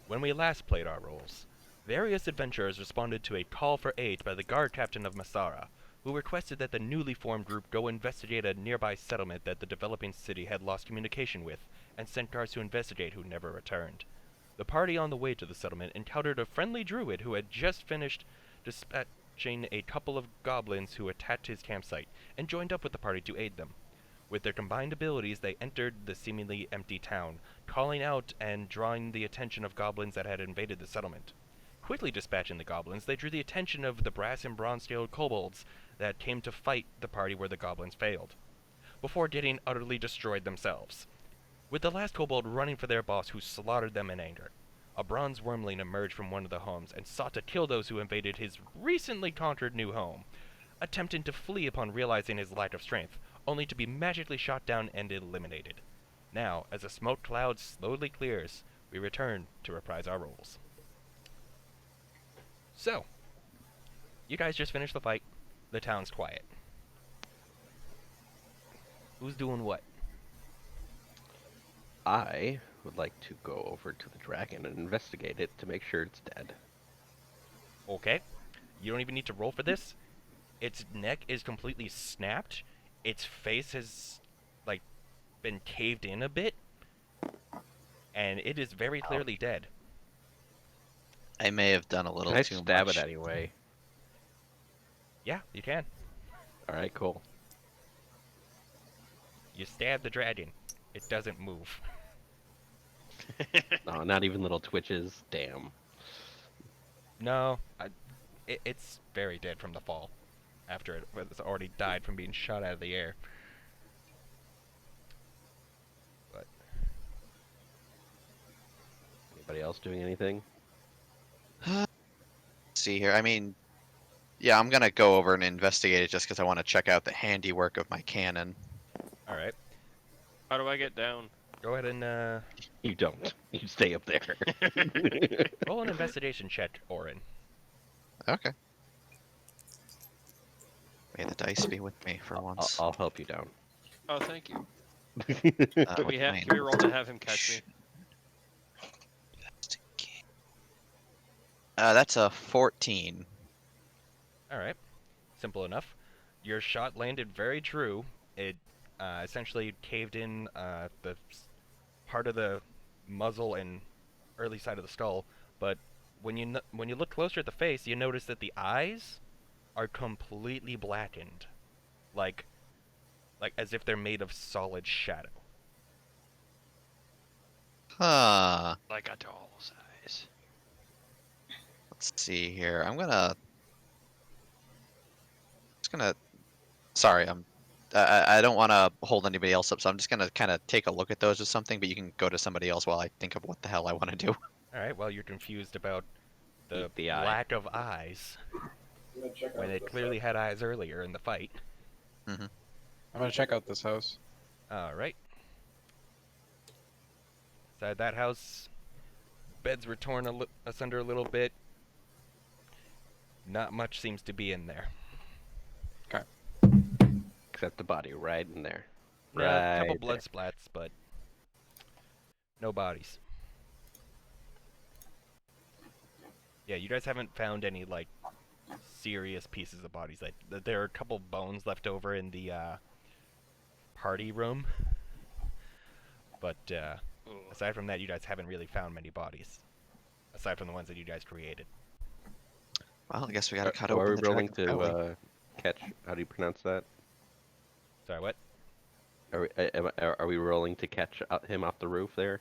When we last played our roles, various adventurers responded to a call for aid by the guard captain of Masara, who requested that the newly formed group go investigate a nearby settlement that the developing city had lost communication with, and sent guards to investigate who never returned. The party on the way to the settlement encountered a friendly druid who had just finished dispatching a couple of goblins who attacked his campsite, and joined up with the party to aid them. With their combined abilities, they entered the seemingly empty town, calling out and drawing the attention of goblins that had invaded the settlement. Quickly dispatching the goblins, they drew the attention of the brass and bronze-scaled kobolds that came to fight the party where the goblins failed, before getting utterly destroyed themselves, with the last kobold running for their boss who slaughtered them in anger. A bronze wormling emerged from one of the homes and sought to kill those who invaded his recently conquered new home, attempting to flee upon realizing his lack of strength, only to be magically shot down and eliminated. Now, as the smoke cloud slowly clears, we return to reprise our roles. So, you guys just finished the fight. The town's quiet. Who's doing what? I would like to go over to the dragon and investigate it to make sure it's dead. Okay. You don't even need to roll for this. Its neck is completely snapped. Its face has, like, been caved in a bit. And it is very clearly dead. I may have done a little Can I too stab much. it anyway? Yeah, you can. Alright, cool. You stab the dragon. It doesn't move. No, not even little twitches. Damn. No, it's very dead from the fall. After it was already died from being shot out of the air. But Anybody else doing anything? See here, I mean, yeah, I'm gonna go over and investigate it just because I want to check out the handiwork of my cannon. alright. How do I get down? Go ahead and You don't. You stay up there. roll an investigation check, Orin. Okay. May the dice be with me for once. I'll help you down. Oh, thank you. Uh, Can we with have my can we roll to have him catch me? investigate. That's a 14. Alright. Simple enough. Your shot landed very true. It essentially caved in the part of the muzzle and early side of the skull, but when you look closer at the face, you notice that the eyes are completely blackened, like as if they're made of solid shadow. Huh. Like a doll's eyes. Let's see here. Sorry, I don't want to hold anybody else up, so I'm just gonna kind of take a look at those or something. But you can go to somebody else while I think of what the hell I want to do. Alright, well, you're confused about the Eat the eye. lack of eyes, when it clearly had eyes earlier in the fight. Mm-hmm. I'm gonna check out this house. Alright. Inside that house, beds were torn asunder a little bit. Not much seems to be in there. Except the body right in there. Yeah, a couple Right blood there. splats, but no bodies. Yeah, you guys haven't found any, like, serious pieces of bodies. Like, there are a couple bones left over in the party room, but aside from that, you guys haven't really found many bodies, aside from the ones that you guys created. Well, I guess we gotta cut So open are we the rolling dragon's belly. to catch? How do you pronounce that? Sorry, what? Are we rolling to catch him off the roof there?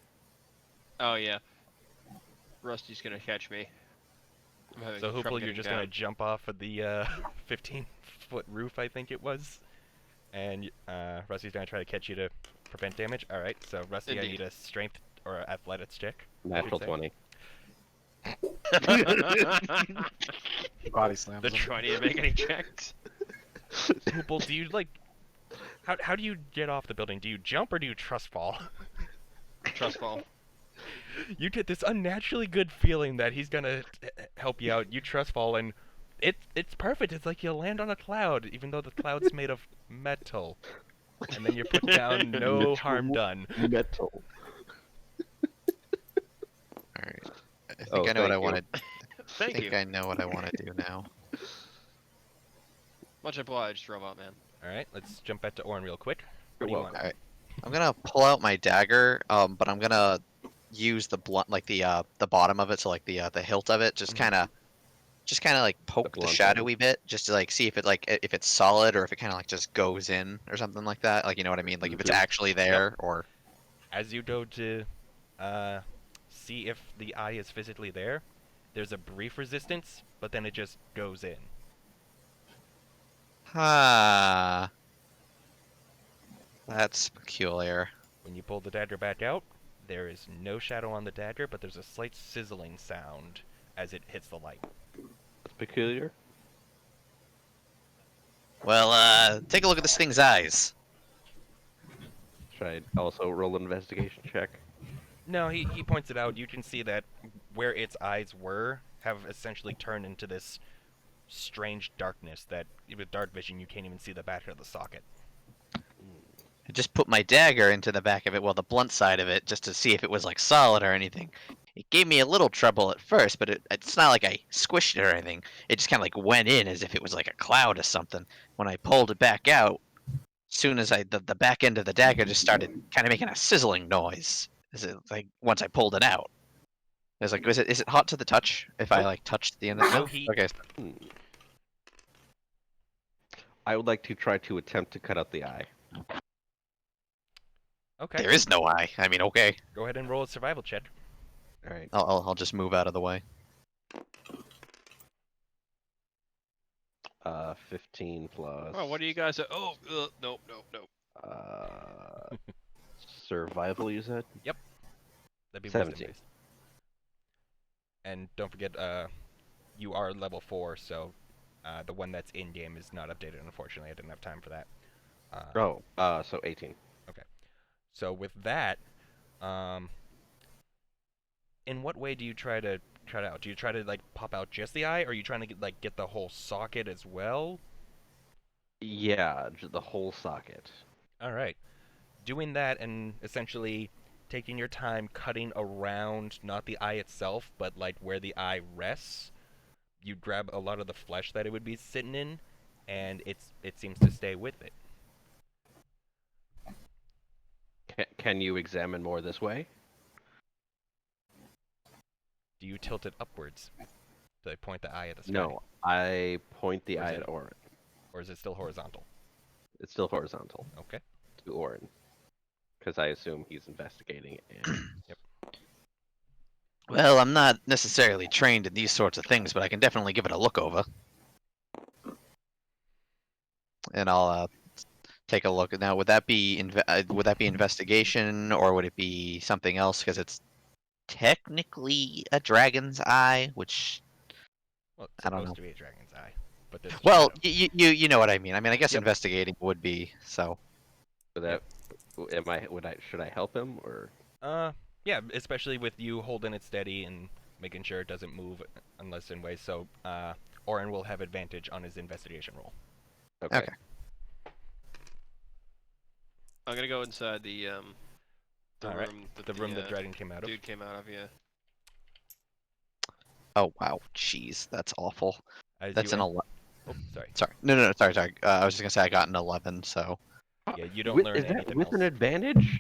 Oh yeah. Rusty's gonna catch me. I'm having So trouble hopefully you're getting just down. gonna jump off of the 15-foot roof, I think it was, and Rusty's gonna try to catch you to prevent damage. All right, so Rusty, I Indeed. need a strength or athletics check. Natural say. 20. Body slams The him. trying to make any checks. Hoople, do you like? How do you get off the building? Do you jump or do you trust fall? Trust fall. You get this unnaturally good feeling that he's gonna help you out. You trust fall, and it's perfect. It's like you land on a cloud, even though the cloud's made of metal. And then you're put down, no harm done. Metal. All right. think Oh, I know what I thank you. wanted. Thank I think you. I know what I want to do now. Much obliged, robot man. All right, let's jump back to Orin real quick. What do you want? Alright. I'm gonna pull out my dagger, but I'm gonna use the blunt, like the bottom of it, so like the hilt of it, just Mhm. kind of like poke the blunt shadowy bit, just to like see if it like if it's solid or if it kind of like just goes in or something like that. Like you know what I mean? Like if it's Mhm. actually there or. As you go to see if the eye is physically there, there's a brief resistance, but then it just goes in. Ah. That's peculiar. When you pull the dagger back out, there is no shadow on the dagger, but there's a slight sizzling sound as it hits the light. That's peculiar. Well, take a look at this thing's eyes. Should I also roll an investigation check? No, he points it out. You can see that where its eyes were have essentially turned into this strange darkness that, with dark vision, you can't even see the back of the socket. I just put my dagger into the back of it, well, the blunt side of it, just to see if it was like solid or anything. It gave me a little trouble at first, but it's not like I squished it or anything. It just kind of like went in as if it was like a cloud or something. When I pulled it back out, soon as the back end of the dagger just started kind of making a sizzling noise. Is it like once I pulled it out? It was like, is it hot to the touch if I Nope. like touched the end of it? No heat. Okay. Hmm. I would like to try to attempt to cut out the eye. Okay. There is no eye. I mean, okay. Go ahead and roll a survival check. All right. I'll just move out of the way. 15 plus. Oh, what do you guys? Oh, nope, nope, nope. Survival, you said? That'd be 17. wisdom based. And don't forget, you are level 4, so the one that's in game is not updated. Unfortunately, I didn't have time for that. So 18. So with that, in what way do you try to cut out? Do you try to like pop out just the eye, or are you trying to get the whole socket as well? Yeah, the whole socket. All right, doing that and essentially taking your time cutting around not the eye itself, but like where the eye rests. You grab a lot of the flesh that it would be sitting in, and it seems to stay with it. Can you examine more this way? Do you tilt it upwards? Do I point the eye at the sky? No, I point the Or is eye it- at Orin. Or is it still horizontal? It's still horizontal Okay. to Orin. Because I assume he's investigating it. And... Well, I'm not necessarily trained in these sorts of things, but I can definitely give it a look over. And I'll take a look. Now, would that be investigation or would it be something else? Because it's technically a dragon's eye, which Well, it's I don't supposed know. to be a dragon's eye, but there's a well, shadow. you know what I mean. I mean, I guess Yep. investigating would be so. So that, should I help him or? Yeah, especially with you holding it steady and making sure it doesn't move unless in ways. So, Orin will have advantage on his investigation roll. Okay. Okay. I'm gonna go inside the Alright, room that The room the uh, dragon came out of. dude came out of. Yeah. Oh wow, jeez, that's awful. As That's you an en- 11. Oh, sorry. Sorry, no, sorry. I was just gonna say I got an 11, so Yeah, you don't With- learn is that anything with else. an advantage?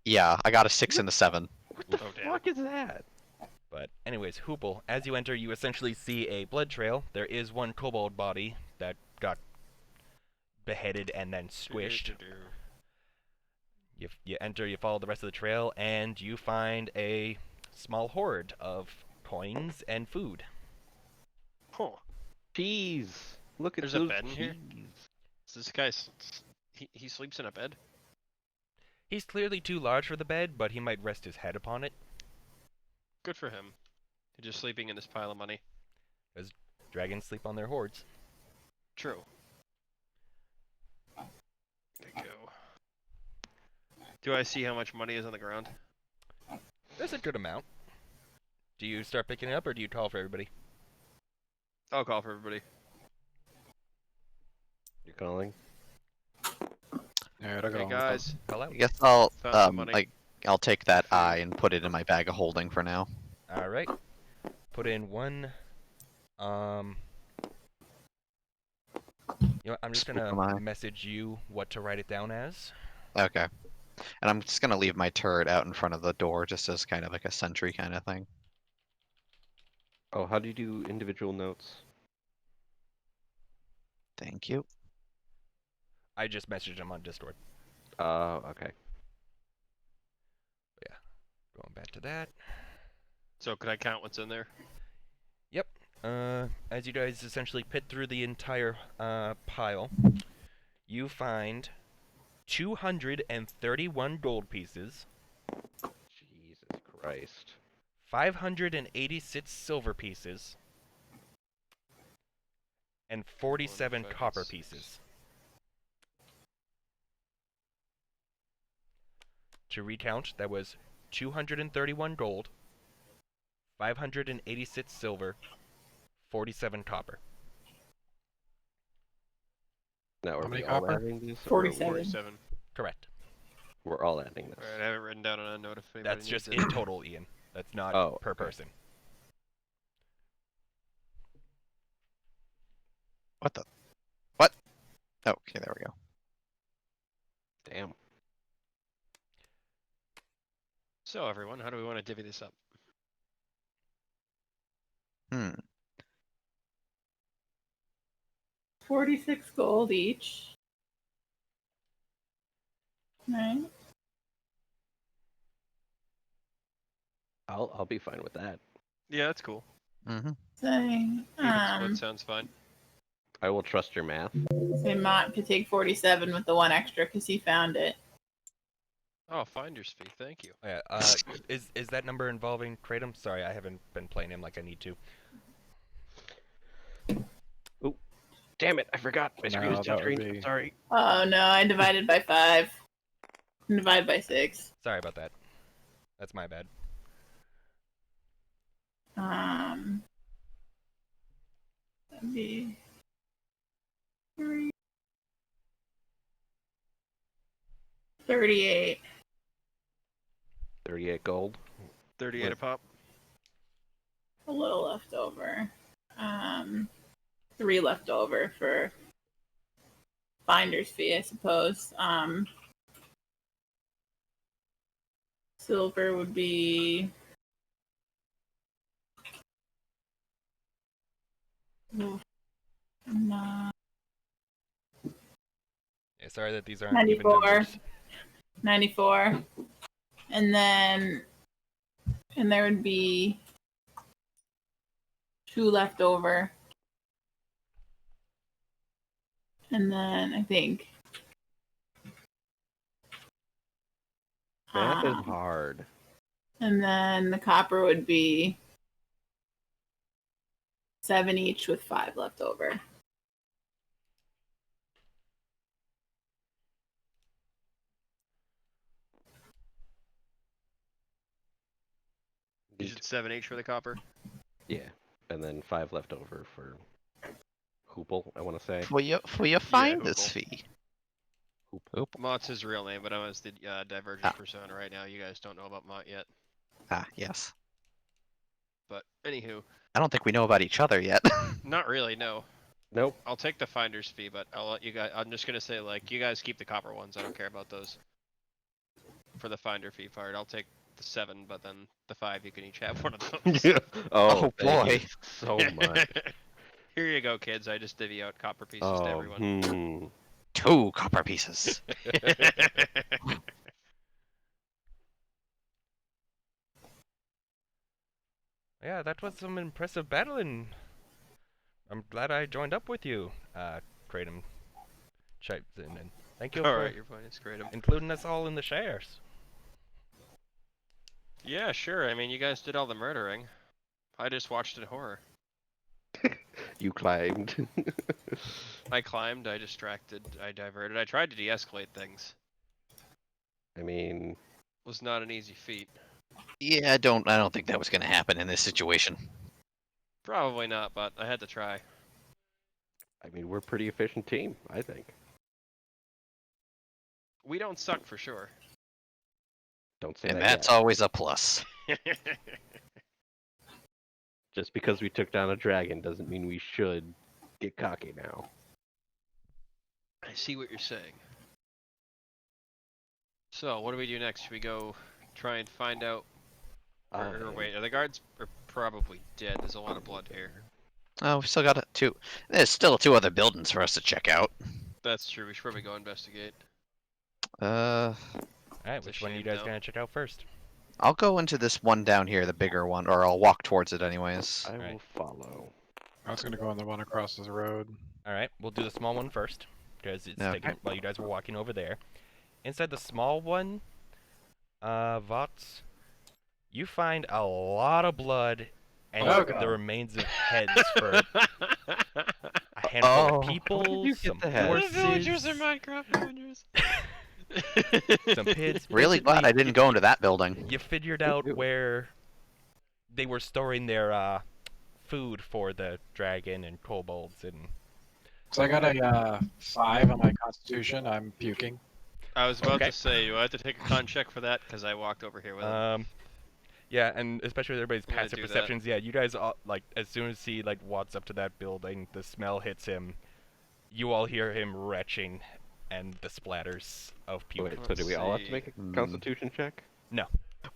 yeah, I got a 6 and a 7. What the Oh, damn. fuck is that? But anyways, Hoople, as you enter, you essentially see a blood trail. There is one kobold body that got beheaded and then squished. You enter, you follow the rest of the trail, and you find a small hoard of coins and food. Huh. Cheese. Look at There's a those bed in here? cheese. So this guy's he sleeps in a bed. He's clearly too large for the bed, but he might rest his head upon it. Good for him. He's just sleeping in this pile of money. Dragons sleep on their hoards. True. There you go. Do I see how much money is on the ground? There's a good amount. Do you start picking it up, or do you call for everybody? I'll call for everybody. You're calling? Alright, I'll go. Okay, guys. Call I out. guess I'll Found some money. I'll take that eye and put it in my bag of holding for now. All right. put in one. You know what, I'm just Spook gonna 'em eye. message you what to write it down as. Okay. And I'm just gonna leave my turret out in front of the door just as kind of like a sentry kind of thing. Oh, how do you do individual notes? Thank you. I just messaged him on Discord. Okay. Going back to that. So can I count what's in there? Yep. As you guys essentially pit through the entire pile, you find 231 gold pieces, Jesus Christ. 586 silver pieces, and 47 5 copper and 6. pieces. To recount, that was 231 gold, 586 silver, 47 copper. Now, are How many we all copper? adding this? or 47. 47. Correct. We're all adding this. Alright, I have it written down on a note if anybody That's needs just it. in total, Ian. That's not Oh, per okay. person. What the? What? Oh, okay, there we go. Damn. So everyone, how do we want to divvy this up? Hmm. 46 gold each. Right. I'll be fine with that. Yeah, that's cool. Mm-hmm. Saying, Even split sounds fine. I will trust your math. say Mott could take 47 with the one extra because he found it. Oh, finder's fee, thank you. Oh, yeah. Is that number involving Kratom? Sorry, I haven't been playing him like I need to. Damn it, I forgot. My screen No, is that would touchscreen. be- Sorry. Oh no, I divided by 5. Divided by 6. Sorry about that. That's my bad. That'd be 3. 38. 38 gold. 38 What? a pop. A little left over. 3 left over for finder's fee, I suppose. Silver would be. Oof, no, Yeah, sorry that these aren't even 94. numbers. 94. And there would be 2 left over. And then I think Math is um, hard. and then the copper would be 7 each with 5 left over. Is it 7 each for the copper? Yeah. And then 5 left over for Hoople, I want to say. For your finder's Hoople. fee. Mott's his real name, but I'm as the Divergent persona right now. You guys don't know about Mott yet. Ah, yes. But anywho, I don't think we know about each other yet. not really, no. Nope. I'll take the finder's fee, but I'll let you guys. I'm just gonna say, like, you guys keep the copper ones. I don't care about those. For the finder fee part, I'll take the 7, but then the 5 you can each have one of those. Oh, thank boy. you so much. Here you go, kids. I just divvy out copper pieces to Oh, everyone. 2 copper pieces. Yeah, that was some impressive battling. I'm glad I joined up with you. Kratom chimes in, and thank you All for right, you're fine. It's great. including us all in the shares. Yeah, sure. I mean, you guys did all the murdering. I just watched it horror. You climbed. I climbed, I distracted, I diverted. I tried to de-escalate things. I mean, It was not an easy feat. Yeah, I don't think that was gonna happen in this situation. Probably not, but I had to try. we're a pretty efficient team, I think. We don't suck for sure. Don't say And that that's yet. always a plus. Just because we took down a dragon doesn't mean we should get cocky now. I see what you're saying. So, what do we do next? Should we go try and find out? Or wait, the guards are probably dead. There's a lot of blood here. Oh, we still got two. There's still 2 other buildings for us to check out. That's true. We should probably go investigate. Uh, Alright, It's a which one are you shame, guys though. gonna check out first? I'll go into this one down here, the bigger one, or I'll walk towards it anyways. I Alright. will follow. I was gonna go on the one across the road. Alright, we'll do the small one first, because it's Okay. taking while you guys were walking over there. Inside the small one, Vox, you find a lot of blood and Oh, the God. remains of heads for a handful of Oh. people, How did you get some the heads? horses, Minecraft villagers. some pigs. Really glad I Basically, didn't go into that building. You figured out Ew. where they were storing their food for the dragon and kobolds and So I got a 5 on my constitution. I'm puking. I was about Okay. to say, do I have to take a con check for that? Because I walked over here with it. yeah, and especially with everybody's I'm gonna passive do that. perceptions. Yeah, you guys all, like as soon as he like walks up to that building, the smell hits him. You all hear him retching, and the splatters of puke. Wait, so do we all have to make a Hmm. constitution check?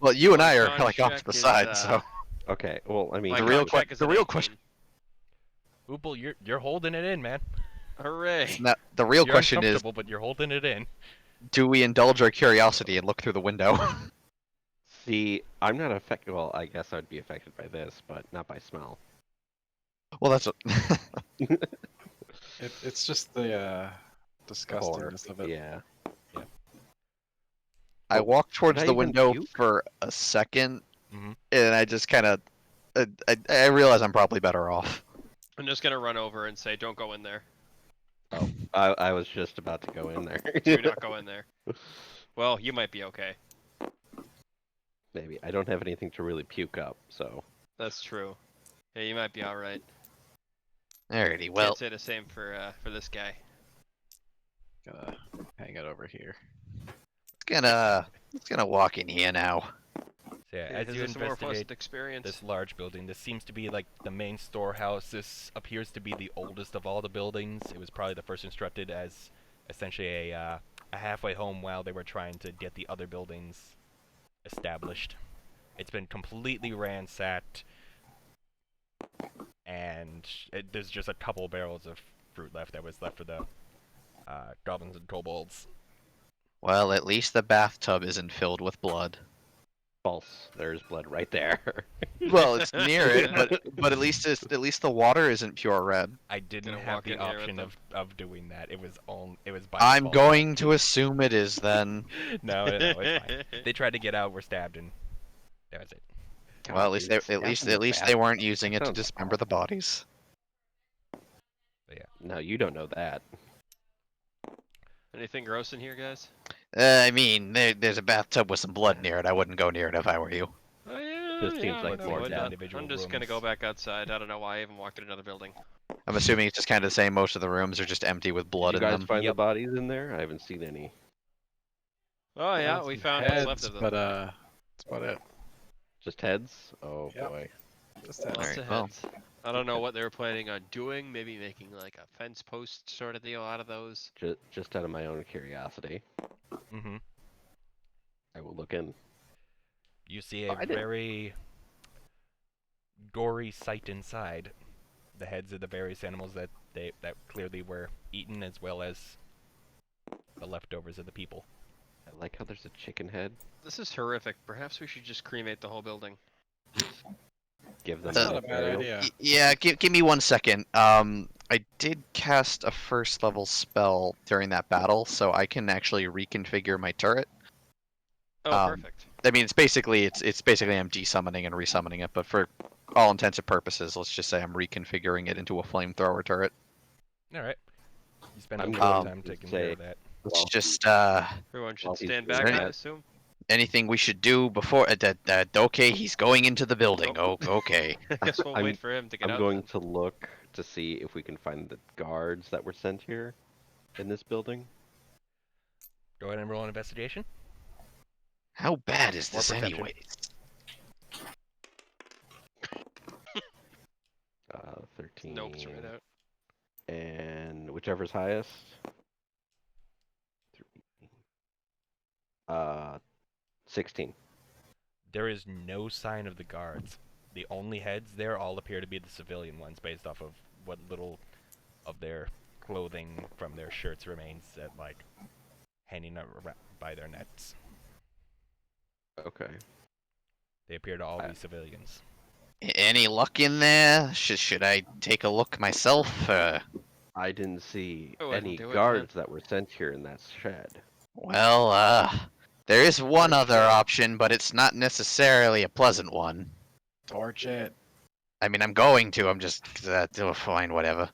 Well, you and I are Con like off to check the is, side, so Okay, well, I mean, My the real con check is the an real 18. question- Oople, you're holding it in, man. Hooray! now, the real You're question is, uncomfortable, but you're holding it in. do we indulge our curiosity and look through the window? see, I'm not affected. Well, I guess I'd be affected by this, but not by smell. Well, that's what... It's just the disgustingness of it. Yeah. I walked towards I the even window puke? for a second, Mhm. and I just kind of, I realize I'm probably better off. I'm just gonna run over and say, don't go in there. I was just about to go in there. Do not go in there. Well, you might be okay. Maybe. I don't have anything to really puke up, so. That's true. Yeah, you might be all right. Alrighty, well, Can't say the same for this guy. Gonna hang it over here. it's gonna walk in here now. So yeah, Yeah, as is you this a more investigate pleasant experience? this large building, this seems to be like the main storehouse. This appears to be the oldest of all the buildings. It was probably the first constructed as essentially a halfway home while they were trying to get the other buildings established. It's been completely ransacked, and there's just a couple barrels of fruit left that was left for the goblins and kobolds. Well, at least the bathtub isn't filled with blood. False. There's blood right there. Well, it's near it, but at least the water isn't pure red. I didn't Gonna have walk the in here with option them. of doing that. It was by I'm default. going to assume it is then. No, it's fine. They tried to get out, were stabbed, and that was it. Well, at least they weren't using it to Sounds dismember the bodies. No, you don't know that. Anything gross in here, guys? I mean, there's a bathtub with some blood near it. I wouldn't go near it if I were you. Oh, yeah, Just seems like I more would down not. individual I'm just gonna go rooms. back outside. I don't know why I even walked in another building. I'm assuming it's just kind of the same. Most of the rooms are just empty with blood Did you in guys them. find the Yep. bodies in there? I haven't seen any. Oh yeah, Found we some found what's heads, left of them. but that's about it. Just heads? Oh Yep. boy. Just heads. Lots Alright, of well. heads. I don't know what they were planning on doing. Maybe making like a fence post sort of deal out of those. Just out of my own curiosity, Mm-hmm. I will look in. You see Oh, a I didn't- very gory sight inside. The heads of the various animals that clearly were eaten, as well as the leftovers of the people. I like how there's a chicken head. This is horrific. Perhaps we should just cremate the whole building. Give them That's Not a a bad burial. idea. Yeah, give me 1 second. I did cast a first level spell during that battle, so I can actually reconfigure my turret. Oh, perfect. I mean, it's basically I'm desummoning and resummoning it, but for all intents and purposes, let's just say I'm reconfiguring it into a flamethrower turret. All right. You spend a I'm little going time to taking say- care of that. Let's Well, just Everyone should well, he's stand doing back, I that. assume. anything we should do before okay, he's going into the building. Oh, okay. I guess we'll I'm- wait for him to get I'm out. going then. to look to see if we can find the guards that were sent here in this building. Go ahead and roll an investigation. How bad is Or this perception. anyways? 13. Nope, it's right out. And whichever's highest. 16. There is no sign of the guards. The only heads there all appear to be the civilian ones, based off of what little of their clothing from their shirts remains at, like, hanging by their necks. Okay. They appear to all be civilians. Any luck in there? Should I take a look myself? I didn't see Go ahead and any do it, guards that were sent here in that shed. Well, there is one Torch other it. option, but it's not necessarily a pleasant one. Torch it. I mean, I'm going to. I'm just fine, whatever.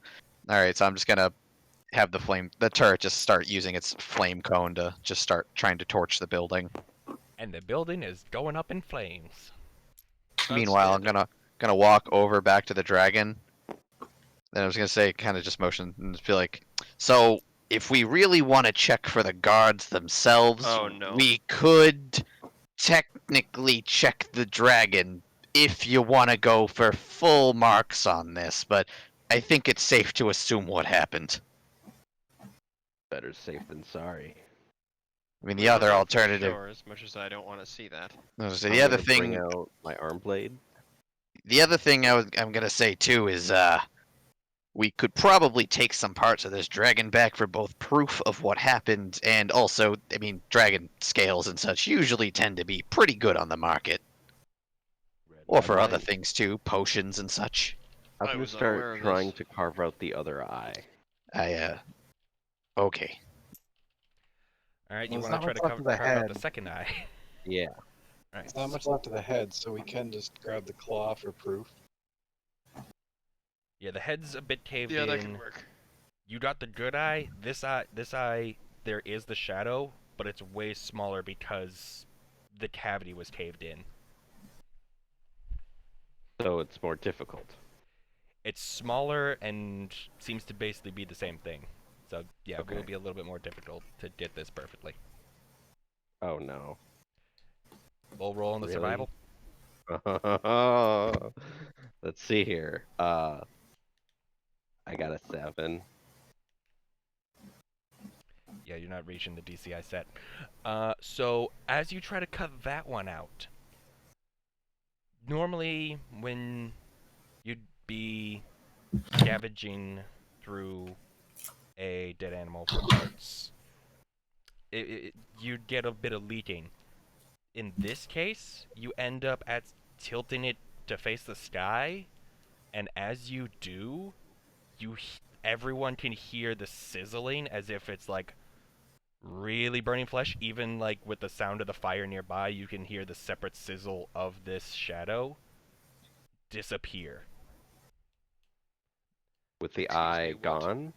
All right, so I'm just gonna have the turret just start using its flame cone to just start trying to torch the building. And the building is going up in flames. Meanwhile, I'm gonna walk over back to the dragon. And I was gonna say, kind of just motion and just be like, so if we really want to check for the guards themselves, Oh, no. we could technically check the dragon if you want to go for full marks on this, but I think it's safe to assume what happened. Better safe than sorry. I mean, the other alternative. Sure, as much as I don't want to see that. So I'm the other gonna thing. Bring out my arm blade. The other thing I'm gonna say too is we could probably take some parts of this dragon back for both proof of what happened and also, I mean, dragon scales and such usually tend to be pretty good on the market. Or for other things too, potions and such. I'm I gonna was unaware start of trying this. to carve out the other eye. Okay. Alright, you Well, want to there's try not to much left of the carve out head. the second eye. Yeah. Alright. There's not much left of the head, so we can just grab the claw for proof. Yeah, the head's a bit caved Yeah, in. that can work. You got the good eye. This eye, there is the shadow, but it's way smaller because the cavity was caved in. So it's more difficult. It's smaller and seems to basically be the same thing. So yeah, it will Okay. be a little bit more difficult to get this perfectly. Oh no. We'll roll on the Really? survival. Let's see here. I got a 7. Yeah, you're not reaching the DCI set. So as you try to cut that one out, normally when you'd be scavenging through a dead animal for parts, you'd get a bit of leaking. In this case, you end up tilting it to face the sky, and as you do, everyone can hear the sizzling as if it's like really burning flesh. Even like with the sound of the fire nearby, you can hear the separate sizzle of this shadow disappear, With the Excuse eye me, what? gone.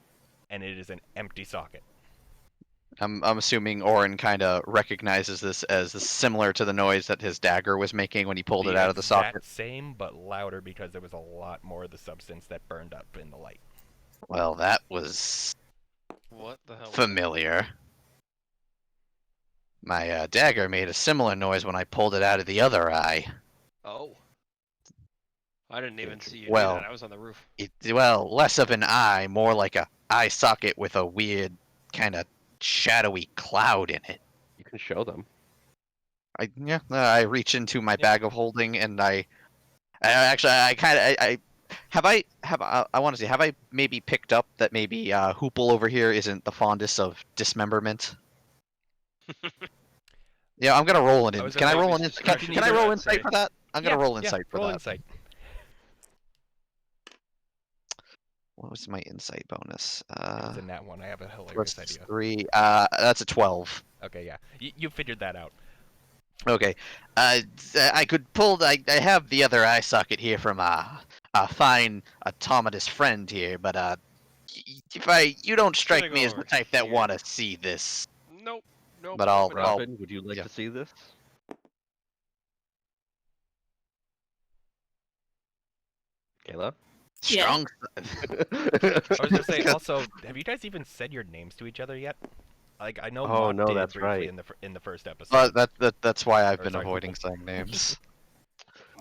and it is an empty socket. I'm assuming Orin kind of recognizes this as similar to the noise that his dagger was making when he pulled it out of the exact socket. Same, but louder because there was a lot more of the substance that burned up in the light. Well, that was What the hell? familiar. My dagger made a similar noise when I pulled it out of the other eye. Oh. I didn't even see you Well- do that. I was on the roof. Well, less of an eye, more like a eye socket with a weird kind of shadowy cloud in it. You can show them. I reach into my Yeah. bag of holding and I want to see, have I maybe picked up that maybe Hoople over here isn't the fondest of dismemberment? Yeah, I'm gonna roll it I in. was Can I gonna say, roll an we insight? should Can I either roll I'd say- insight for that? I'm gonna roll insight for roll that. insight. What was my insight bonus? It's in that one. I have a hilarious Plus idea. 3. That's a 12. Okay, yeah, you figured that out. Okay. I could pull. I have the other eye socket here from a fine automatus friend here, but you don't strike Gonna me go as the over type that here. want to see this. Nope. Nope. But I'll- open it. Well, Robin, would you like yeah. to see this? Kayla? Yeah. Strong. I was gonna say also, have you guys even said your names to each other yet? Like I know. Oh, Mott no, did that's briefly right. in the first episode. That's why I've Or been sorry, avoiding people. saying names.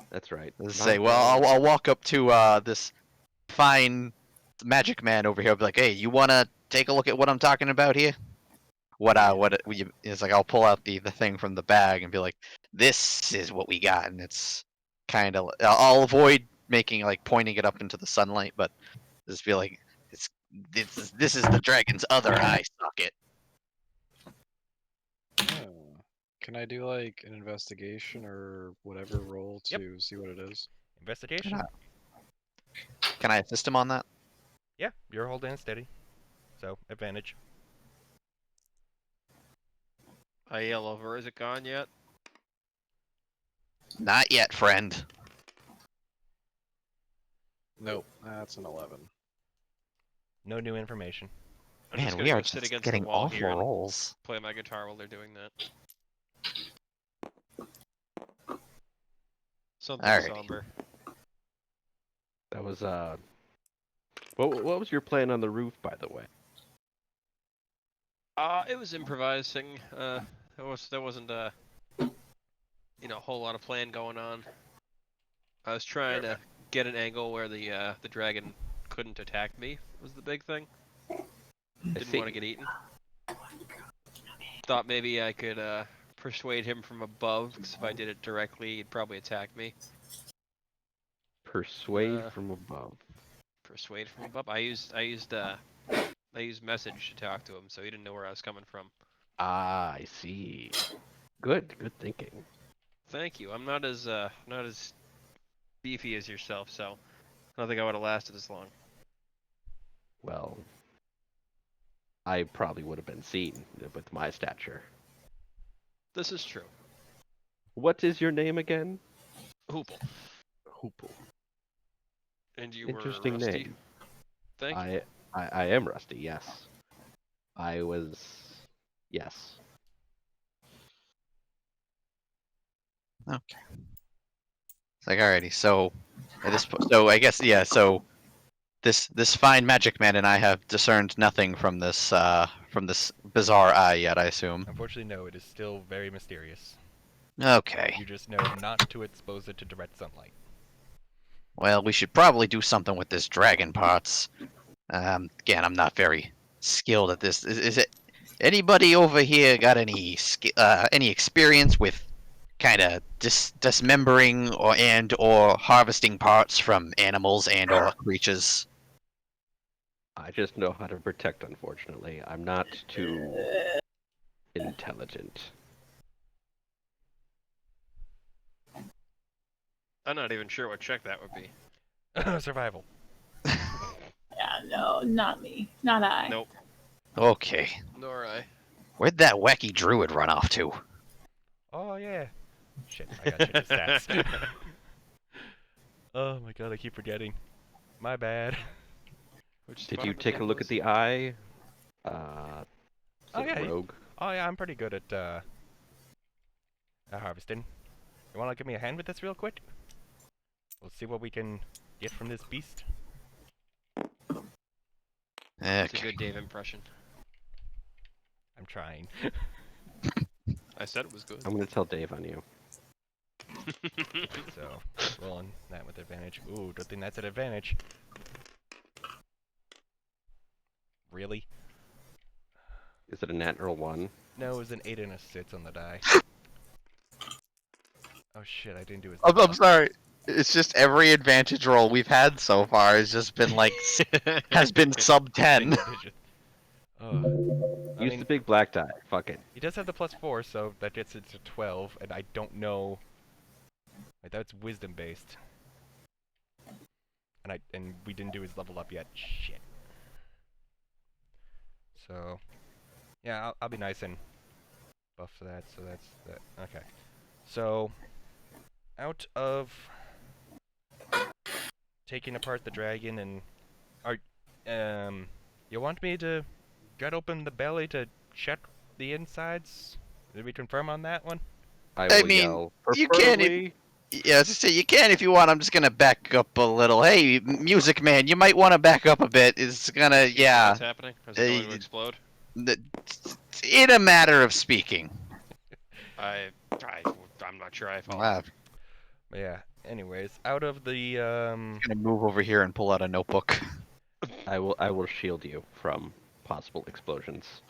That's right. Say, well, I'll walk up to this fine magic man over here will be like, "Hey, you wanna take a look at what I'm talking about here?" It's like I'll pull out the thing from the bag and be like, "This is what we got," and it's kind of I'll avoid making like pointing it up into the sunlight, but just be like, this is the dragon's other eye socket." Oh. Can I do like an investigation or whatever roll Yep. to see what it is? Investigation. Can I assist him on that? Yeah, you're holding it steady. So, advantage. I yell over, is it gone yet? Not yet, friend. Nope, that's an 11. No new information. I'm just Man, gonna we go are sit just against getting the wall awful here and rolls. play my guitar while they're doing that. Something Alrighty. somber. That was what was your plan on the roof, by the way? It was improvising. There wasn't a whole lot of plan going on. I was trying to get an angle where the dragon couldn't attack me. Was the big thing. Didn't want to get eaten. Thought maybe I could persuade him from above, because if I did it directly, he'd probably attack me. Persuade from above. Persuade from above. I used message to talk to him, so he didn't know where I was coming from. Ah, I see. Good thinking. Thank you. I'm not as beefy as yourself, so I don't think I would have lasted as long. Well, I probably would have been seen with my stature. This is true. What is your name again? Hoople. Hoople. And you Interesting were Rusty. name. Thank you. I am Rusty, yes. Yes. Okay. It's like, alrighty, so so I guess so this fine magic man and I have discerned nothing from this bizarre eye yet, I assume. Unfortunately, no, it is still very mysterious. Okay. You just know not to expose it to direct sunlight. Well, we should probably do something with this dragon parts. Again, I'm not very skilled at this. Is it anybody over here got any experience with kind of dismembering or harvesting parts from animals and or creatures? I just know how to protect, unfortunately. I'm not too intelligent. I'm not even sure what check that would be. Survival. Yeah, no, not me. Not I. Nope. Okay. Nor I. Where'd that wacky druid run off to? Oh yeah. Shit, I got you the stats. Oh my god, I keep forgetting. My bad. Did you take a look at the eye? Oh, yeah, Rogue. Oh yeah, I'm pretty good at harvesting. You wanna give me a hand with this real quick? We'll see what we can get from this beast. It's a Okay. good Dave impression. I'm trying. I said it was good. I'm gonna tell Dave on you. So, rolling that with advantage. Ooh, good thing that's an advantage. Really? Is it a natural one? No, it was an 8 and a 6 on the die. Oh shit, I didn't do his. I'm sorry. It's just every advantage roll we've had so far has just been like has been sub 10. Single digit. Oh. I Use mean, the big black die. Fuck it. he does have the +4, so that gets it to 12, and I don't know. Like, that's wisdom based. And we didn't do his level up yet. Shit. So, yeah, I'll be nice and buff for that. So that's that. Okay. So, out of taking apart the dragon and you want me to gut open the belly to check the insides? Did we confirm on that one? I I will mean, yell. you can't "Preferably-" Yeah, I was just say you can if you want. I'm just gonna back up a little. Hey, music man, you might want to back up a bit. It's gonna, yeah, What's happening? Is it going to Uh, explode? in a matter of speaking. I'm not sure I follow. Wow. But yeah, anyways, out of the I'm gonna move over here and pull out a notebook. I will shield you from possible explosions.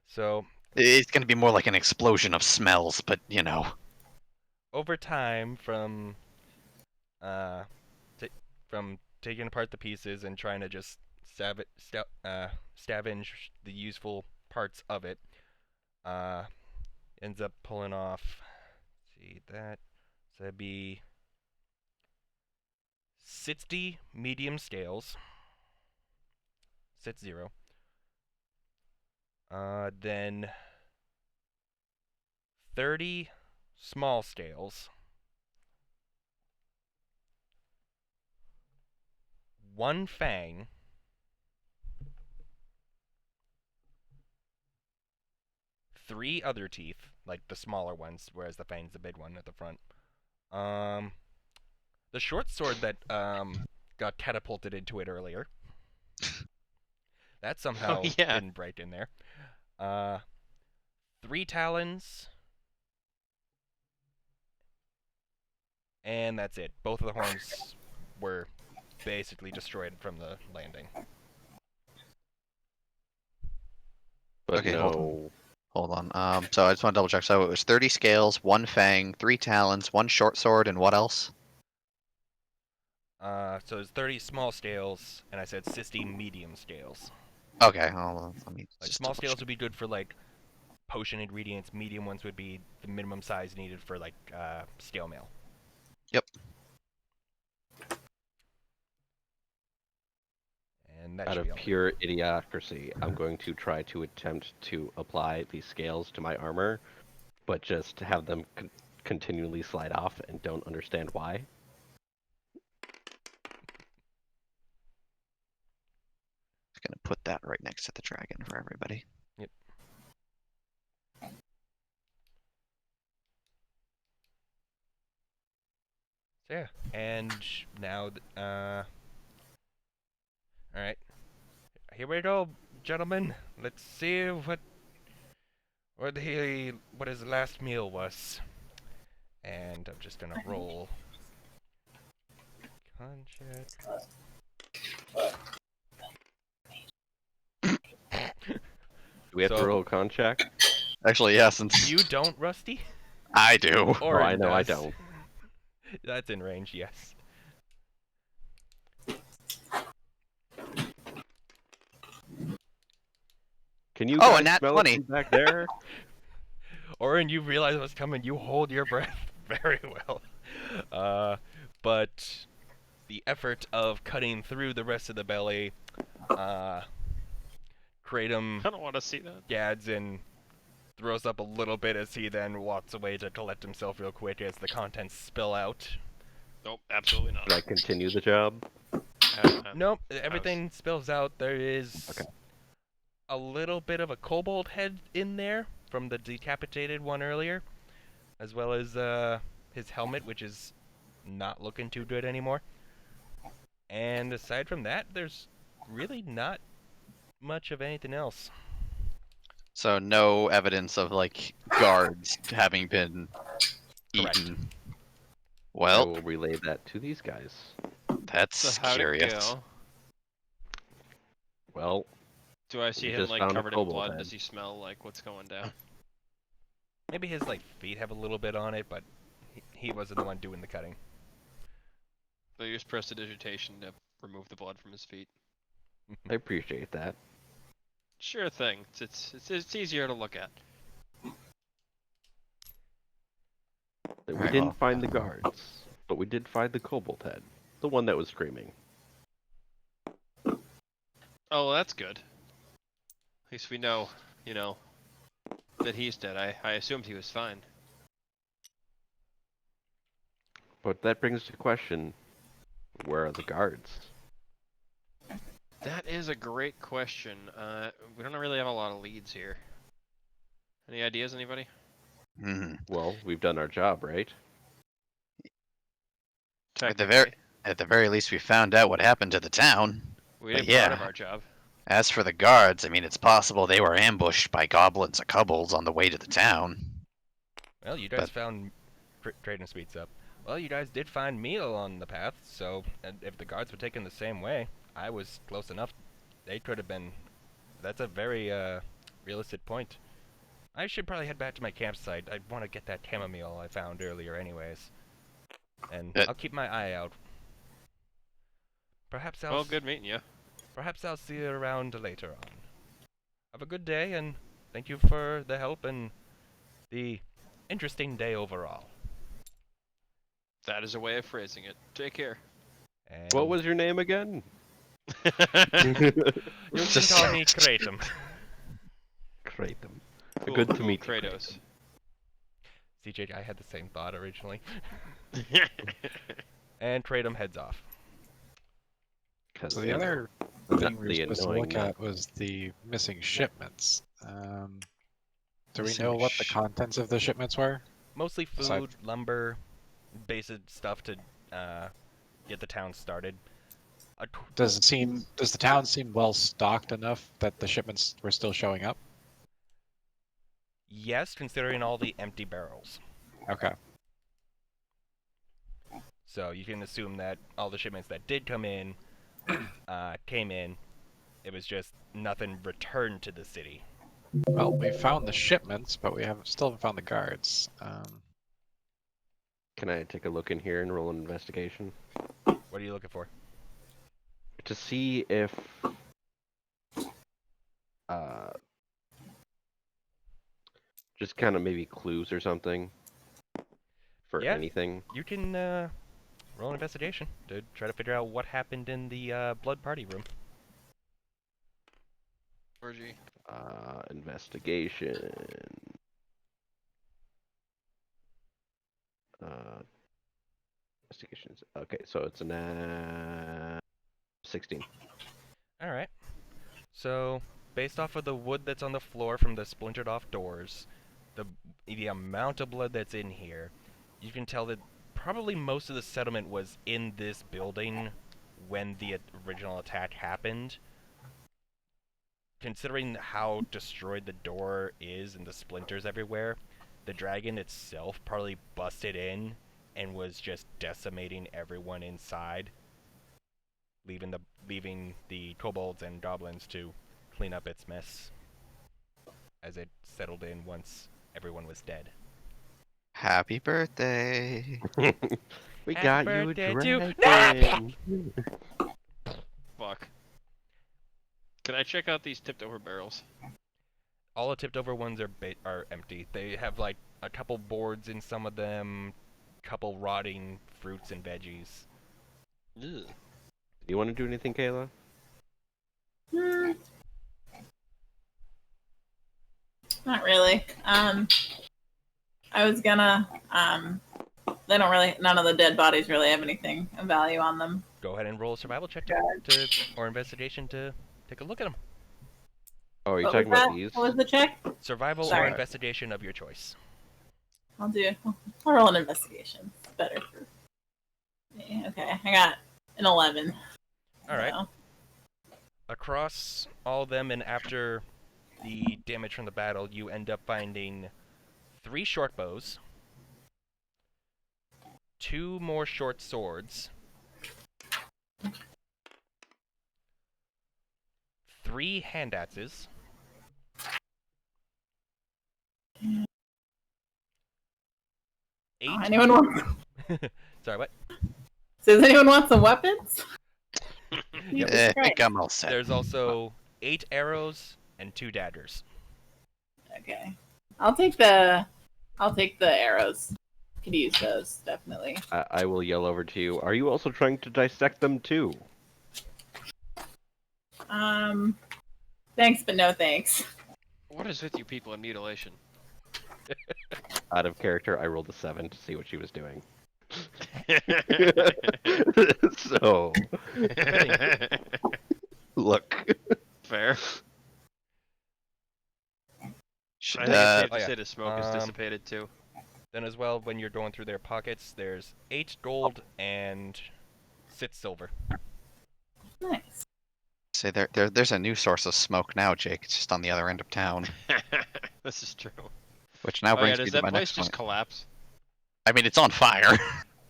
so It's gonna be more like an explosion of smells, but you know. over time uh from taking apart the pieces and trying to just scavenge the useful parts of it, uh ends up pulling off, see that, so that'd be 60 medium scales, 60, then 30 small scales, 1 fang, 3 other teeth, like the smaller ones, whereas the fang's the big one at the front. The short sword that got catapulted into it earlier. That somehow yeah. didn't break in there. 3 talons. And that's it. Both of the horns were basically destroyed from the landing. But Okay, no. Hold on. So I just want to double check. So it was 30 scales, 1 fang, 3 talons, 1 short sword, and what else? So it's 30 small scales, and I said 60 medium scales. Okay, hold on. Let me Like just small double scales check. would be good for like potion ingredients. Medium ones would be the minimum size needed for like scale mail. Yep. And that Out should of be all. pure idiocracy, I'm going to try to attempt to apply these scales to my armor, but just have them continually slide off and don't understand why. Just gonna put that right next to the dragon for everybody. Yep. So yeah, and now, all right, here we go, gentlemen. Let's see what his last meal was. And I'm just gonna roll. Con check. Do we have to So- roll a con check? Actually, yeah, since You don't, Rusty? I do. Or I know I does. don't. That's in range, yes. Can you Oh, guys a nat smell 20. it from back there? Orin, you realize what's coming. You hold your breath very well. But the effort of cutting through the rest of the belly, Kratom I don't want to see that. gads and throws up a little bit as he then walks away to collect himself real quick as the contents spill out. Nope, absolutely not. Should I continue the job? Nope, everything spills out. There is Okay. a little bit of a kobold head in there from the decapitated one earlier, as well as his helmet, which is not looking too good anymore. And aside from that, there's really not much of anything else. So no evidence of like guards having been Correct. eaten. I Well, will relay that to these guys. that's So how'd it curious. go? Well, Do I see We him just like found a covered in kobold blood? head. Does he smell like what's going down? Maybe his like feet have a little bit on it, but he wasn't the one doing the cutting. So you just prestidigitation to remove the blood from his feet. I appreciate that. Sure thing. It's easier to look at. We Alright, didn't well. find the guards, but we did find the kobold head. The one that was screaming. Oh, well, that's good. At least we know, that he's dead. I assumed he was fine. But that brings to question, where are the guards? That is a great question. We don't really have a lot of leads here. Any ideas, anybody? Hmm. Well, we've done our job, right? At the Technically, At the very least, we found out what happened to the town. we but did part of yeah. our job. As for the guards, I mean, it's possible they were ambushed by goblins or kobolds on the way to the town. Well, you guys But- found Trading Speeds up. Well, you guys did find me along the path, so and if the guards were taking the same way, I was close enough. They could have been. That's a very realistic point. I should probably head back to my campsite. I want to get that chamomile I found earlier, anyways. And I'll keep my eye out. Perhaps I'll. Well, good meeting you. Perhaps I'll see you around later on. Have a good day, and thank you for the help and the interesting day overall. That is a way of phrasing it. Take care. And What was your name again? you can Just- call me Kratom. Kratom. Cool, Good to cool, meet you, Kratos. CJ, I had the same thought originally. And Kratom heads off. Because So the other not thing we were the supposed to annoying look nut. at was the missing shipments. Do we Missing know what the sh- contents of the shipments were? Mostly food, Aside- lumber, basic stuff to get the town started. Does the town seem well stocked enough that the shipments were still showing up? Yes, considering all the empty barrels. Okay. So you can assume that all the shipments that did come in came in. It was just nothing returned to the city. Well, we found the shipments, but we still haven't found the guards. Can I take a look in here and roll an investigation What are you looking for? to see if uh, just kind of maybe clues or something for Yeah. anything? You can roll an investigation to try to figure out what happened in the blood party room. Orgy. Investigation. Investigations. Okay, so it's an 16. All right. So, based off of the wood that's on the floor from the splintered off doors, the amount of blood that's in here, you can tell that probably most of the settlement was in this building when the original attack happened. Considering how destroyed the door is and the splinters everywhere, the dragon itself probably busted in and was just decimating everyone inside, leaving the kobolds and goblins to clean up its mess as it settled in once everyone was dead. Happy birthday. We Happy got you a birthday to- dragon. Fuck. Can I check out these tipped over barrels? All the tipped over ones are empty. They have like a couple boards in some of them, couple rotting fruits and veggies. Ugh. Do you want to do anything, Kayla? Hmm. Not really. I was gonna. They don't really. None of the dead bodies really have anything of value on them. Go ahead and roll a survival check or investigation to take a look at them. Oh, are you What talking was about that? these? What was the check? Survival or Sorry. investigation of your choice. I'll roll an investigation. It's better for me. Okay, I got an 11. All right. So, Across all of them and after the damage from the battle, you end up finding 3 short bows, 2 more short swords, 3 hand axes, oh, anyone want? Sorry, what? Does anyone want some weapons? Yep. I Great. think I'm all set. There's also 8 arrows and 2 daggers. Okay, I'll take the arrows. Could use those definitely. I will yell over to you. Are you also trying to dissect them too? Thanks, but no thanks. What is with you people in mutilation? Out of character, I rolled a 7 to see what she was doing. So, look. Fair. Should, I think it's safe Oh, to yeah. say the smoke is Um, dissipated too. Then as well, when you're going through their pockets, there's 8 gold and 6 silver. Nice. say there's a new source of smoke now, Jake. It's just on the other end of town. This is true. Which now Oh yeah, brings me does to that my place next just one. collapse? I mean, it's on fire.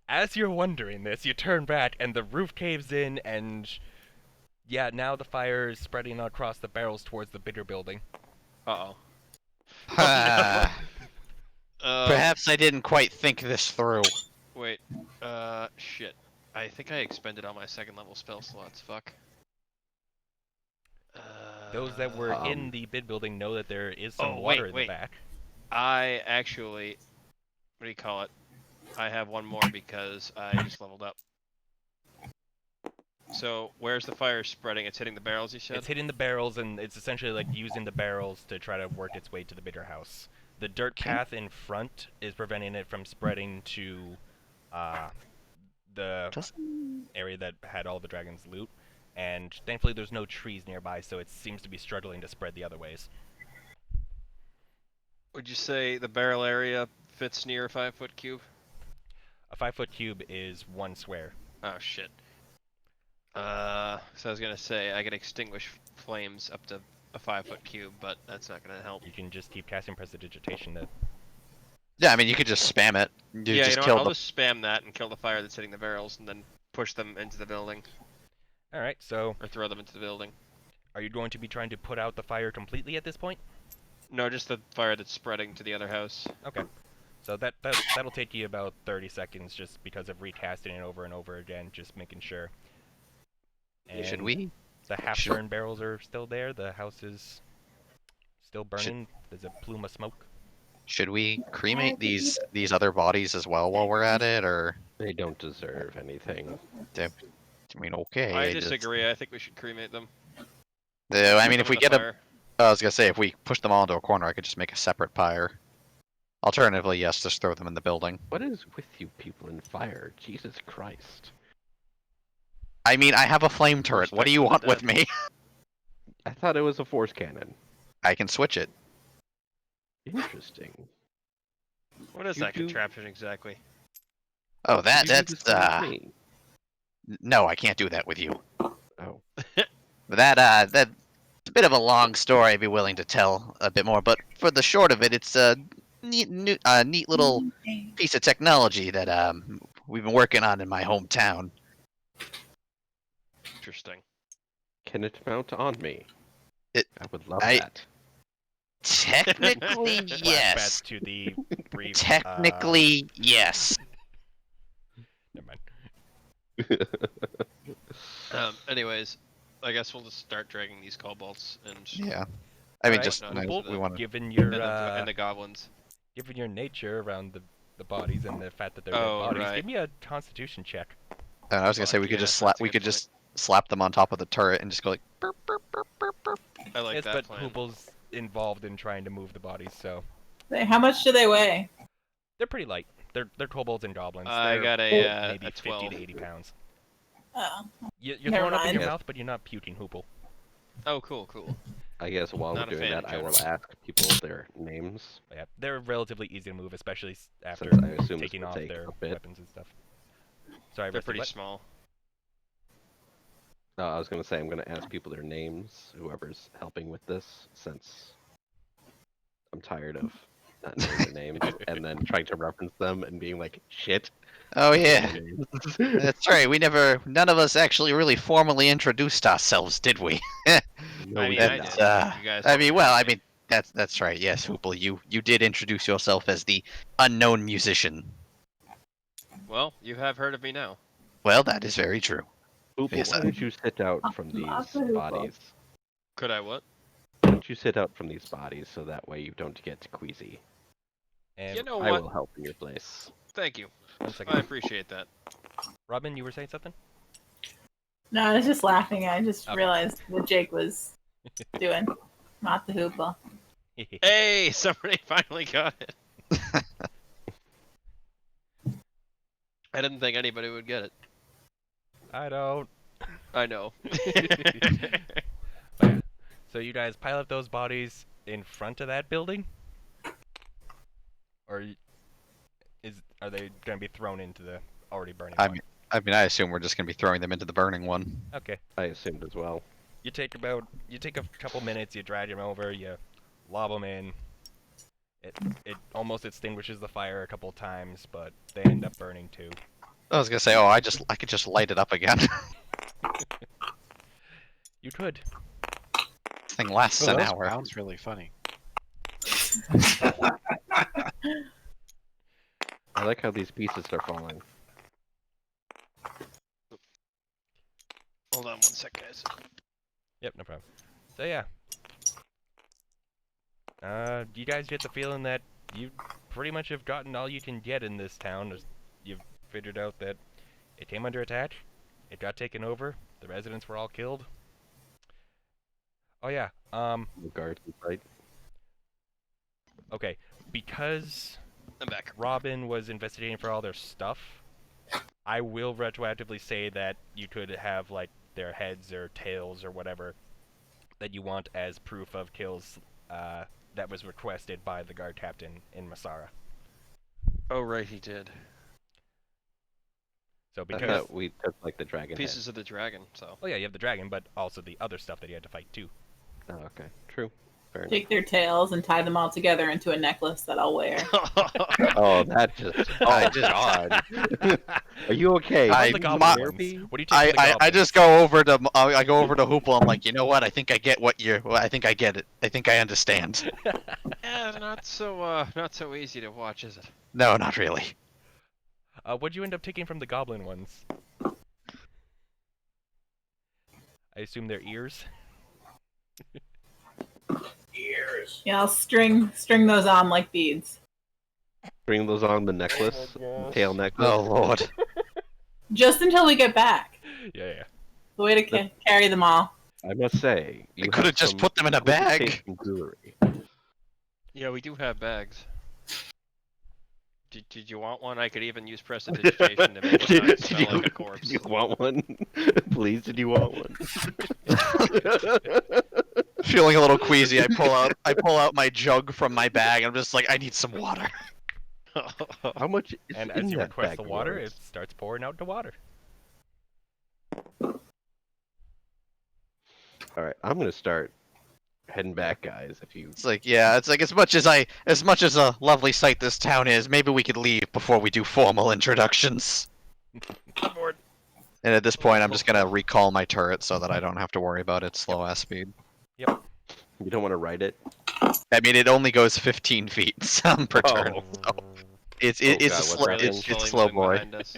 As you're wondering this, you turn back and the roof caves in, and yeah, now the fire is spreading across the barrels towards the bigger building. Uh-oh. Ah, Um, Perhaps I didn't quite think this through. Wait. Shit. I think I expended all my second level spell slots. Fuck. Those that were in Um, the bid building know that there is some oh, water wait, in wait. the back. I actually, what do you call it? I have one more because I just leveled up. So where's the fire spreading? It's hitting the barrels, you said? It's hitting the barrels, and it's essentially like using the barrels to try to work its way to the bigger house. The dirt Okay. path in front is preventing it from spreading to the Doesn't- area that had all the dragon's loot, and thankfully there's no trees nearby, so it seems to be struggling to spread the other ways. Would you say the barrel area fits near a 5-foot cube? A 5-foot cube is 1 square. Oh shit. So I was gonna say I could extinguish flames up to a 5-foot cube, but that's not gonna help. You can just keep casting Prestidigitation to... Yeah, I mean, you could just spam it. You Yeah, just you know kill what? I'll the. just spam that and kill the fire that's hitting the barrels, and then push them into the building, Alright, so or throw them into the building. are you going to be trying to put out the fire completely at this point? No, just the fire that's spreading to the other house. Okay. So that'll take you about 30 seconds just because of recasting it over and over again, just making sure. Should And we? The half-burned barrels are still there. The house is still burning. There's a plume of smoke. Should we cremate these other bodies as well while we're at it, or? They don't deserve anything. I mean, okay. I just- disagree. I think we should cremate them. I mean, if Some we of the get a, fire. I was gonna say if we push them all into a corner, I could just make a separate pyre. Alternatively, yes, just throw them in the building. What is with you people in fire? Jesus Christ. I mean, I have a flame turret. What do you want Respect with for the me? I thought it was a force cannon. I can switch it. Interesting. What is you that do- contraption exactly? Oh, You do the that's same as me. no, I can't do that with you. Oh. But that's a bit of a long story. I'd be willing to tell a bit more, but for the short of it, it's a neat little piece of technology that we've been working on in my hometown. Interesting. Can it mount on me? It- I would love I- that. Technically, Flashbacks yes. to the brief. Technically, yes. Never mind. Anyways, I guess we'll just start dragging these kobolds and Yeah. I mean, Alright, just no, nice, well, we want to. Given your and the goblins. given your nature around the bodies and the fact that they're dead Oh, bodies, right. give me a Constitution check. I was gonna say Fuck, we could yeah, just slap. that's a We good could point. just slap them on top of the turret and just go like. Burp, burp, burp, burp, burp. I like yes, that but plan. Hoople's involved in trying to move the bodies, so How much do they weigh? they're pretty light. They're kobolds and goblins. I They're got maybe a 50 12. to 80 pounds. Oh, You're Never throwing up in mind. your Yeah. mouth, but you're not puking, Hoople. Oh, cool. I guess while Not we're a doing fan that, of I will generals. ask people their names. But yeah, they're relatively easy to move, especially after Since I assume this taking will off take their a bit. weapons and stuff. Sorry, They're Rusty, pretty what? small. I was going to say I'm going to ask people their names, whoever's helping with this, since I'm tired of not knowing their names and then trying to reference them and being like, shit. Oh yeah, their names." that's right. None of us actually really formally introduced ourselves, did we? No, I we mean, did I not. did. That's, You guys I all mean, know well, my I name. mean, that's right. Yes, Hoople, you did introduce yourself as the unknown musician. Well, you have heard of me now. Well, that is very true. Hoople, Yes, why don't you sit out from these Awesome, Hoople. bodies? Could I what? Why don't you sit out from these bodies so that way you don't get queasy? And You know I what? will help in your place. Thank you. one I second. appreciate that. Robin, you were saying something? no, I was just laughing. I just Okay. realized what Jake was doing. Not the hoopa. Hey, somebody finally got it. I didn't think anybody would get it. I don't. I know. But yeah. So you guys pile up those bodies in front of that building, or are they going to be thrown into the already burning I one? mean, I assume we're just gonna be throwing them into the burning one. Okay. I assumed as well. You take a couple minutes. You drag them over. You lob them in. It almost extinguishes the fire a couple times, but they end up burning too. I was gonna say, oh, I could just light it up again. You could. This thing lasts Oh, an that hour. sounds really funny. I like how these pieces are falling. Hold on one sec, guys. Yep, no problem. So yeah. You guys get the feeling that you pretty much have gotten all you can get in this town. You've figured out that it came under attack, it got taken over, the residents were all killed. Oh yeah, The guards inside. okay, because I'm back. Robin was investigating for all their stuff, I will retroactively say that you could have, like, their heads or tails or whatever that you want as proof of kills that was requested by the guard captain in Masara. Oh right, he did. So I because... thought we took like the dragon Pieces of the dragon. So. Oh yeah, you have the dragon, but also the other stuff that you had to fight too. head. Oh, okay. True. Fair enough. Take their tails and tie them all together into a necklace that I'll wear. Oh, that just. Oh, God. Are you okay? I- The my- goblin Therapy? ones. What do you take from the I goblins? just go over to I go over to Hoople. I'm like, you know what? I think I get what you're. Well, I think I get it. I think I understand. Yeah, not so easy to watch, is it? No, not really. What'd you end up taking from the goblin ones? I assume they're ears. Yeah, I'll string those on like beads. Bring those on the necklace, tail necklace. Oh lord. Just until we get back. Yeah. The way to carry them all. I must say, You could have just some put them in a good taste bag. in jewelry. Yeah, we do have bags. Did you want one? I could even use prestidigitation to make it not smell like a corpse. Did you want one? Please, did you want one? Feeling a little queasy, I pull out my jug from my bag. I'm just like, I need some water. How much is And in as you that request bag the of water, yours? it starts pouring out the water. All right, I'm gonna start heading back, guys. If you It's like, yeah, it's like as much as a lovely sight this town is, maybe we could leave before we do formal introductions. On board. And at this point, I'm just gonna recall my turret so that I don't have to worry about its slow ass speed. Yep. you don't want to ride it. I mean, it only goes 15 feet per turn. Oh. So it's Oh, it's a God, slow, what's Really it's slowly slow moving boy. behind us.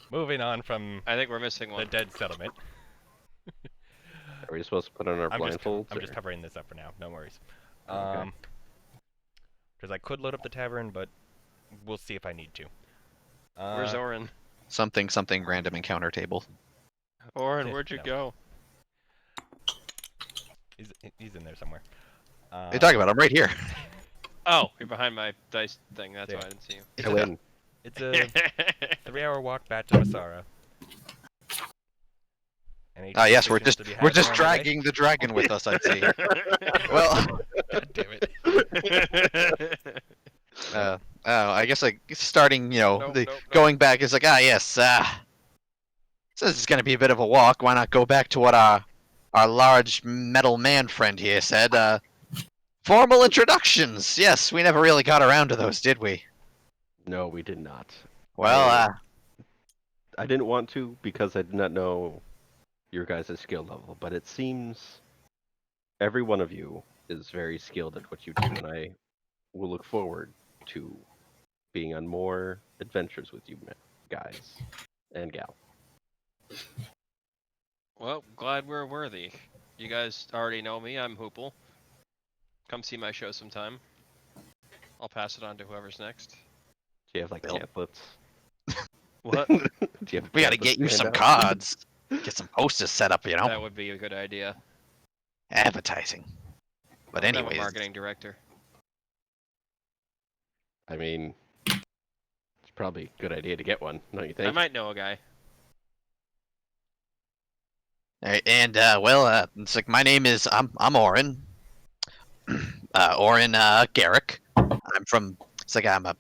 Moving on from I think we're missing the one. dead settlement. Are we supposed to put on our I'm blindfolds? just or- covering this up for now. No worries. Okay. Because I could load up the tavern, but we'll see if I need to. Where's Orin? Something random encounter table. Orin, where'd you No. go? He's in there somewhere. What are you talking about? I'm right here. Oh, you're behind my dice thing. That's Yeah. why I didn't see you. I win. It's a 3-hour walk back to Masara. Any Ah, yes, we're conversations just to be we're had just along the way? dragging the dragon with us. I'd say. Well, God damn it. I guess like starting, Nope, the nope, nope. going back is like, yes, says it's gonna be a bit of a walk. Why not go back to what our large metal man friend here said? Formal introductions. Yes, we never really got around to those, did we? No, we did not. Well, I didn't want to because I did not know your guys' skill level, but it seems every one of you is very skilled at what you do, and I will look forward to being on more adventures with you guys and gal. Well, glad we're worthy. You guys already know me. I'm Hoople. Come see my show sometime. I'll pass it on to whoever's next. Do you have like Bill. pamphlets? What? Do you have we gotta pamphlets get you to some hand out? cards. Get some posters set up. That would be a good idea. Advertising. But I'm a anyways, marketing director. I mean, it's probably a good idea to get one, don't you think? I might know a guy. Alright, and it's like my name is I'm Orin. Orin Garrick. I'm from it's like I'm a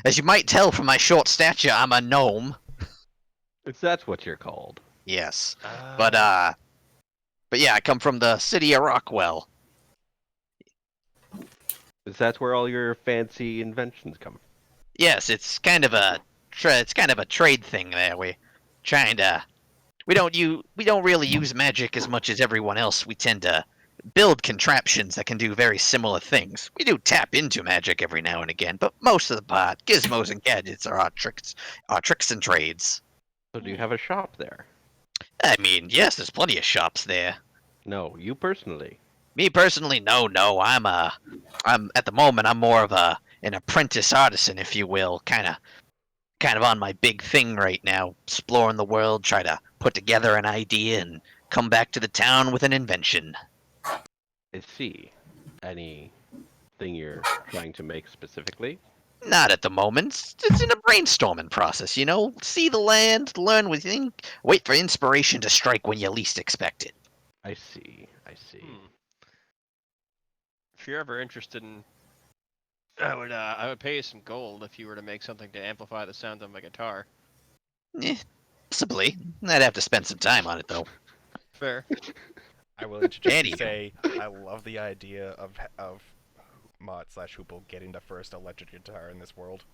as you might tell from my short stature, I'm a gnome. If that's what you're called. Yes. But yeah, I come from the city of Rockwell. Is that where all your fancy inventions come from? Yes, it's kind of a it's kind of a trade thing there. We're trying to. We don't really use magic as much as everyone else. We tend to build contraptions that can do very similar things. We do tap into magic every now and again, but most of the part, gizmos and gadgets are our tricks and trades. So do you have a shop there? I mean, yes, there's plenty of shops there. No, you personally. Me personally, no. I'm at the moment I'm more of an apprentice artisan, if you will, kind of on my big thing right now, exploring the world, try to put together an idea and come back to the town with an invention. I see. Anything you're trying to make specifically? Not at the moment. It's in a brainstorming process, you know? See the land, learn what you think, wait for inspiration to strike when you least expect it. I see. I see. If you're ever interested in, I would pay you some gold if you were to make something to amplify the sound of my guitar. Possibly. I'd have to spend some time on it, though. Fair. I will interject Anywho. to say I love the idea of Mott/Hoople getting the first electric guitar in this world.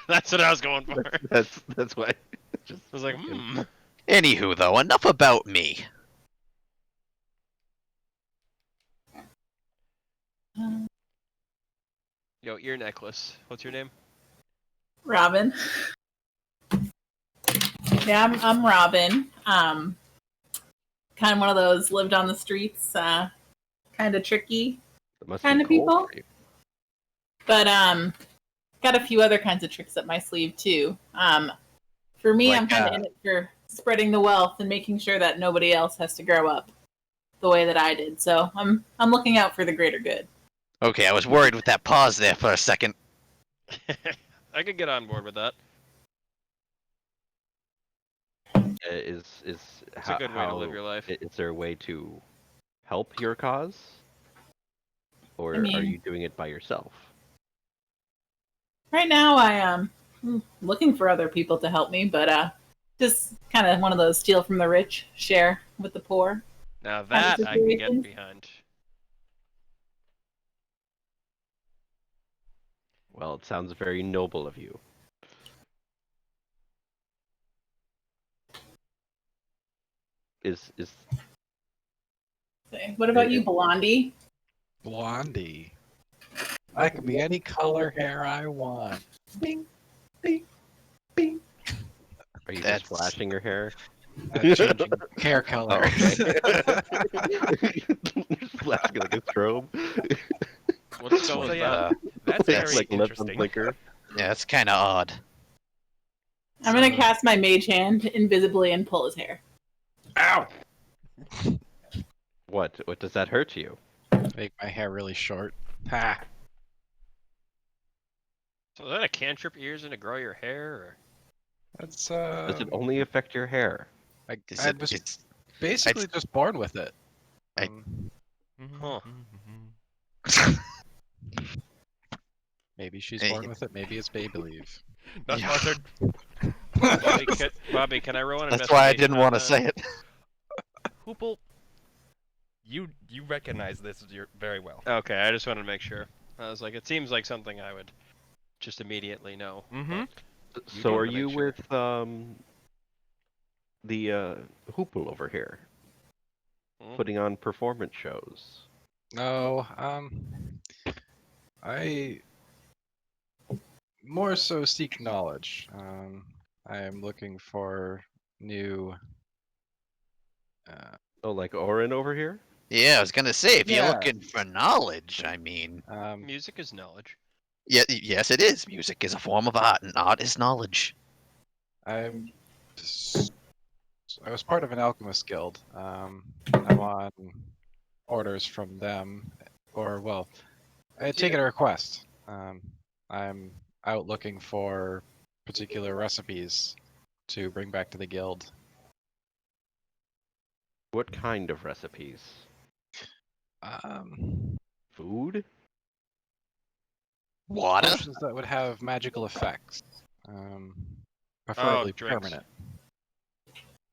That's what I was going for. I That's why. Just was like, Anywho, though, enough about me. Yo, ear necklace. What's your name? Robin. Yeah, I'm Robin. Kind of one of those lived on the streets, kind of tricky, it must Kind be of cold people? for you. but got a few other kinds of tricks up my sleeve too. For me, I'm Like, kind of in it for spreading the wealth and making sure that nobody else has to grow up the way that I did. So I'm looking out for the greater good. Okay, I was worried with that pause there for a second. I could get on board with that. Is It's a good way to live your life. Is there a way to help your cause, or are mean- you doing it by yourself? Right now, I am looking for other people to help me, but just kind of one of those steal from the rich, share with the poor. Now that I can get situations. behind. Well, it sounds very noble of you. Is What about you, Blondie? Blondie. I can be any color hair I want. Bing, bing, bing. are you That's- just flashing your hair? Changing hair color. Just flashing like a strobe. What's going So with yeah, that? that's very like lip and interesting. flicker. Yeah, that's kind of odd. I'm gonna cast my mage hand invisibly and pull his hair. Ow! What does that hurt you? Make my hair really short. Ha! So is that a cantrip ears in to grow your hair? Or? That's Does it only affect your hair? I Is I it, was it's, basically just born with it. I- Huh. Maybe she's Hey. born with it. Maybe it's baby leave. Not Yeah. sponsored. Bobby, can I roll an that's why I investigation didn't on want to that? say it. Hoople, you recognize this very well. Okay, I just wanted to make sure. I was like, it seems like something I would just immediately know. Mm-hmm. You So do are wanna make you sure. with the Hoople over here, Hmm? putting on performance shows? No, I more so seek knowledge. I am looking for new. Oh, like Orin over here? Yeah, I was gonna say if you're Yeah. looking for knowledge, I mean, Music is knowledge. yeah, yes, it is. Music is a form of art, and art is knowledge. I was part of an alchemist guild. I'm on orders from them, or well, I had taken a request. I'm out looking for particular recipes to bring back to the guild. What kind of recipes? Food? Water? Potions that would have magical effects, preferably drinks. permanent.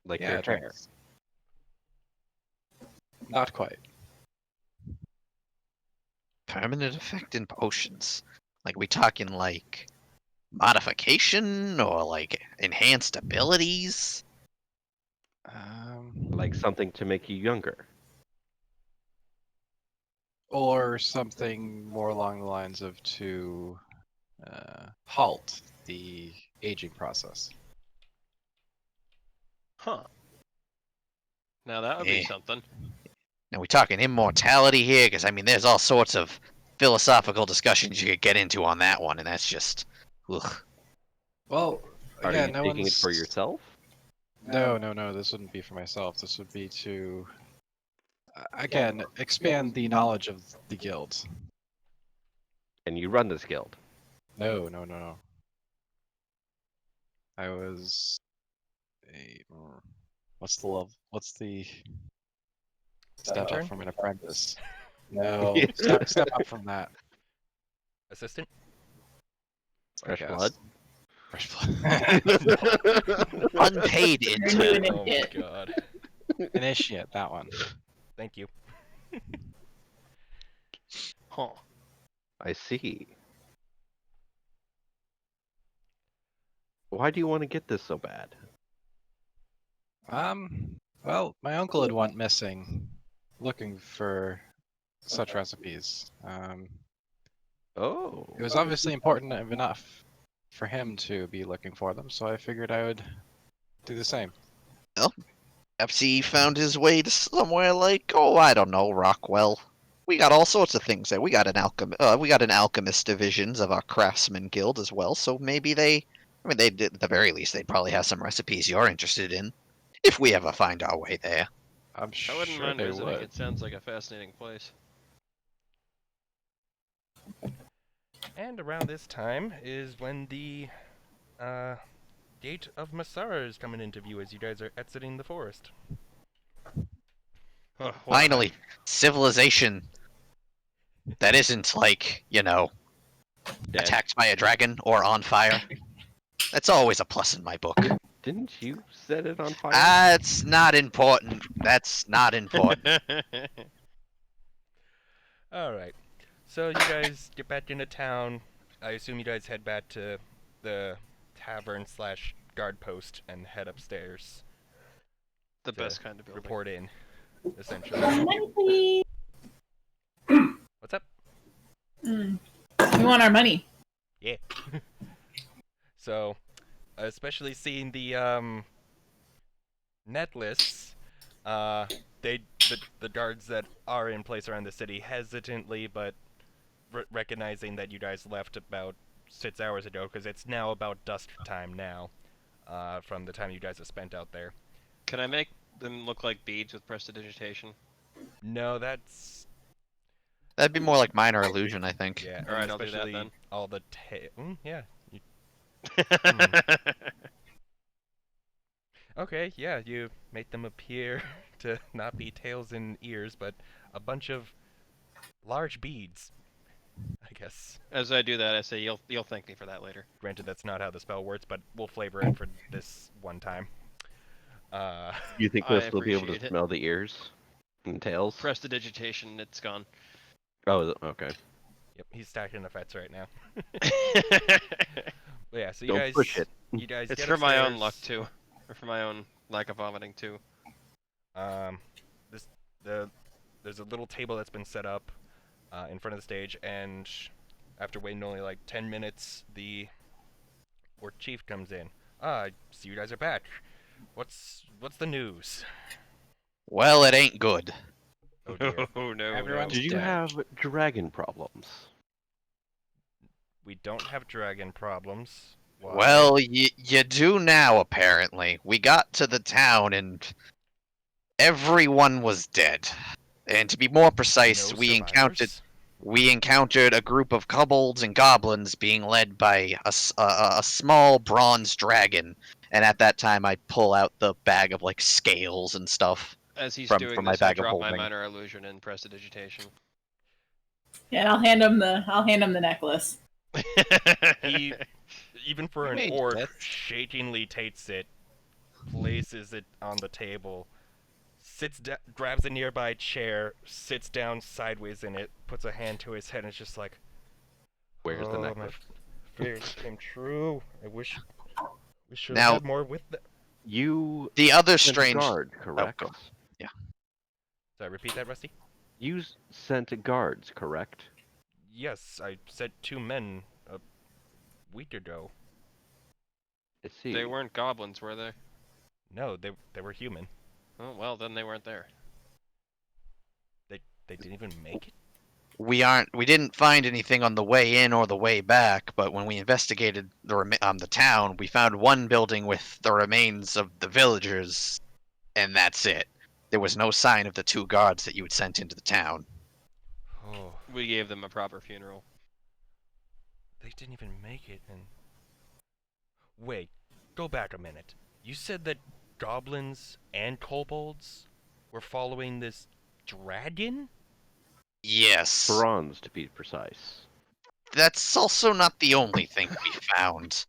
Like Yeah, your hair? drinks. Not quite. Permanent effect in potions. Like we talking like modification or like enhanced abilities? Like something to make you younger. Or something more along the lines of to halt the aging process. Huh. Now that would be Eh. something. Are we talking immortality here? Because I mean, there's all sorts of philosophical discussions you could get into on that one, and that's just, ugh. Well, Are again, you no taking it one's... for yourself? No. This wouldn't be for myself. This would be to, again, expand the knowledge of the guild. And you run this guild. No. I was what's the love? What's the step up Intern? from an apprentice? No, step up from that. Assistant? I Fresh guess. blood? Fresh blood. Unpaid Turn you intern. an Oh my idiot. god. Initiate that one. Thank you. Huh. I see. Why do you want to get this so bad? Well, my uncle had went missing, looking for such recipes. Oh. It was obviously important enough for him to be looking for them, so I figured I would do the same. Perhaps he found his way to somewhere like, oh, I don't know, Rockwell. We got all sorts of things there. We got an alchemist divisions of our craftsman guild as well. So maybe they at the very least, they'd probably have some recipes you're interested in, if we ever find our way there. I'm I wouldn't sure mind they visiting. would. It sounds like a fascinating place. And around this time is when the gate of Masara is coming into view as you guys are exiting the forest. Huh, what- Finally, civilization that isn't like, Dead. attacked by a dragon or on fire. That's always a plus in my book. Didn't you set it on fire? That's not important. That's not important. Alright. So you guys get back into town. I assume you guys head back to the tavern slash guard post and head upstairs. the to best kind of building. Report in, essentially. Money, please. What's up? We want our money. Yeah. So, especially seeing the necklace, the guards that are in place around the city hesitantly, but recognizing that you guys left about 6 hours ago, because it's now about dusk time now, from the time you guys have spent out there. Can I make them look like beads with prestidigitation? No, that's That'd be more like minor illusion, I think. yeah. Alright, and I'll do that especially then. all the yeah. Okay, yeah, you make them appear to not be tails and ears, but a bunch of large beads. I guess. As I do that, I say you'll thank me for that later. Granted, that's not how the spell works, but we'll flavor it for this one time. You think I we'll still be able to appreciate it. smell the ears and tails? Prestidigitation, it's gone. Oh, is it? Okay. Yep, he's stacking the fets right now. But yeah, so you Don't guys, push it. you guys It's get for my own upstairs. luck too, or for my own lack of vomiting too. There's a little table that's been set up in front of the stage, and after waiting only like 10 minutes, the Orc Chief comes in. I see you guys are back. What's the news? Well, it ain't good. Oh dear. Oh no. Everyone's Do you dead. have dragon problems? We don't have dragon problems. Why? Well, you do now, apparently. We got to the town and everyone was dead. And to be more precise, No we survivors? encountered a group of kobolds and goblins being led by a small bronze dragon. And at that time, I pull out the bag of like scales and stuff. As he's from doing my this, I bag of drop my holding. minor illusion and prestidigitation. Yeah, and I'll hand him the necklace. He, even for an made orc, that. shakingly takes it, places it on the table, grabs a nearby chair, sits down sideways in it, puts a hand to his head, and is just like, Where's the "Oh, my necklace? barely came true. I wish we should Now- have had more with the. You The other sent a strange. guard, correct? go. Sorry, repeat that, Rusty. You sent guards, correct? Yes, I sent 2 men a week ago. I see. They weren't goblins, were they? No, they were human. Oh well, then they weren't there. They didn't even make it. We didn't find anything on the way in or the way back, but when we investigated the town, we found one building with the remains of the villagers, and that's it. There was no sign of the 2 guards that you had sent into the town. Oh, We gave them a proper funeral. they didn't even make it. And wait, go back a minute. You said that goblins and kobolds were following this dragon? Yes. Bronze, to be precise. That's also not the only thing we found.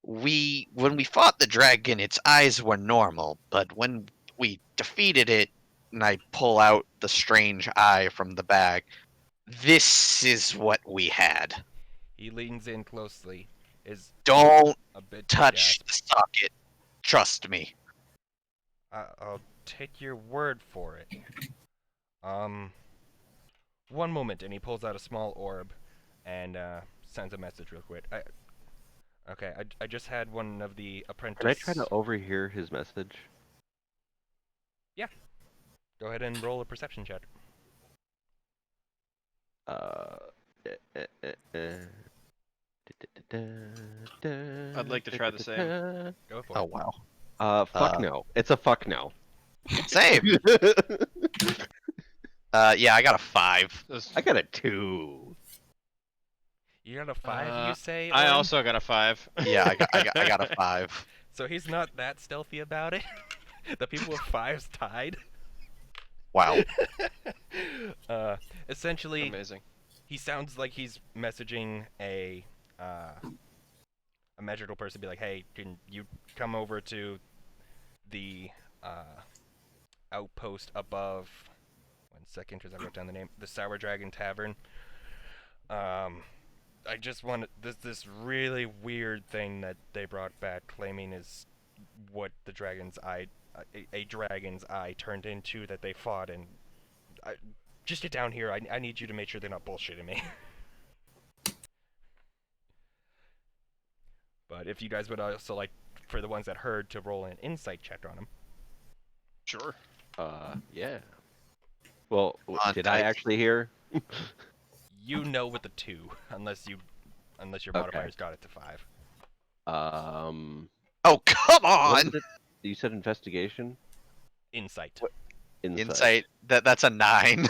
When we fought the dragon, its eyes were normal, but when we defeated it, and I pull out the strange eye from the bag, this is what we had. He leans in closely. Is Don't a bit touch gasped. the socket. Trust me. I'll take your word for it. One moment, and he pulls out a small orb, and sends a message real quick. I just had one of the apprentice. Can I try to overhear his message? Go ahead and roll a perception check. I'd like to try the same. Go for Oh it. wow. Fuck no. It's a fuck no. Same. Yeah, I got a 5. This- I got a 2. You got a 5, you say? I Owen? also got a 5. Yeah, I got a 5. So he's not that stealthy about it. The people with 5s tied. Wow. Essentially, Amazing. he sounds like he's messaging a magical person, be like, "Hey, can you come over to the outpost above?" 1 second, because I wrote down the name. The Sour Dragon Tavern. I just want this really weird thing that they brought back, claiming is what the dragon's eye, a dragon's eye turned into that they fought, and just get down here. I need you to make sure they're not bullshitting me. But if you guys would also like, for the ones that heard, to roll an insight check on them. Sure. Yeah. Well, On did I dice. actually hear? You know with the 2, unless your Okay. modifiers got it to 5. Oh, come What on! is it? You said investigation? Insight. Insight. That's a 9.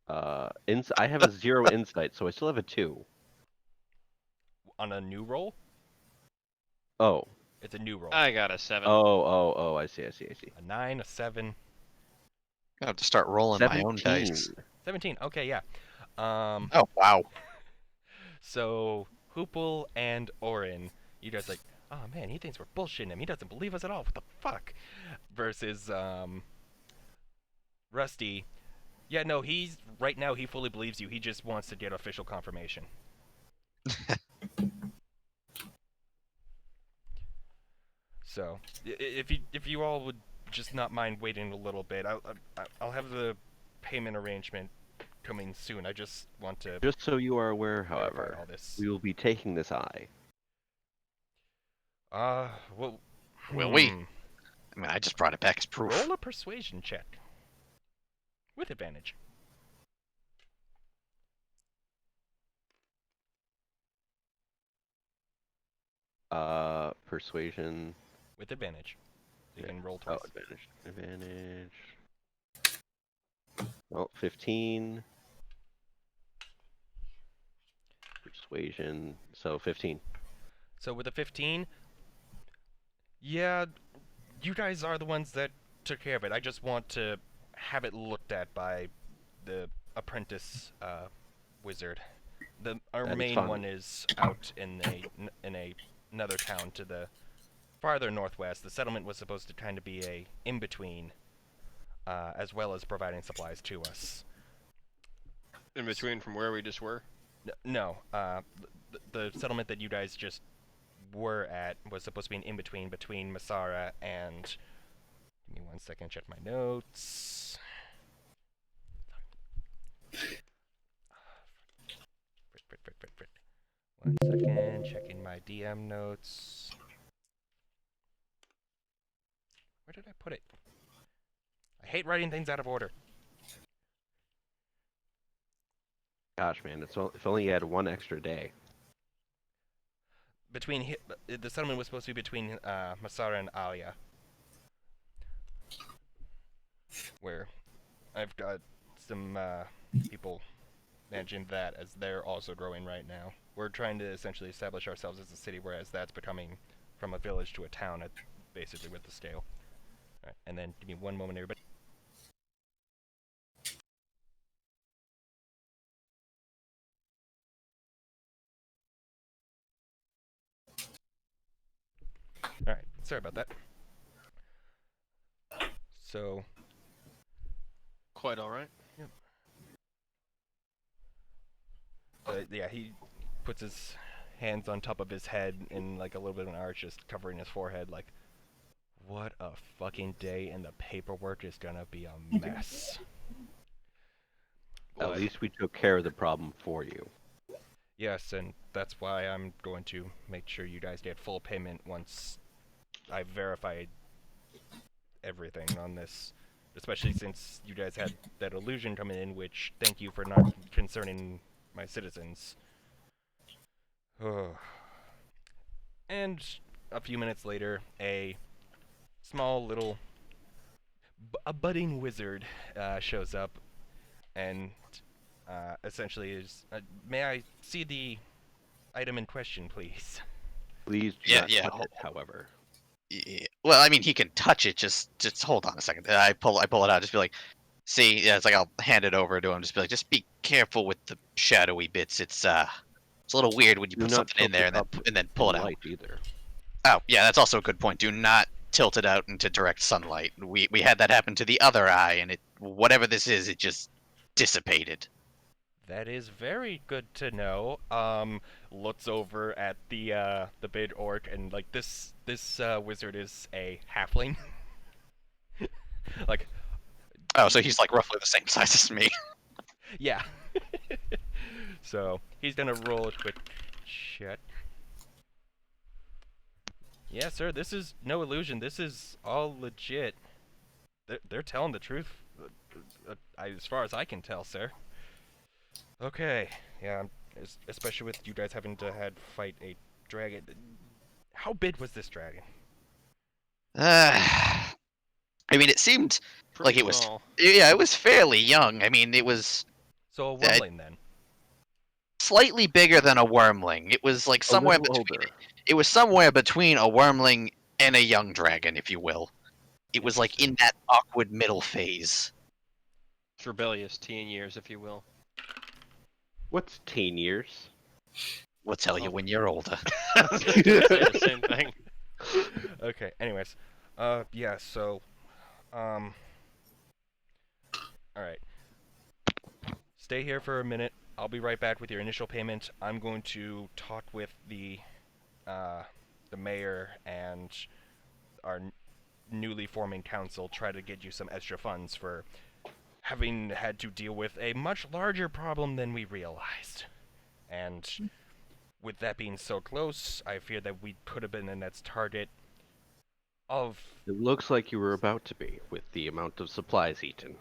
I have a 0 insight, so I still have a 2. On a new roll? Oh. It's a new roll. I got a 7. Oh, I see. A 9, a 7, I have to start rolling my own dice. 17. Okay, yeah. Oh wow. So Hoople and Orin, you guys like, oh man, he thinks we're bullshitting him. He doesn't believe us at all. What the fuck? Versus Rusty. Yeah, no, he's right now he fully believes you. He just wants to get official confirmation. So, if you all would just not mind waiting a little bit, I'll have the payment arrangement coming soon. I just want to Just so you are aware, verify however, all this. we will be taking this eye. Well, Will we? I mean, I just brought it back as proof. Roll a persuasion check with advantage. Persuasion. With advantage. You Yeah. can roll Oh, twice. advantage. Well, 15. Persuasion. So 15. So with a 15, yeah, you guys are the ones that took care of it. I just want to have it looked at by the apprentice wizard. Our That is main fine. one is out in another town to the farther northwest. The settlement was supposed to kind of be a in between, as well as providing supplies to us. In between from where we just were. No, the settlement that you guys just were at was supposed to be an in-between between Masara and... Give me 1 second, check my notes. Frit. 1 second, checking my DM notes. Where did I put it? I hate writing things out of order. Gosh, man, if only you had one extra day. Between the settlement was supposed to be between Masara and Alia, where I've got some people managing that as they're also growing right now. We're trying to essentially establish ourselves as a city, whereas that's becoming from a village to a town, at basically with the scale. All right, and then give me one moment, everybody. Alright, sorry about that. So, Quite all right. yeah, he puts his hands on top of his head in like a little bit of an arch, just covering his forehead, like, what a fucking day, and the paperwork is gonna be a mess. At But- least we took care of the problem for you. Yes, and that's why I'm going to make sure you guys get full payment once I've verified everything on this. Especially since you guys had that illusion coming in, which thank you for not concerning my citizens. And a few minutes later, a small little a budding wizard shows up and essentially is, may I see the item in question, please? Please do Yeah, not yeah, touch hold- it, however. Yeah, well, I mean, he can touch it. Just hold on a second. I pull it out. Just be like, see, yeah, it's like I'll hand it over to him. Just be like, just be careful with the shadowy bits. It's a little weird when you Do put not something in tilt it there and up then pull in it out. light either. Oh, yeah, that's also a good point. Do not tilt it out into direct sunlight. We had that happen to the other eye, and it whatever this is, it just dissipated. That is very good to know. Looks over at the big orc, and like this wizard is a halfling. Like, Oh, so he's like roughly the same size as me. yeah. So he's gonna roll a quick check. Yeah, sir. This is no illusion. This is all legit. They're telling the truth, as far as I can tell, sir. Okay, yeah, especially with you guys having to fight a dragon. How big was this dragon? I mean, it seemed Pretty like it was. small. Yeah, it was fairly young. I mean, it was So a Yeah, wormling then. slightly bigger than a wormling. It was like somewhere a little between. older. It was somewhere between a wormling and a young dragon, if you will. It was like in that awkward middle phase. It's rebellious teen years, if you will. What's teen years? We'll tell you Oh. when you're older. I was gonna say the same thing. Okay. Anyways, yeah. So, all right. Stay here for a minute. I'll be right back with your initial payment. I'm going to talk with the mayor and our newly forming council, try to get you some extra funds for having had to deal with a much larger problem than we realized. And with that being so close, I fear that we could have been the next target of... It looks like you were about to be, with the amount of supplies eaten.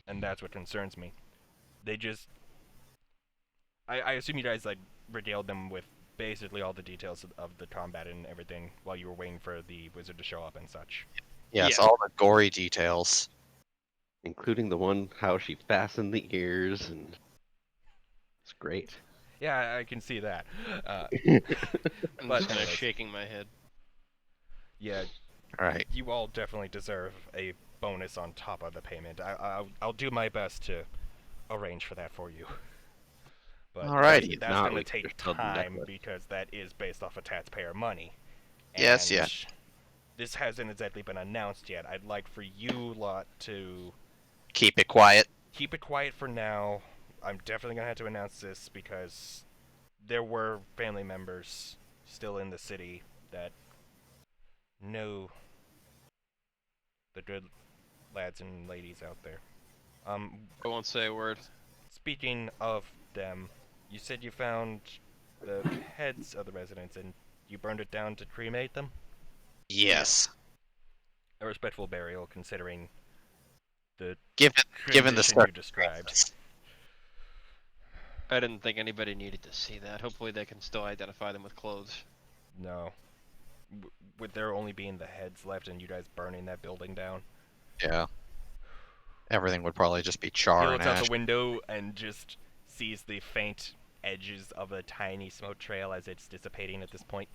And that's what concerns me. They just... I assume you guys, like, regaled them with basically all the details of the combat and everything while you were waiting for the wizard to show up and such. Yes, Yeah. all the gory details. Including the one how she fastened the ears, and it's great. Yeah, I can see that. I'm But just kind of anyways. shaking my head. Yeah, All right. you all definitely deserve a bonus on top of the payment. I'll do my best to arrange for that for you. But Alrighty. that's Not going to like take your sudden time necklace. because that is based off of taxpayer money. Yes, yeah. And this hasn't exactly been announced yet. I'd like for you lot to Keep it quiet. keep it quiet for now. I'm definitely going to have to announce this because there were family members still in the city that know the good lads and ladies out there. I won't say a word. Speaking of them, you said you found the heads of the residents and you burned it down to cremate them? Yes. A respectful burial, considering the Given the condition you described. circumstances. I didn't think anybody needed to see that. Hopefully they can still identify them with clothes. No. With there only being the heads left and you guys burning that building down. Yeah. Everything would probably just be He char and looks out ash. the window and just sees the faint edges of a tiny smoke trail as it's dissipating at this point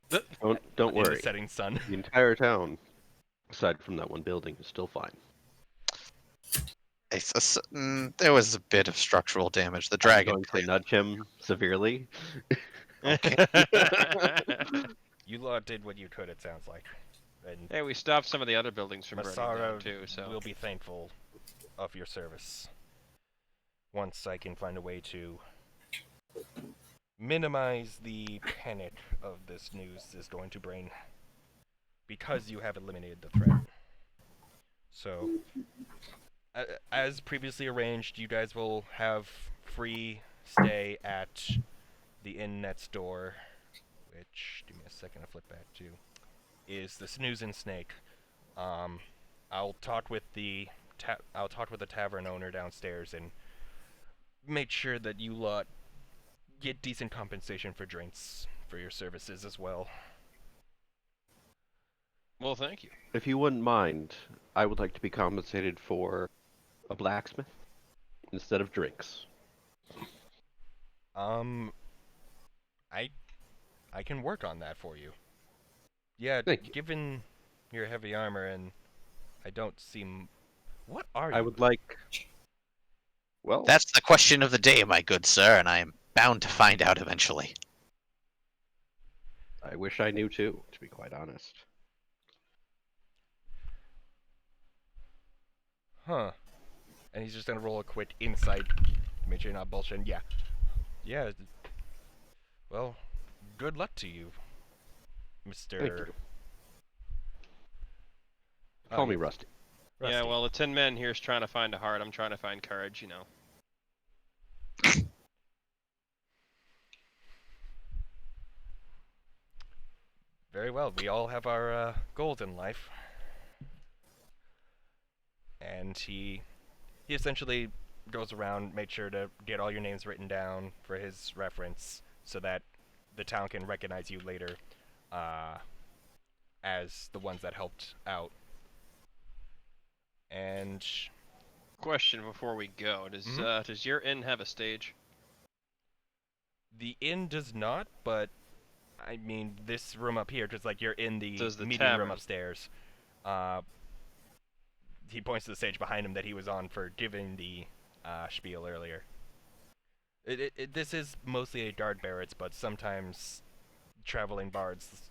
Don't in the worry. setting sun. The entire town, aside from that one building, is still fine. There was a bit of structural damage. The I'm dragon. going to nudge him severely. You lot did what you could, it sounds like. And Hey, we stopped some of the other buildings from burning Masara down too, so will be thankful of your service. Once I can find a way to minimize the panic of this news is going to bring, because you have eliminated the threat. So, as previously arranged, you guys will have free stay at the inn next door, which, give me a second to flip back to, is the Snooze and Snake. I'll talk with the tavern owner downstairs and make sure that you lot get decent compensation for drinks for your services as well. well, thank you. If you wouldn't mind, I would like to be compensated for a blacksmith instead of drinks. I can work on that for you. Yeah, Thank you. given your heavy armor and I don't seem. What are you? I would like. Well, That's the question of the day, my good sir, and I am bound to find out eventually. I wish I knew too, to be quite honest. Huh. And he's just gonna roll a quick insight to make sure you're not bullshitting. Yeah. Yeah. Well, good luck to you, Mr. Thank you. Call me yes. Rusty. Yeah, Rusty. well, the Tin Man here's trying to find a heart. I'm trying to find courage, you know. Very well. We all have our goals in life. And he essentially goes around, made sure to get all your names written down for his reference, so that the town can recognize you later as the ones that helped out. And Question before we go: does your inn have a stage? the inn does not, but I mean this room up here, just like you're in the Does the meeting room tavern? upstairs. He points to the stage behind him that he was on for giving the spiel earlier. This is mostly a guard barracks, but sometimes traveling bards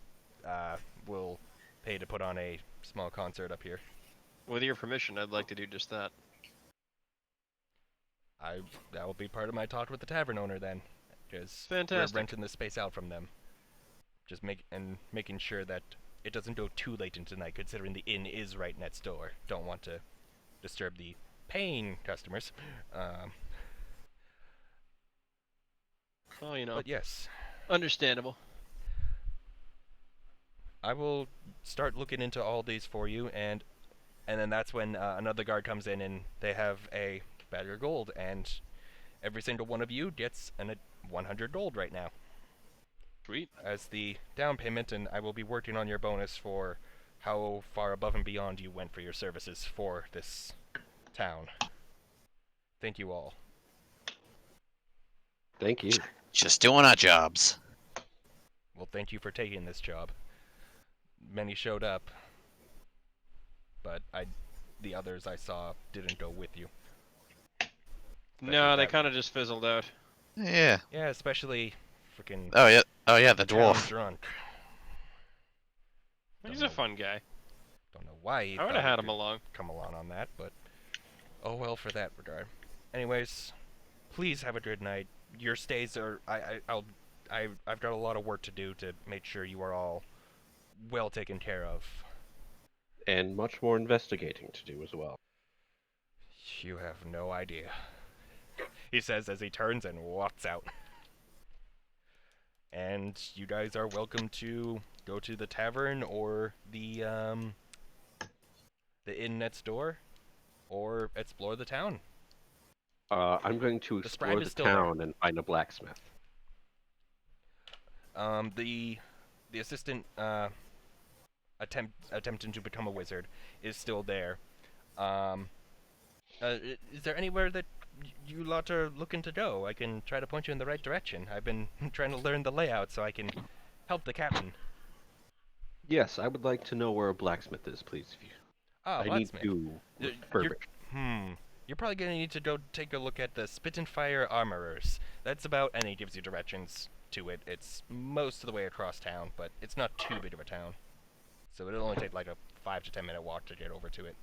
will pay to put on a small concert up here. With your permission, I'd like to do just that. That will be part of my talk with the tavern owner then, because we're Fantastic. renting the space out from them. Just making sure that it doesn't go too late into the night, considering the inn is right next door. Don't want to disturb the paying customers. Oh, you know, But yes, understandable. I will start looking into all these for you, and then that's when another guard comes in and they have a bag of gold, and every single one of you gets 100 gold right now Sweet. as the down payment, and I will be working on your bonus for how far above and beyond you went for your services for this town. Thank you all. Thank you. Just doing our jobs. Well, thank you for taking this job. Many showed up, but the others I saw didn't go with you. No, they that- kind of just fizzled out. Yeah. Yeah, especially freaking Oh yeah, the dwarf. drunk. He's Don't a know- fun guy. Don't know why he I would thought have he had him could along. come along on that, but oh well for that regard. Anyways, please have a good night. your stays are. I've got a lot of work to do to make sure you are all well taken care of. And much more investigating to do as well. You have no idea. He says as he turns and walks out. And you guys are welcome to go to the tavern or the inn next door, or explore the town. I'm going to The scribe explore is the still there. town and find a blacksmith. The assistant attempting to become a wizard is still there. Is there anywhere that you lot are looking to go? I can try to point you in the right direction. I've been trying to learn the layout so I can help the captain. Yes, I would like to know where a blacksmith is, please. Ah, I need blacksmith. to You're- refurbish. You're probably gonna need to go take a look at the Spit and Fire Armorers. That's about, and he gives you directions to it. It's most of the way across town, but it's not too big of a town. So it'll only take like a 5 to 10 minute walk to get over to it.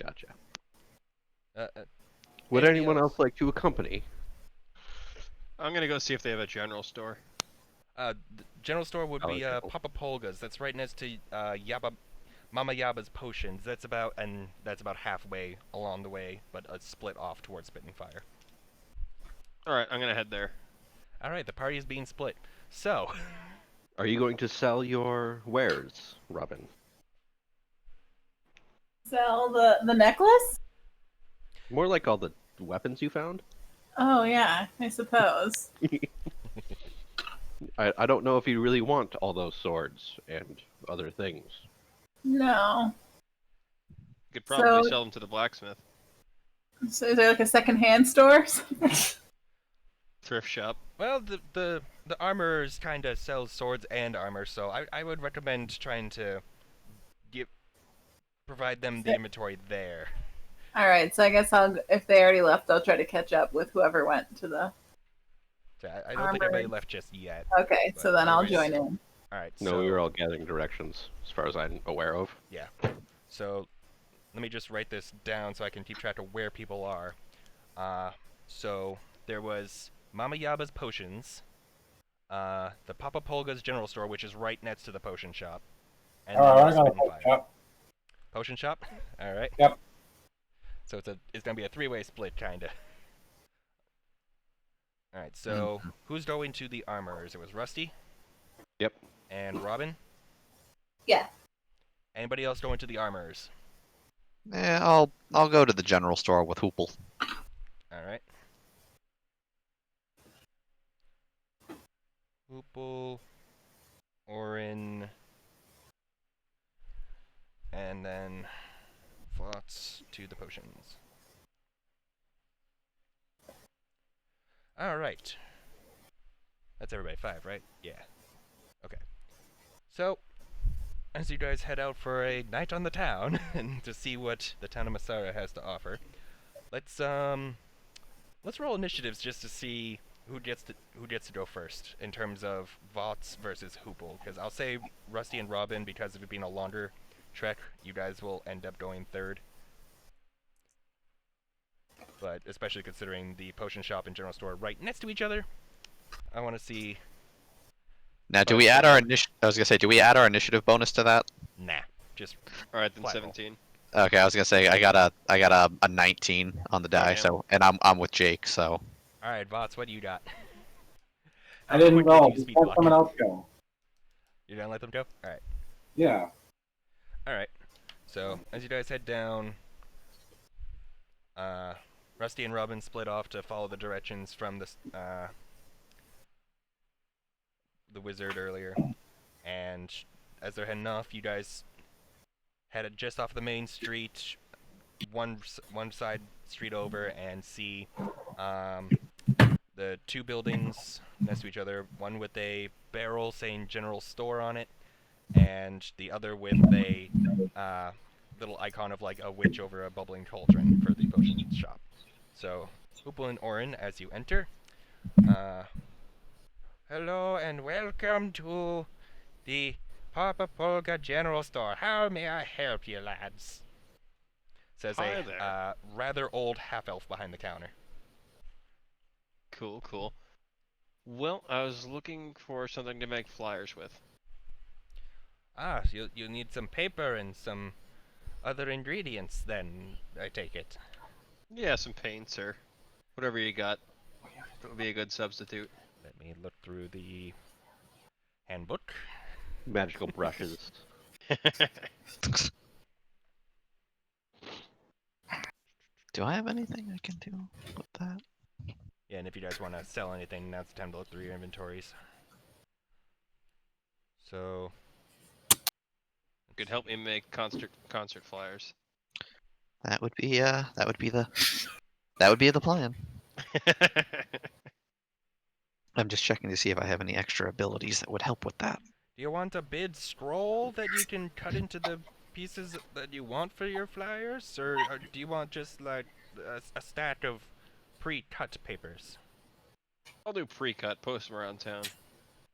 Gotcha. Uh, Would Anybody anyone else? else like to accompany? I'm gonna go see if they have a general store. the general store would Oh, be okay, cool. Papa Polga's. That's right next to Mama Yaba's Potions. That's about halfway along the way, but a split off towards Spit and Fire. All right, I'm gonna head there. All right, the party is being split. So, Are you going to sell your wares, Robin? Sell the necklace? More like all the weapons you found? Oh yeah, I suppose. I don't know if you really want all those swords and other things. No. You could probably So- sell them to the blacksmith. So is there like a secondhand store? or something? Thrift shop. well, the armorers kind of sells swords and armor, so I would recommend trying to provide them the Yeah. inventory there. All right, so I guess if they already left, I'll try to catch up with whoever went to the. So I don't think anybody Armored. left just yet. Okay, so But then I'll anyways. join in. All right. No, so, we were all gathering directions, as far as I'm aware of. So let me just write this down so I can keep track of where people are. So there was Mama Yaba's Potions, the Papa Polga's General Store, which is right next to the potion shop, and then I there's got a Spit and Fire. shop. Potion shop. All right. Yep. So it's gonna be a three-way split, kinda. All right. So who's going to the armorers? It was Rusty. Yep. And Robin. Yeah. Anybody else going to the armorers? I'll go to the general store with Hoople. All right. Hoople, Orin, and then Flots to the potions. All right. That's everybody 5, right? Yeah. Okay. So, as you guys head out for a night on the town and to see what the town of Masara has to offer, let's roll initiatives just to see who gets to go first in terms of Vots versus Hoople. Because I'll say Rusty and Robin, because of it being a longer trek, you guys will end up going third. But especially considering the potion shop and general store right next to each other, I want to see. Now, do Oh, we so add our that- I was gonna say, do we add our initiative bonus to that? Nah, just All right, then Flat roll. 17. Okay, I was gonna say I got a 19 on the die, Damn. so and I'm with Jake, so all right. Vots, what do you got? I didn't Quick, go. you speed Let block. someone else go. You're gonna let them go? All right. Yeah. All right. So as you guys head down, Rusty and Robin split off to follow the directions from the wizard earlier, and as they're heading off, you guys headed just off the main street, one side street over, and see the two buildings next to each other. One with a barrel saying "General Store" on it, and the other with a little icon of like a witch over a bubbling cauldron for the potion shop. So, Hoople and Orin, as you enter, hello and welcome to the Papa Polga General Store. How may I help you, lads? Says Hi there. a rather old half-elf behind the counter. Cool, cool. Well, I was looking for something to make flyers with. Ah, so you need some paper and some other ingredients then, I take it. Yeah, some paints or whatever you got. That would be a good substitute. Let me look through the handbook. Magical brushes. Do I have anything I can do with that? Yeah, and if you guys want to sell anything, now's the time to look through your inventories. So, Could help me make concert flyers. That would be the plan. I'm just checking to see if I have any extra abilities that would help with that. do you want a bid scroll that you can cut into the pieces that you want for your flyers, or do you want just like a stack of pre-cut papers? I'll do pre-cut, post them around town.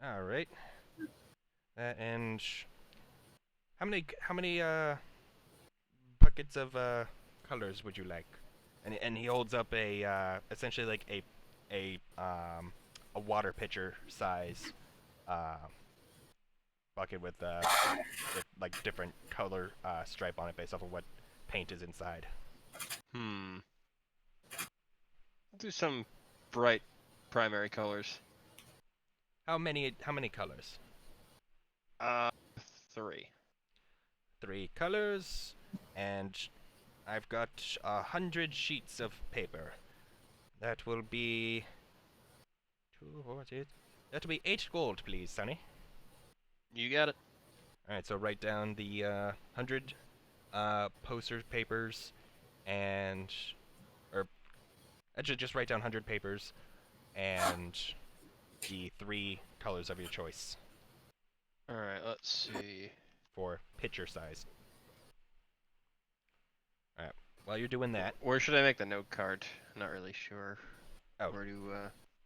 All right. And how many buckets of colors would you like? And he holds up a essentially like a water pitcher size bucket with like different color stripe on it based off of what paint is inside. I'll do some bright primary colors. How many colors? 3. 3 colors, and I've got 100 sheets of paper. That will be 2, 4, 8. That will be 8 gold, please, Sonny. You got it. All right, so write down the 100 poster papers, or actually just write down 100 papers, and the 3 colors of your choice Alright, let's see. for picture size. All right, while you're doing that, Where should I make the note card? Not really sure. Oh. Where do,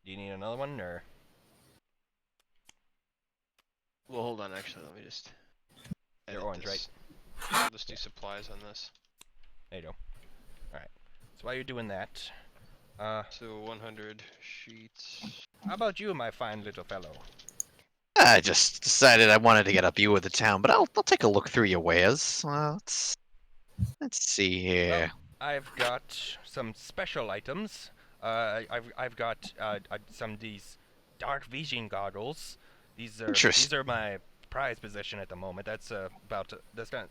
do you need another one, or? well, hold on, actually, let me just... They're edit orange, this. I'll just do supplies on this. There you go. All right. So while you're doing that, So 100 sheets. how about you, my fine little fellow? I just decided I wanted to get a view of the town, but I'll take a look through your wares. Let's see here. I've got some special items. I've got some of these dark vision goggles. These are my prize possession at the moment. That's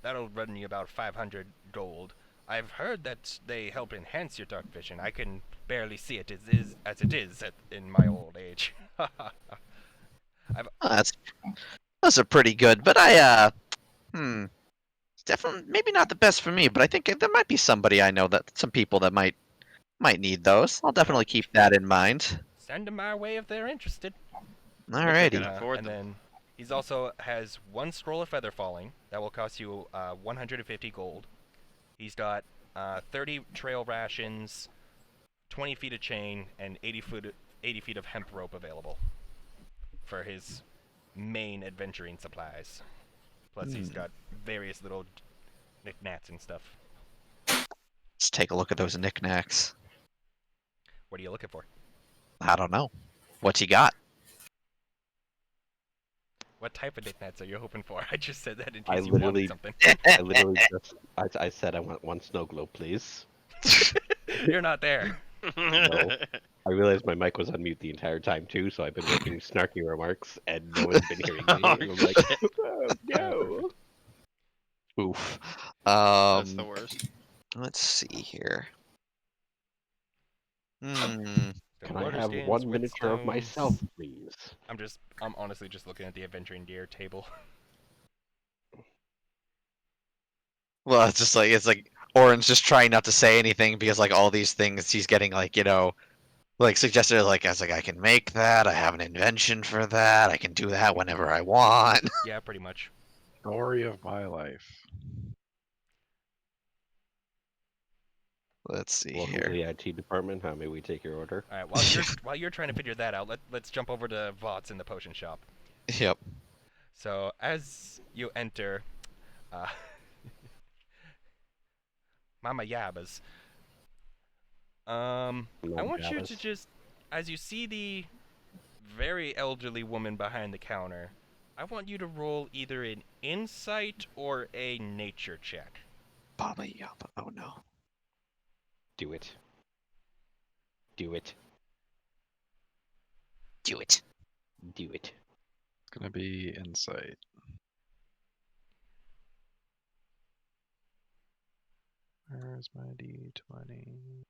that'll run you about 500 gold. I've heard that they help enhance your dark vision. I can barely see it as it is in my old age. Oh, those are pretty good, but it's definitely maybe not the best for me. But I think there might be some people that might need those. I'll definitely keep that in mind. Send them my way if they're interested. Alrighty. Can afford And them. then he's also has 1 scroll of feather falling that will cost you 150 gold. He's got 30 trail rations, 20 feet of chain, and 80 feet of hemp rope available for his main adventuring supplies. Plus, he's got various little knickknacks and stuff. Let's take a look at those knickknacks. What are you looking for? I don't know. What's he got? What type of knickknacks are you hoping for? I just said that in I case you literally- wanted something. I literally just I said I want 1 snow globe, please. You're not there. No. I realized my mic was on mute the entire time too, so I've been making snarky remarks and no one's been hearing me. Oh, And I'm like, oh no. Oof. That's the worst. Let's see here. The Can I water have skins, 1 miniature of whetstones. myself, please? I'm honestly just looking at the adventuring gear table. Well, it's like Oren's just trying not to say anything because like all these things he's getting like suggested I can make that. I have an invention for that. I can do that whenever I want. Yeah, pretty much. Story of my life. Let's see Welcome to here. the IT department. How may we take your order? All right, while you're trying to figure that out, let's jump over to Vots in the potion shop. Yep. So as you enter, Mama Yabbas, I want you to just, as you see very elderly woman behind the counter. I want you to roll either an insight or a nature check. Baba Yaba. Oh no. Do it. Do it. Do it. Do it. It's gonna be insight. Where's my D20?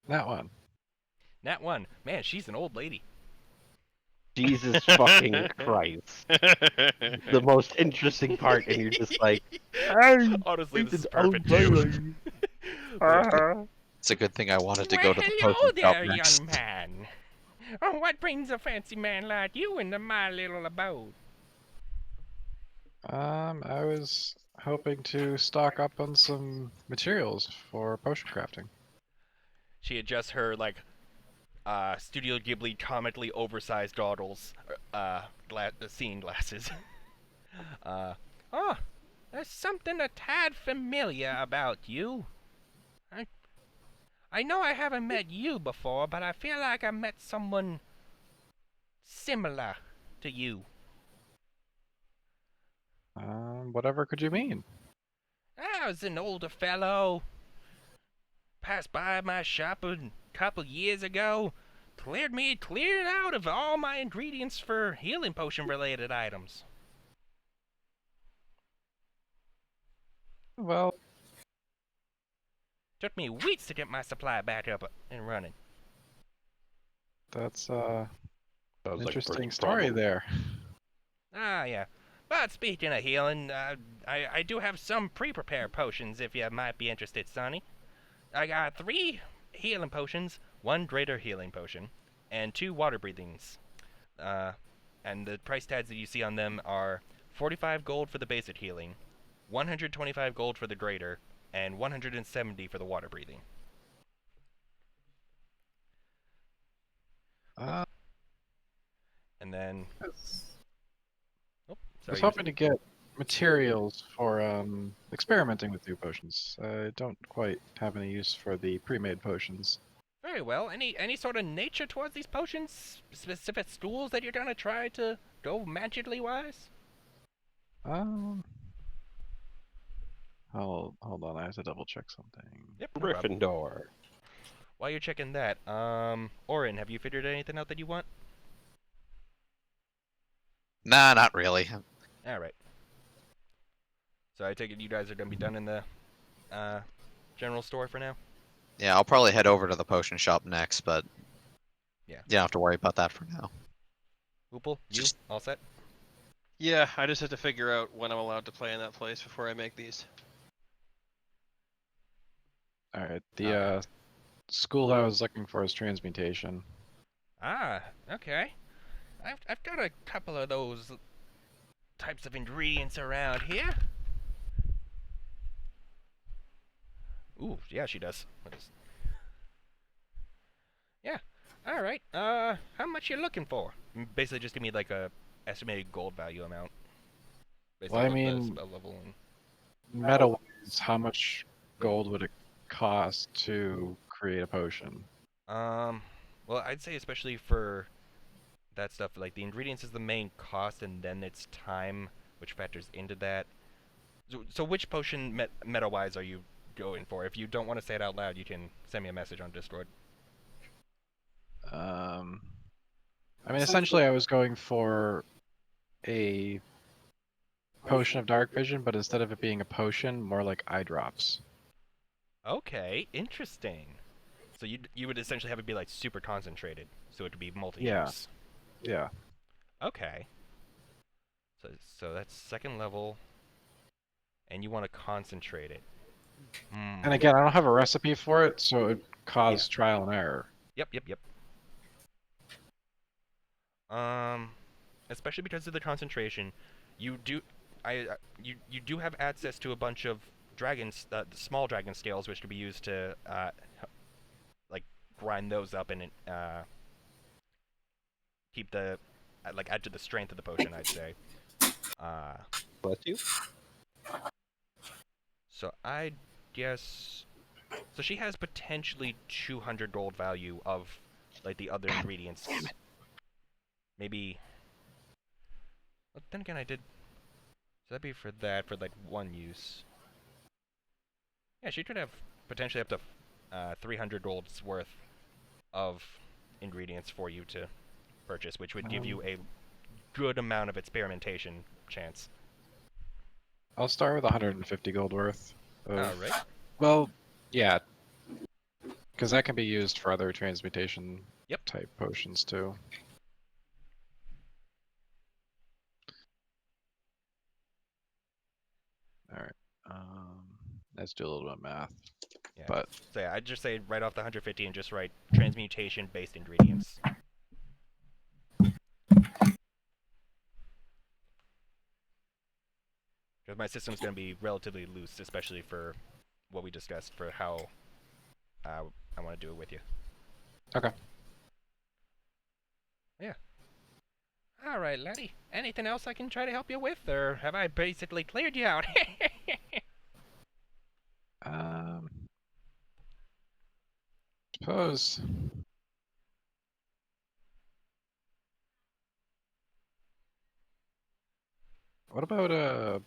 That one. Nat 1. Man, she's an old lady. Jesus fucking Christ. The most interesting part, and you're just like, Honestly, this is perfect too. It's a good thing I wanted to go to the hello potion shop there, next. young man. Oh, what brings a fancy man like you into my little abode? I was hoping to stock up on some materials for potion crafting. She adjusts her like Studio Ghibli comically oversized goggles, seeing glasses. Oh, there's something a tad familiar about you. I know I haven't met you before, but I feel like I met someone similar to you. Whatever could you mean? I was an older fellow. Passed by my shop a couple years ago. Cleared it out of all my ingredients for healing potion related items. Well, Took me weeks to get my supply back up and running. that's sounds like a interesting pretty story problem. there. Ah, yeah. But speaking of healing, I do have some pre-prepared potions if you might be interested, Sonny. I got 3 healing potions, 1 greater healing potion, and 2 water breathings. And the price tags that you see on them are 45 gold for the basic healing, 125 gold for the greater, and 170 for the water breathing. Uh, And then, I oh, was sorry. hoping to get materials for experimenting with new potions. I don't quite have any use for the pre-made potions. Very well. Any sort of nature towards these potions? Specific schools that you're gonna try to go magically wise? Hold on, I have to double check something. Yep. No problem. Gryffindor. While you're checking that, Orin, have you figured anything out that you want? Nah, not really. All right. So I take it you guys are gonna be done in the general store for now. Yeah, I'll probably head over to the potion shop next, but Yeah. you don't have to worry about that for now. Oopal, you Just- all set? Yeah, I just have to figure out when I'm allowed to play in that place before I make these. All right, the school I was looking for is transmutation. Ah, okay. I've got a couple of those types of ingredients around here. Ooh, yeah, she does. Yeah. All right. How much you looking for? Basically, just give me like a estimated gold value amount. Based Well, I on the mean- spell level and... Meta-wise, how much gold would it cost to create a potion? Well, I'd say especially for that stuff, like the ingredients is the main cost, and then it's time, which factors into that. So which potion meta-wise are you going for? If you don't want to say it out loud, you can send me a message on Discord. I mean, essentially, I was going for a potion of dark vision, but instead of it being a potion, more like eye drops. Okay, interesting. So you would essentially have it be like super concentrated, so it would be multi-use. Yeah. Yeah. Okay. So that's second level, and you want to concentrate it. Hmm. And again, I don't have a recipe for it, so it would cause trial and error. Yep. Especially because of the concentration, you do do have access to a bunch of dragons, small dragon scales, which could be used to like grind those up and keep the like add to the strength of the potion, I'd say. Bless you. So I guess So she has potentially 200 gold value of, like, the other ingredients. Maybe. But then again, I did. So that'd be for that, for like one use. Yeah, she could have potentially up to 300 gold's worth of ingredients for you to purchase, which would give you a good amount of experimentation chance. I'll start with 150 gold worth. Alright. Well, yeah. Because that can be used for other transmutation Yep. type potions too. Alright. Let's do a little bit of math. Yeah. But So yeah, I'd just say right off the 150 and just write transmutation-based ingredients. Because my system's going to be relatively loose, especially for what we discussed, for how I want to do it with you. Okay. Yeah. Alright, laddie. Anything else I can try to help you with, or have I basically cleared you out? Suppose. What about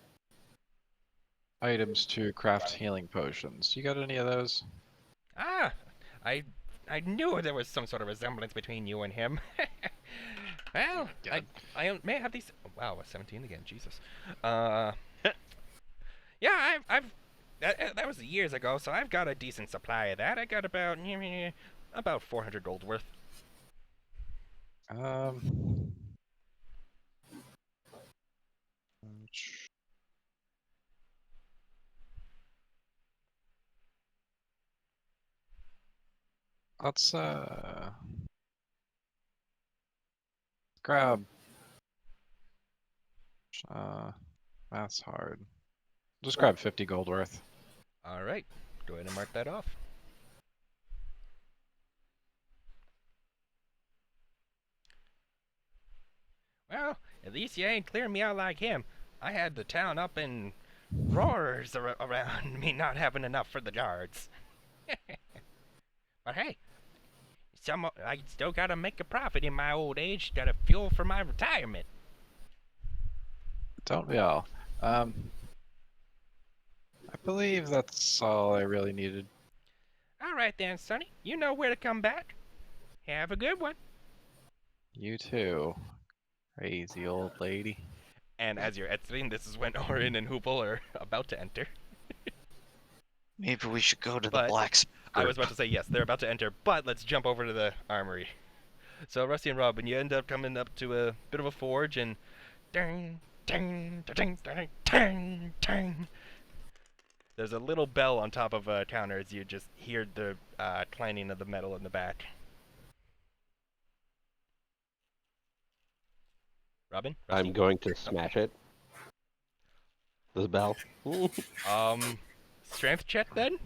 items to craft healing potions? You got any of those? Ah! I knew there was some sort of resemblance between you and him. Well, God. I may have these. Wow, 17 again, Jesus. Yeah, I've that was years ago, so I've got a decent supply of that. I got about 400 gold worth. Let's grab. Math's hard. Just grab 50 gold worth. All right, go ahead and mark that off. Well, at least you ain't clearing me out like him. I had the town up in roars around me not having enough for the guards. But hey, I still gotta make a profit in my old age. Gotta fuel for my retirement. Don't we all? I believe that's all I really needed. All right then, Sonny. You know where to come back. Have a good one. You too. Crazy old lady. And as you're exiting, this is when Orin and Hoople are about to enter. Maybe we should go to the But blacksmith. I was about to say yes, they're about to enter, but let's jump over to the armory. So Rusty and Robin, you end up coming up to a bit of a forge, and ding, ding, ding, ding, ding, ding. There's a little bell on top of a counter as you just hear the clanging of the metal in the back. Robin? Rusty? I'm going to smash it. The bell. Strength check then?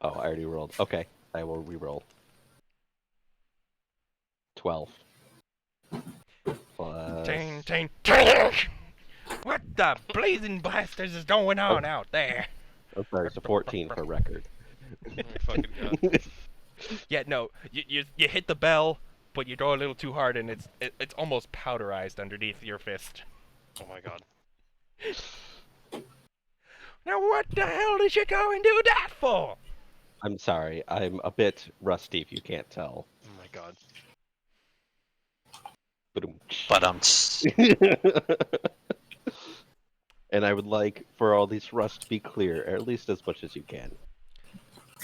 Oh, I already rolled. Okay, I will re-roll. 12. Plus... Ting, ting, ting! What the blazing blasters is going on out there? I'm sorry, it's a 14 for record. Oh my fucking god. Yeah, no, you hit the bell, but you go a little too hard, and it's almost powderized underneath your fist. Oh my god. Now what the hell did you go and do that for? I'm sorry, I'm a bit rusty if you can't tell. Oh my god. But And I would like for all these rust to be clear, or at least as much as you can.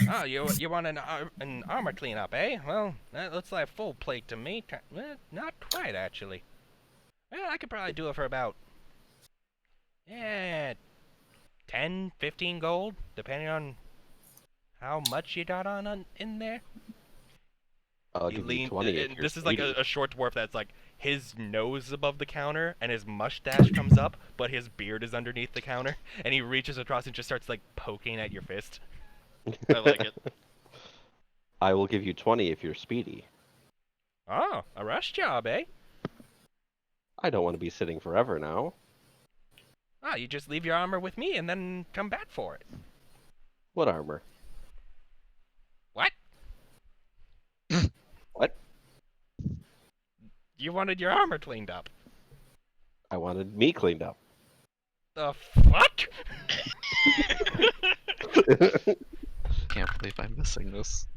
Oh, you want an armor cleanup, eh? Well, that looks like full plate to me. Well, not quite, actually. Well, I could probably do it for about... yeah... 10, 15 gold, depending on how much you got on in there. I'll He give you leaned, 20 if and you're this is like speedy. a short dwarf that's like his nose above the counter and his mustache comes up, but his beard is underneath the counter, and he reaches across and just starts like poking at your fist. I like it. I will give you 20 if you're speedy. Oh, a rush job, eh? I don't want to be sitting forever now. Ah, you just leave your armor with me and then come back for it. What armor? What? What? You wanted your armor cleaned up. I wanted me cleaned up. The fuck? Can't believe I'm missing this.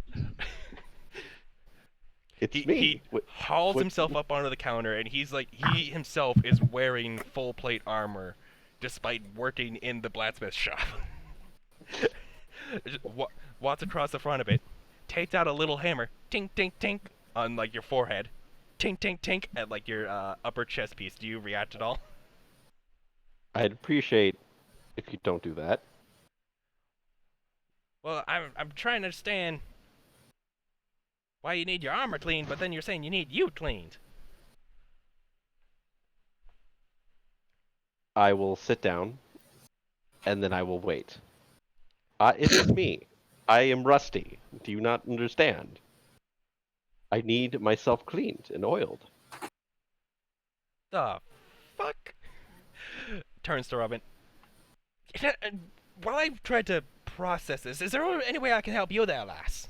It's He me. hauls what- himself up onto the counter, and he's like, he himself is wearing full plate armor, despite working in the blacksmith shop. Just walks across the front of it, takes out a little hammer, tink tink tink, on like your forehead, tink tink tink at like your upper chest piece. Do you react at all? I'd appreciate if you don't do that. Well, I'm trying to understand why you need your armor cleaned, but then you're saying you need you cleaned. I will sit down, and then I will wait. It's me. I am Rusty. Do you not understand? I need myself cleaned and oiled. The fuck? Turns to Robin. While I've tried to process this, is there any way I can help you there, lass?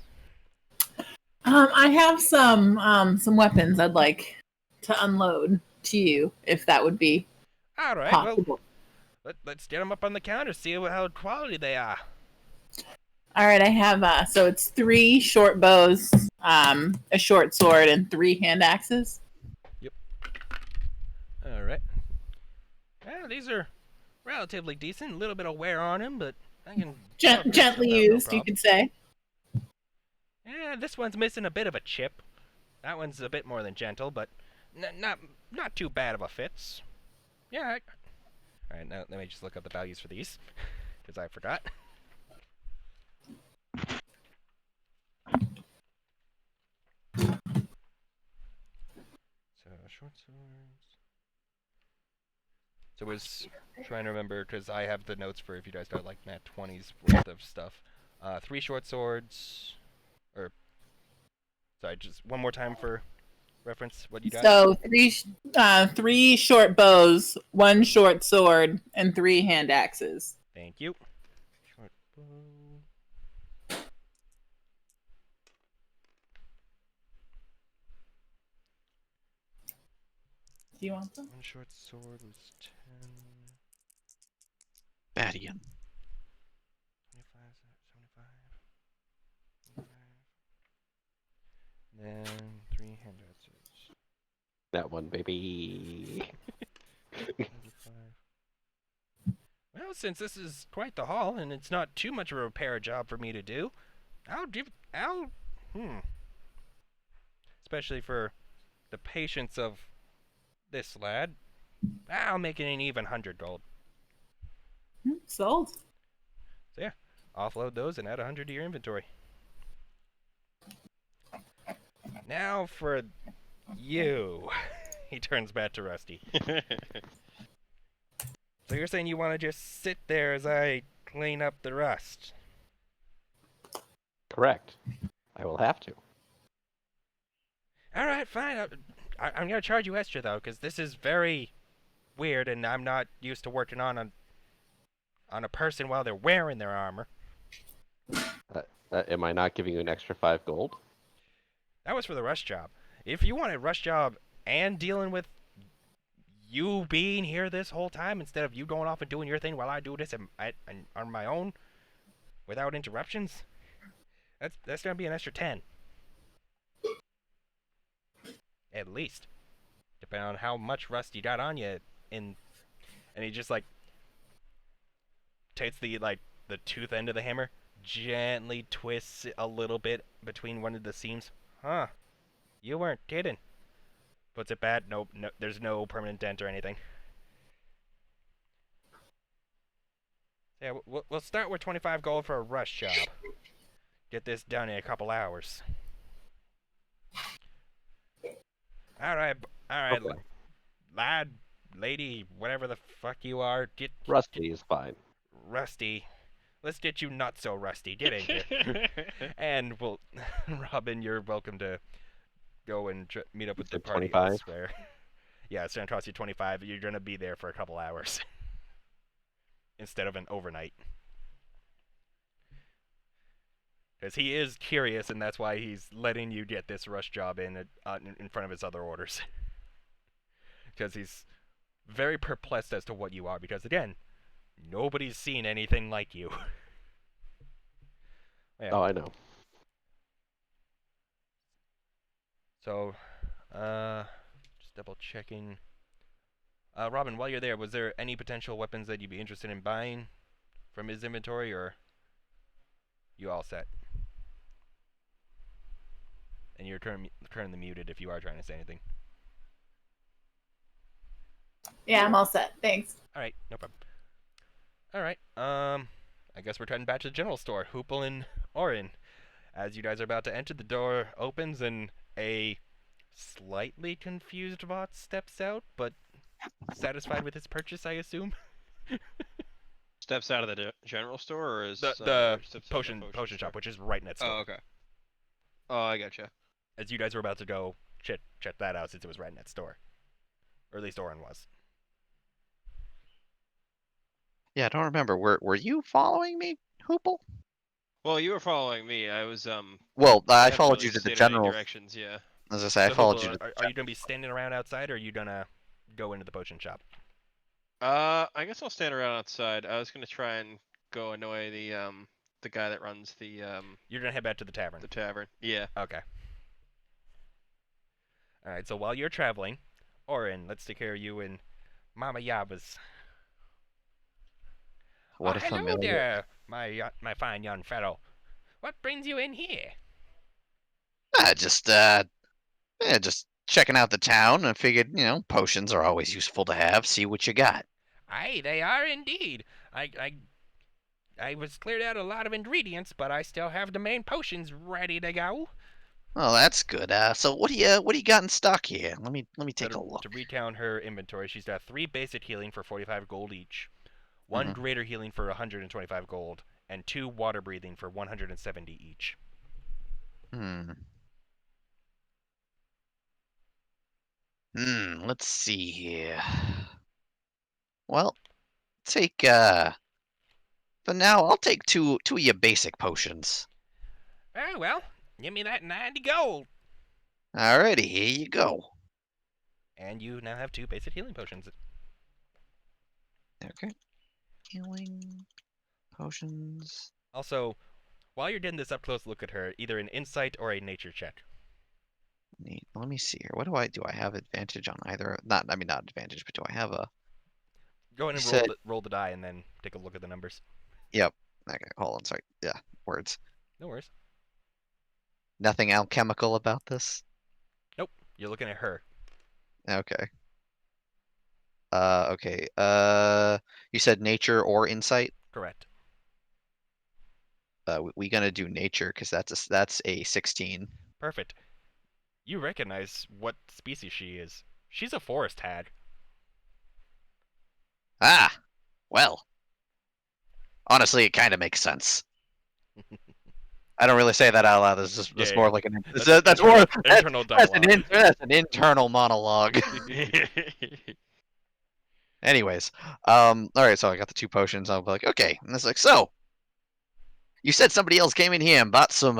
I have some weapons I'd like to unload to you, if that would be All right, well, possible. let's get them up on the counter, see how quality they are. All right, I have so it's 3 short bows, a short sword, and 3 hand axes. All right. Well, these are relatively decent. A little bit of wear on them, but I can Gently no used, you problem. could say. Yeah, this one's missing a bit of a chip. That one's a bit more than gentle, but not too bad of a fits. Yeah. All right, now let me just look up the values for these, because I forgot. So short swords. So I was trying to remember because I have the notes for if you guys got like nat 20s worth of stuff. 3 short swords, or sorry, just one more time for reference. What you got? So 3 short bows, 1 short sword, and 3 hand axes. Thank you. Short bow. Do you want them? One short sword was 10. Badian. 25, 75. Then 3 hand axes. That one, baby. 75. Well, since this is quite the haul and it's not too much of a repair job for me to do, especially for the patience of this lad, I'll make it an even 100 gold. Sold. So yeah, offload those and add 100 to your inventory. Now for you. He turns back to Rusty. So you're saying you want to just sit there as I clean up the rust? Correct. I will have to. All right, fine. I'm gonna charge you extra though, because this is very weird, and I'm not used to working on a person while they're wearing their armor. Am I not giving you an extra 5 gold? That was for the rush job. If you want a rush job and dealing with you being here this whole time instead of you going off and doing your thing while I do this on my own without interruptions, that's gonna be an extra 10. At least. Depending on how much rust you got on you and he just like takes the tooth end of the hammer, gently twists it a little bit between one of the seams. Huh. You weren't kidding. Puts it back. Nope, no, there's no permanent dent or anything. Yeah, we'll start with 25 gold for a rush job. Get this done in a couple hours. Alright, Okay. lad, lady, whatever the fuck you are, get Rusty is fine. Rusty. Let's get you not so rusty. Get in here. And we'll, Robin, you're welcome to go and meet up with the said party 25? elsewhere. Yeah, it's gonna cost you 25. You're gonna be there for a couple hours instead of an overnight. Because he is curious, and that's why he's letting you get this rush job in front of his other orders. Because he's very perplexed as to what you are. Because again, nobody's seen anything like you. Yeah. Oh, I know. So, just double checking. Robin, while you're there, was there any potential weapons that you'd be interested in buying from his inventory, or you all set? And you're currently muted if you are trying to say anything. Yeah, I'm all set. Thanks. All right, no problem. All right, I guess we're turning back to the general store, Hoople and Orin. As you guys are about to enter, the door opens and a slightly confused Vought steps out, but satisfied with his purchase, I assume. Steps out of the general store, or is The steps out of the potion shop, store? which is right next door. Oh, okay. Oh, I gotcha. As you guys were about to go check that out, since it was right next door, or at least Orin was. Yeah, I don't remember. Were you following me, Hoople? Well, you were following me. I was Well, I haven't followed really you to the stated any general. directions. Yeah. As I say, I So, followed Hoople, you to the are you gonna be standing around outside, or are you gonna go into the potion shop? I guess I'll stand around outside. I was gonna try and go annoy the guy that runs the You're gonna head back to the tavern. tavern. Yeah. Okay. Alright, so while you're traveling, Orin, let's take care of you and Mama Yaba's. What Oh, a hello familiar. there, my fine young fellow. What brings you in here? Just checking out the town. I figured, potions are always useful to have. See what you got. Aye, they are indeed. I was cleared out a lot of ingredients, but I still have the main potions ready to go. Oh, that's good. So what do you got in stock here? Let me take So a look. To recount her inventory, she's got 3 basic healing for 45 gold each, 1 Mhm. greater healing for 125 gold, and 2 water breathing for 170 each. Let's see here. Well, take for now I'll take two of your basic potions. Oh, well, give me that 90 gold. Alrighty, here you go. And you now have 2 basic healing potions. Okay. Healing potions. Also, while you're getting this up close look at her, either an insight or a nature check. Neat. Let me see here. What do I do? I have advantage on either. Not advantage, but do I have a? Go ahead and You roll, said- roll the die and then take a look at the numbers. Yep. Okay, hold on. Sorry. Yeah, words. No worries. Nothing alchemical about this. You're looking at her. Okay. Okay. You said nature or insight. Correct. We gonna do nature because that's a 16. Perfect. You recognize what species she is. She's a forest hag. Ah, well. Honestly, it kind of makes sense. I don't really say that out loud. That's Yeah, more yeah. like an. That's That's more. internal That's dialogue. that's an internal monologue. Anyways, all right. So I got the 2 potions. I'll be like, okay. And it's like, so you said somebody else came in here and bought some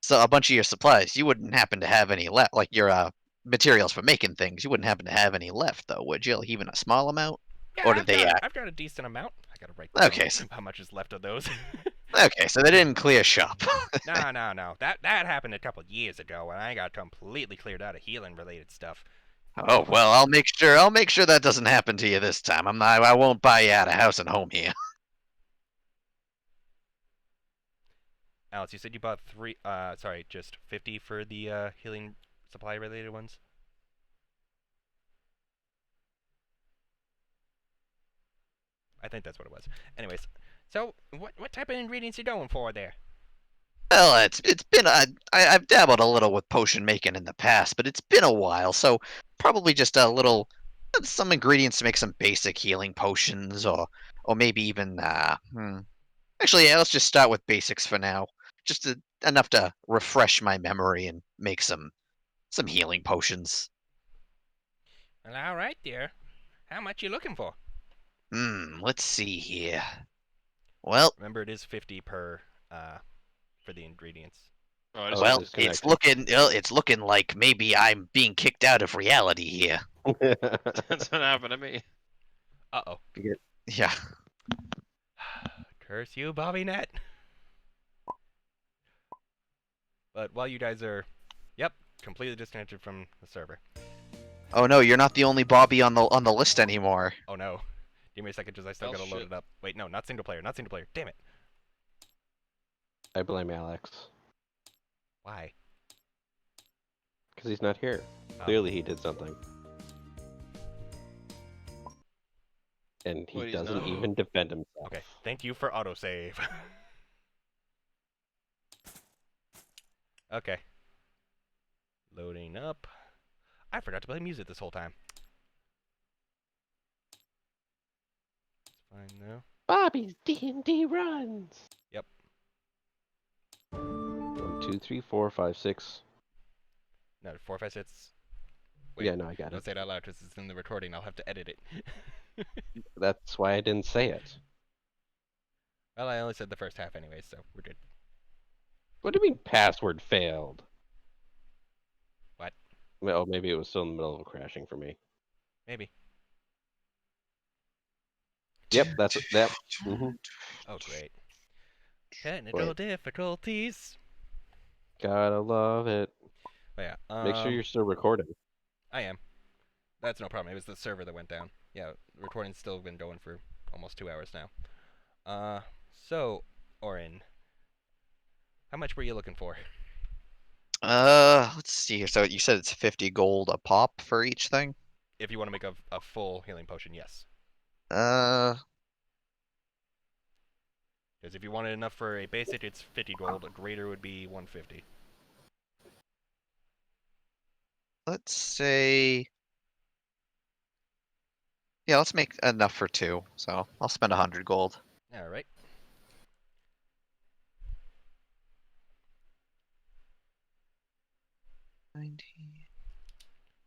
so a bunch of your supplies. You wouldn't happen to have any left, like your materials for making things. You wouldn't happen to have any left, though, would you? Like, even a small amount? Yeah, Or did they? I've got a decent amount. I gotta write down Okay, so- how much is left of those. Okay, so they didn't clear shop. No. That happened a couple years ago, and I got completely cleared out of healing related stuff. Oh well, I'll make sure that doesn't happen to you this time. I won't buy you out of house and home here. Alex, you said you bought 3. Just 50 for the healing supply related ones. I think that's what it was. Anyways, so what type of ingredients you going for there? Well, it's been I've dabbled a little with potion making in the past, but it's been a while, so probably just a little some ingredients to make some basic healing potions, or maybe even Actually, yeah, let's just start with basics for now, just enough to refresh my memory and make some healing potions. Well, all right, dear. How much you looking for? Let's see here. Well, Remember, it is 50 per for the ingredients. Oh, I Oh, just Well, disconnected. it's looking like maybe I'm being kicked out of reality here. that's what happened to me. Uh-oh. Yeah. Curse you, Bobby Net. But while you guys are, yep, completely disconnected from the server. Oh no, you're not the only Bobby on the list anymore. Oh no. Give me a second, because I still Oh, gotta load shit. it up. Wait, no, not single player, not single player. Damn it. I blame Alex Why? because he's not here. Oh. Clearly, he did something, and he Wait, he's doesn't not? even defend himself. Okay, thank you for autosave. Okay. Loading up. I forgot to play music this whole time. It's fine now. Bobby's D&D runs. Yep. 1, 2, 3, 4, 5, 6. No, 4, 5, 6. Wait, Yeah, no, I got don't it. say it out loud because it's in the recording. I'll have to edit it. That's why I didn't say it. Well, I only said the first half anyway, so we're good. What do you mean password failed? What? Well, maybe it was still in the middle of crashing for me. Maybe. Yep, that's that. Hmm. Oh, great. Technical Wait. difficulties. Gotta love it. But yeah, Make sure you're still recording. I am. That's no problem. It was the server that went down. Yeah, recording's still been going for almost 2 hours now. So, Orin, how much were you looking for? Let's see here. So you said it's 50 gold a pop for each thing? If you want to make a full healing potion, yes. Uh, Because if you wanted enough for a basic, it's 50 gold. A greater would be 150. let's say. Yeah, let's make enough for 2. So I'll spend 100 gold. All right.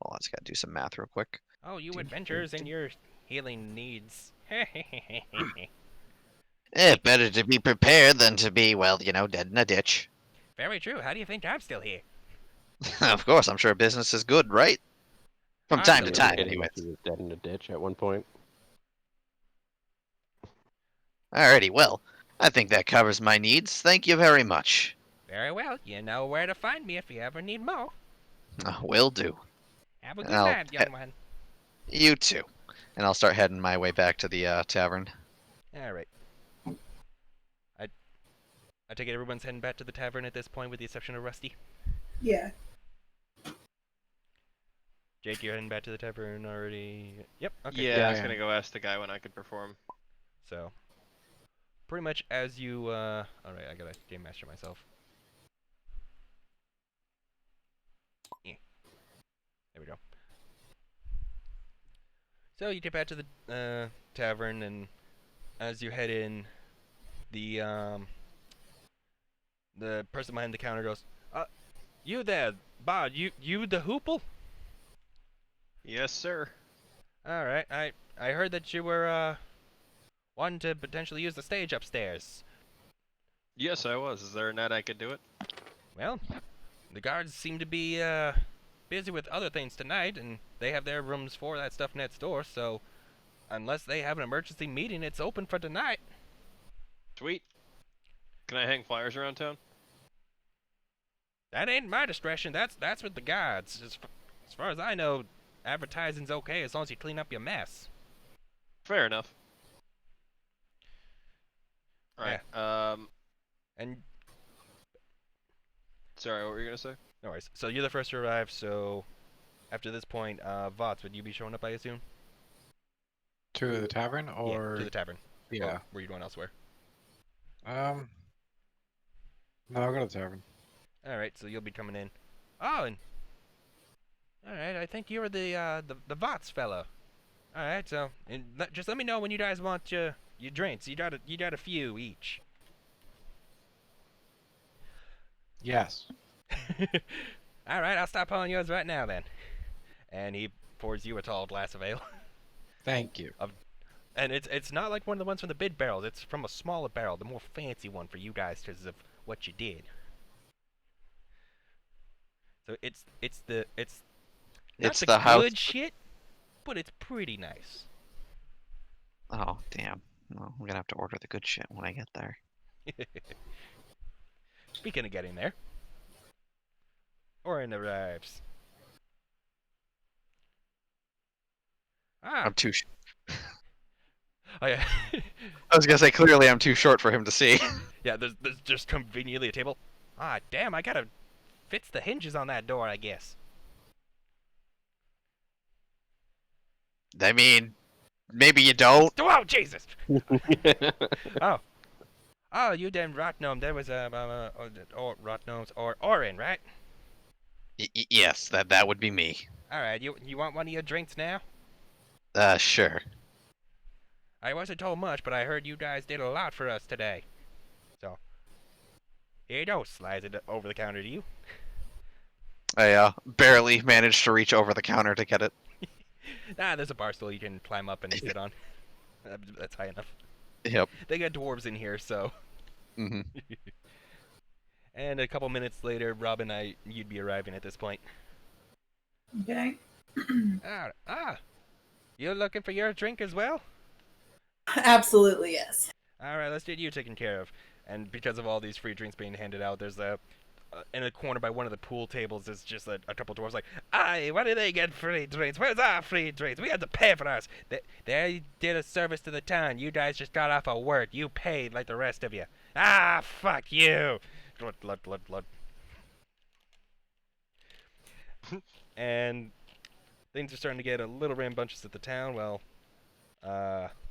Well, I just gotta do some math real quick. Oh, you Ding, adventurers ding, and your healing needs. Better to be prepared than to be, well, dead in a ditch. Very true. How do you think I'm still here? Of course, I'm sure business is good, right? From time to Absolutely. time, Indicating anyways. He was dead in a ditch at one point. Alrighty, well, I think that covers my needs. Thank you very much. Very well. You know where to find me if you ever need more. Will do. Have a good I'll night, young one. You too. And I'll start heading my way back to the tavern. All right. I take it everyone's heading back to the tavern at this point, with the exception of Rusty. Yeah. Jake, you're heading back to the tavern already? Yep. Okay. Yeah, Yeah, I was I gonna am. go ask the guy when I could perform. So, pretty much as you, alright, I gotta game master myself. There we go. So you get back to the, tavern, and as you head in, the person behind the counter goes, you there, Bod, you the hoople? Yes, sir. Alright, I heard that you were, wanting to potentially use the stage upstairs. Yes, I was. Is there a night I could do it? Well, the guards seem to be, busy with other things tonight, and they have their rooms for that stuff next door, so unless they have an emergency meeting, it's open for tonight. Sweet. Can I hang flyers around town? That ain't my discretion, that's with the guards. As far as I know, advertising's okay as long as you clean up your mess. Fair enough. Alright, And, sorry, what were you gonna say? no worries. So you're the first to arrive, so after this point, Vots, would you be showing up, I assume? To the tavern, Yeah, or to the tavern. yeah. Or were you going elsewhere? No, I'll go to the tavern. Alright, so you'll be coming in. Oh, and... Alright, I think you're the Vots fellow. Alright, so, and just let me know when you guys want your drinks. You got a few each. Yes. Alright, I'll stop pulling yours right now then. And he pours you a tall glass of ale. Thank you. And it's not like one of the ones from the big barrels. It's from a smaller barrel, the more fancy one for you guys because of what you did. So it's not It's the the house. good shit, but it's pretty nice. Oh, damn. Well, I'm gonna have to order the good shit when I get there. Speaking of getting there, Orin arrives. Ah, I'm too. oh yeah, I was gonna say clearly I'm too short for him to see. yeah. There's just conveniently a table. Ah, damn! I gotta fix the hinges on that door, I guess. I mean, maybe you don't. Oh Jesus! Oh, oh, you damn rot gnome. There was or rot gnomes or Orin, right? Yes, that would be me. All right, you want one of your drinks now? Sure. I wasn't told much, but I heard you guys did a lot for us today. So, here you go. Slides it over the counter to you. I barely managed to reach over the counter to get it. Ah, there's a bar stool you can climb up and sit on. That's high enough. Yep. They got dwarves in here, so. Mm-hmm. And a couple minutes later, Rob and you'd be arriving at this point. Okay. You're looking for your drink as well? Absolutely, yes. All right, let's get you taken care of. And because of all these free drinks being handed out, there's in a corner by one of the pool tables, there's just a couple dwarves like, aye, why do they get free drinks? Where's our free drinks? We had to pay for ours. They did a service to the town. You guys just got off of work. You paid like the rest of you. Ah, fuck you. Blood. And things are starting to get a little rambunctious at the town. Well,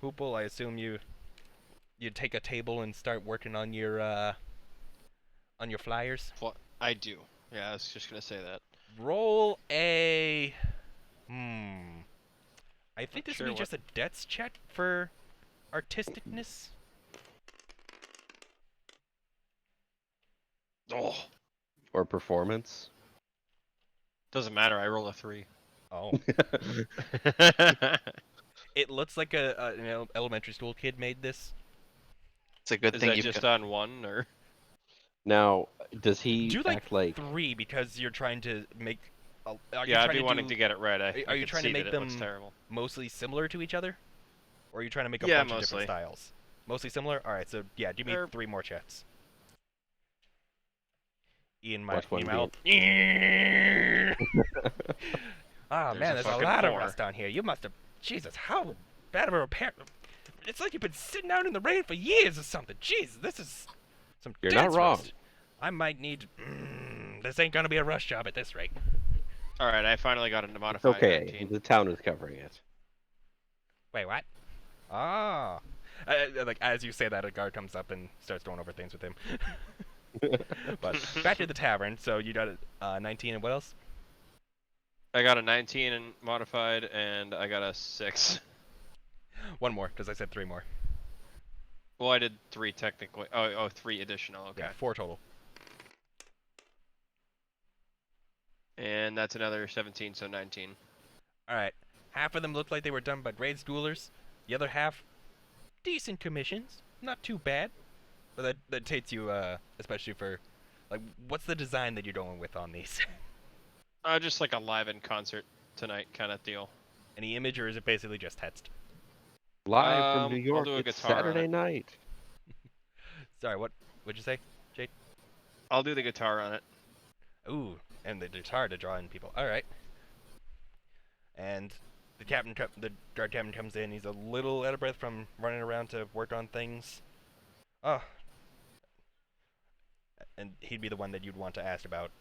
Hoople, I assume you take a table and start working on your flyers. I do. Yeah, I was just gonna say that. Roll a I think this sure would be what- just a dex check for artisticness. Oh, Or performance. doesn't matter. I roll a 3. Oh. It looks like an elementary school kid made this. It's a good Is thing that you've just got... on 1 or? Now, does he Do like act like 3 because you're trying to make. Are you Yeah, I'd trying be to wanting do to get it right. are you can trying to see make that it looks them- terrible? mostly similar to each other? Or are you trying to make a Yeah, bunch of mostly. different styles? Mostly similar? Alright, so yeah, give me They're- 3 more checks. Ian What's one email. Oh There's man, a there's a fucking lot of 4. rust down here. You must have. Jesus, how bad of a repair. It's like you've been sitting out in the rain for years or something. Jesus, this is some You're not dense wrong. rust. I might need. This ain't gonna be a rush job at this rate. All right, I finally got into it's modified okay? 19. The town is covering it. Wait, what? Ah. Like as you say that, a guard comes up and starts going over things with him. But back to the tavern. So you got a 19 and what else? I got a 19 in modified, and I got a 6. One more, because I said 3 more. Well, I did 3 technically. Oh, 3 additional. Okay. Yeah, 4 total. And that's another 17, so 19. All right. Half of them looked like they were done by grade schoolers. The other half, decent commissions. Not too bad. But that takes you, especially for, like, what's the design that you're going with on these? Just like a live in concert tonight kind of deal. Any image, or is it basically just text? Live from I'll New York, do a it's guitar on Saturday it. night. Sorry, what'd you say? I'll do the guitar on it. Ooh, and it's hard to draw in people. All right. And the guard captain comes in. He's a little out of breath from running around to work on things. Oh. And he'd be the one that you'd want to ask about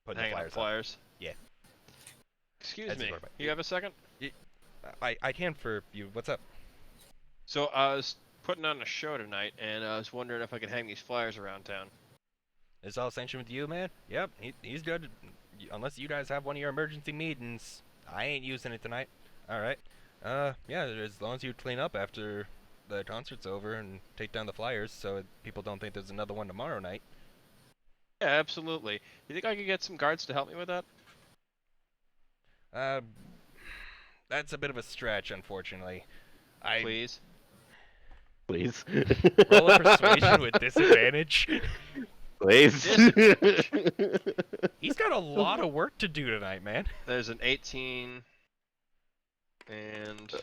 putting Hanging the up flyers flyers. Yeah. Excuse That's me. your right. You have a second? up. I can for you. What's up? So I was putting on a show tonight, and I was wondering if I could hang these flyers around town. Is all sanctioned with you, man? Yep, he's good. Unless you guys have one of your emergency meetings, I ain't using it tonight. All right. Yeah, as long as you clean up after the concert's over and take down the flyers, so people don't think there's another one tomorrow night. Yeah, absolutely. You think I could get some guards to help me with that? That's a bit of a stretch, unfortunately. Please. Please. Roll a persuasion with disadvantage. Please. He's got a lot of work to do tonight, man. There's an 18 and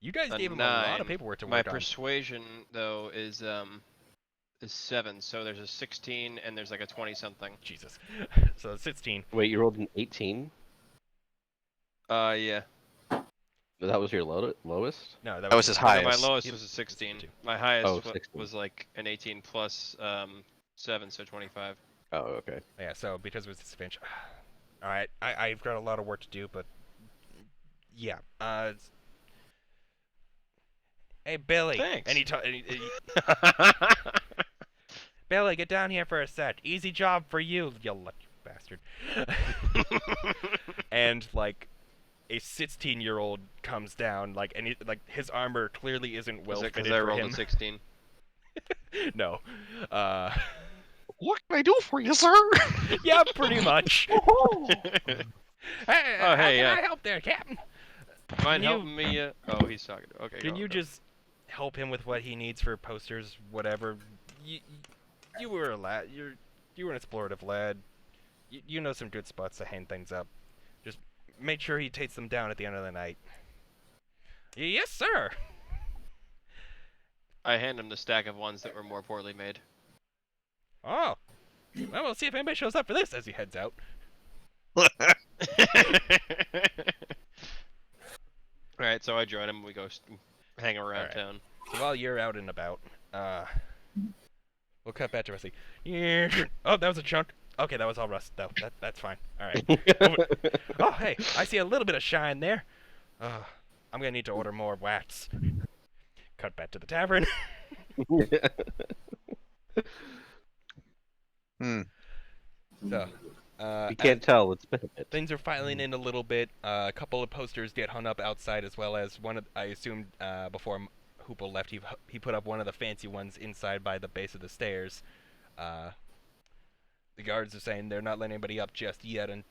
You guys a gave him 9. a lot of paperwork to My work on. persuasion though is 7, so there's a 16 and there's like a 20 something. Jesus. So 16. Wait, you rolled an 18? Yeah. That was your lowest? No, That was his No, my highest. lowest Yep. was a 16. 16. My highest Oh, wa- 16. was like an 18 plus 7, so 25. Oh, okay. Yeah, so because it was disadvantage. Alright, I've got a lot of work to do, but yeah. Hey Billy. Thanks. And Billy, get down here for a sec. Easy job for you, you lucky bastard. And like a 16-year-old comes down, like, and his armor clearly isn't well Is it fitted because I for rolled him. a 16? No. What can I do for you, sir? Yeah, pretty much. Hey, how hey, can I help there, Captain? Mind you- helping me? Oh, he's talking. Okay. Can go, you go. just help him with what he needs for posters, whatever? You were a lad. You were an explorative lad. You know some good spots to hang things up. Just make sure he takes them down at the end of the night. Yes, sir. I hand him the stack of ones that were more poorly made. Oh. Well, we'll see if anybody shows up for this as he heads out. Alright, so I join him and we go hang around Alright. town. So while you're out and about, we'll cut back to Rusty. Oh, that was a chunk. Okay, that was all rust, though. That's fine. All right. Oh, hey, I see a little bit of shine there. I'm gonna need to order more wax. Cut back to the tavern. Hmm. So, You can't tell. It's been a bit. things are filing in a little bit. A couple of posters get hung up outside, as well as one of, I assumed before Hoople left, he put up one of the fancy ones inside by the base of the stairs. The guards are saying they're not letting anybody up just yet, and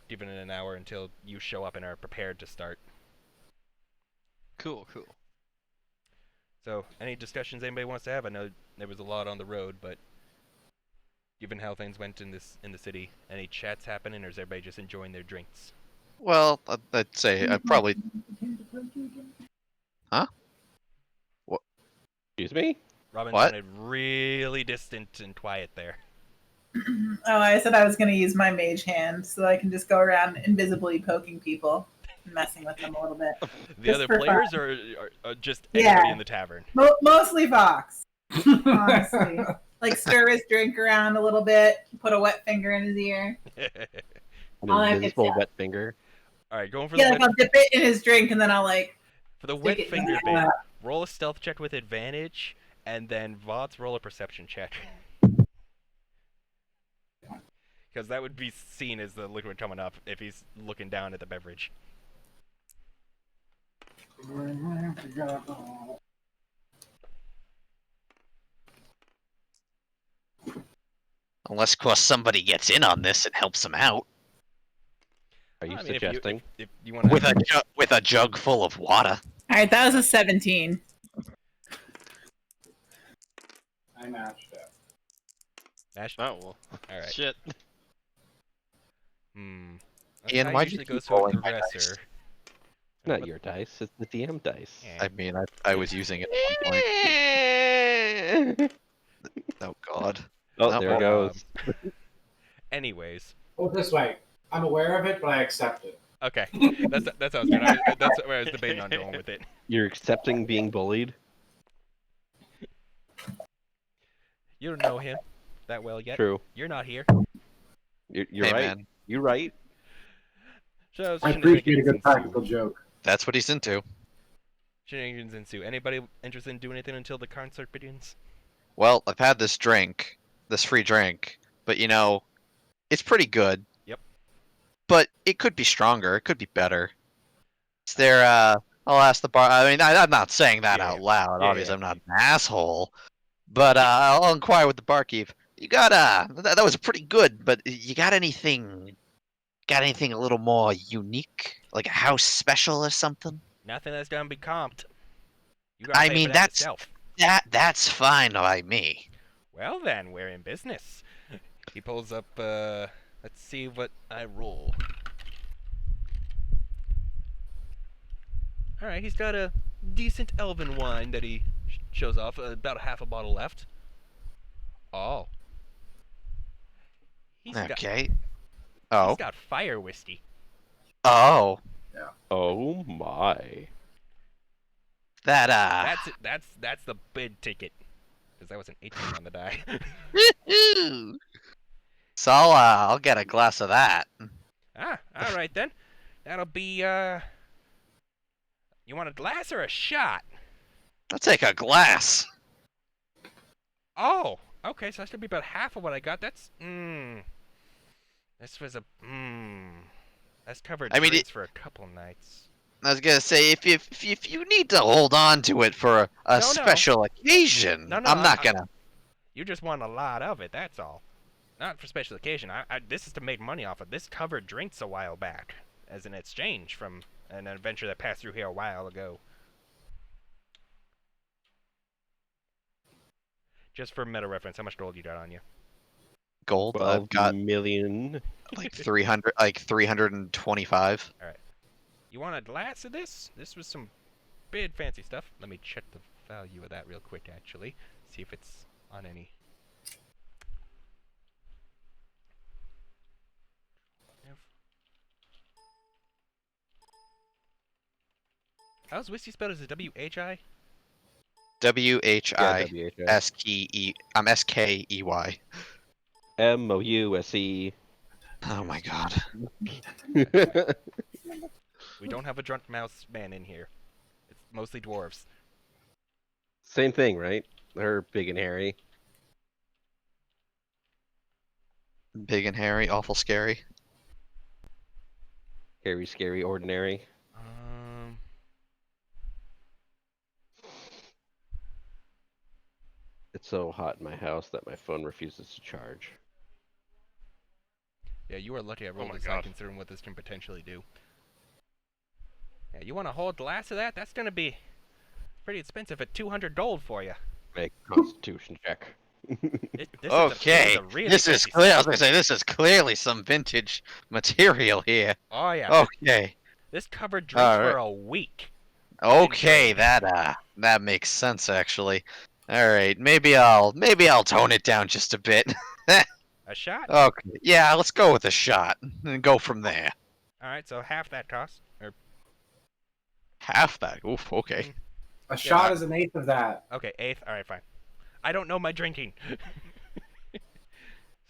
giving it an hour until you show up and are prepared to start. Cool, cool. So, any discussions anybody wants to have? I know there was a lot on the road, but given how things went in the city, any chats happening, or is everybody just enjoying their drinks? Well, I'd say I'd probably. Excuse me? Robin What? sounded really distant and quiet there. Oh, I said I was going to use my mage hand so I can just go around invisibly poking people, and messing with them a little bit. The Just other for players, or just anybody Yeah. in the tavern? Mostly Vox, honestly. Like stir his drink around a little bit, put a wet finger in his ear. An All I have invisible is- wet finger. All right, going for Yeah, the like wet, I'll dip it in his drink and then I'll like for the stick wet it in finger his bit. lap. Roll a stealth check with advantage, and then Vots roll a perception check. Because that would be seen as the liquid coming up if he's looking down at the beverage. Unless, of course, somebody gets in on this and helps him out Are you I mean, suggesting? if you want with to, with a jug full of water. All right, that was a 17. I matched it. Nash? Oh, well. All right. Shit. Ian, That why'd you usually keep goes to a rolling my dice? progressor. Not your dice. It's the DM dice. Yeah. I mean, I was using it at one point. Oh God. Oh, Oh, there it goes. Anyways, Put it this way, I'm aware of it, but I accept it. okay, that's what I was doing. That's where I was debating on going with it. You're accepting being bullied? You don't know him that well yet. True. You're not here. You're Hey, right. man, You're right. So I appreciate a shenanigans good ensue. practical joke. that's what he's into. Shenanigans ensue. Anybody interested in doing anything until the concert begins? Well, I've had this drink, this free drink, but you know, it's pretty good. Yep. But it could be stronger. It could be better. Is there? I'll ask the bar. I mean, I'm not saying that Yeah, out loud. yeah, Obviously, yeah. I'm not an asshole. But I'll inquire with the barkeep. You got that was pretty good. But you got anything? Got anything a little more unique, like a house special or something? Nothing that's gonna be comped. You gotta I pay mean, for that that's yourself. that's fine by me. Well then, we're in business. He pulls up, let's see what I roll. Alright, he's got a decent elven wine that he shows off, about half a bottle left. Oh. He's Okay. He's got fire whiskey. Oh. Oh my. That That's it. That's the bid ticket. Because that was an 18 on the die. So I'll get a glass of that. Ah, alright then. That'll be, you want a glass or a shot? I'll take a glass. Oh, okay, so that should be about half of what I got. That's, This was a, That's covered I mean, drinks for a couple nights. I was gonna say if you need to hold on to it for a No. special occasion, No, I'm not gonna. You just want a lot of it, that's all. Not for special occasion. This is to make money off of. This covered drinks a while back as an exchange from an adventure that passed through here a while ago. Just for meta reference, how much gold you got on you? Gold. 12 I've got million. like 325. You want a glass of this? This was some big fancy stuff. Let me check the value of that real quick, actually. See if it's on any. How's whiskey spelled? Is it W-H-I? WHISKE. I'm SKEY. MOUSE. Oh my god. We don't have a drunk mouse man in here. It's mostly dwarves. Same thing, right? They're big and hairy. Big and hairy, awful scary. Hairy, scary, ordinary. It's so hot in my house that my phone refuses to charge. Yeah, you are lucky I rolled my this high God. considering what this can potentially do. Yeah, you want a whole glass of that? That's gonna be pretty expensive at 200 gold for you. Make a constitution check. Okay. Really This is fancy clear. I was stuff. gonna say this is clearly some vintage material here. Oh yeah. Okay. This covered drinks Alright. for a week. Okay, that makes sense actually. All right, maybe I'll tone it down just a bit. A shot? Okay, yeah, let's go with a shot and go from there. Alright, so half that cost. Or Half that. Oof. Okay. A shot is an eighth of that. okay, eighth. Alright, fine. I don't know my drinking.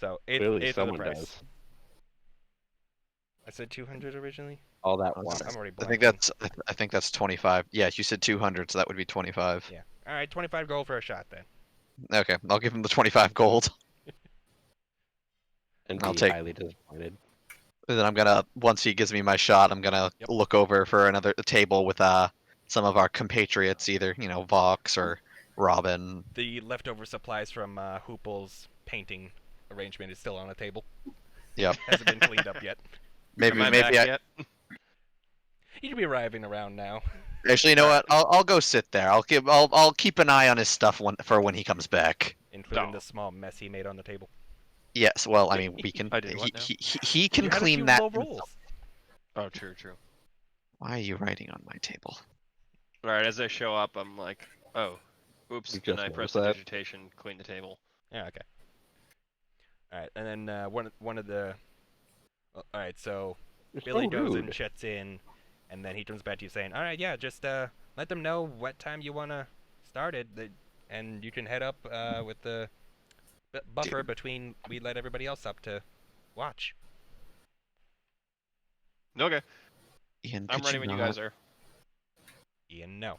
So eighth Clearly of the someone price. does. I said 200 originally? All that I'm water. I'm already I think that's 25. Yeah, you said 200, so that would be 25. Yeah. Alright, 25 gold for a shot then. Okay, I'll give him the 25 gold. And I'll be take- highly disappointed. And then I'm gonna, once he gives me my shot, I'm gonna Yep. look over for another table with some of our compatriots, either Vox or Robin. The leftover supplies from Hoople's painting arrangement is still on the table. Yep. Hasn't been cleaned up yet. Maybe Am I back maybe yet? You should be arriving around now. actually, you know what? I'll go sit there. I'll keep an eye on his stuff for when he comes back. Including No. the small mess he made on the table. Yes. Well, I mean, we can. I did what now? He can You had a clean few that. low himself. rolls. Oh, true. Why are you writing on my table? All right, as I show up, I'm like, oh, oops, You and just I press noticed that? digitation, clean the table. Yeah, okay. Alright, and then one of the... Alright, so You're Billy so goes rude. and checks in, and then he turns back to you saying, alright, yeah, just let them know what time you want to start it, and you can head up with the buffer between we let everybody else up to watch. Okay, Ian, I'm could ready when you not- guys are. Ian, no.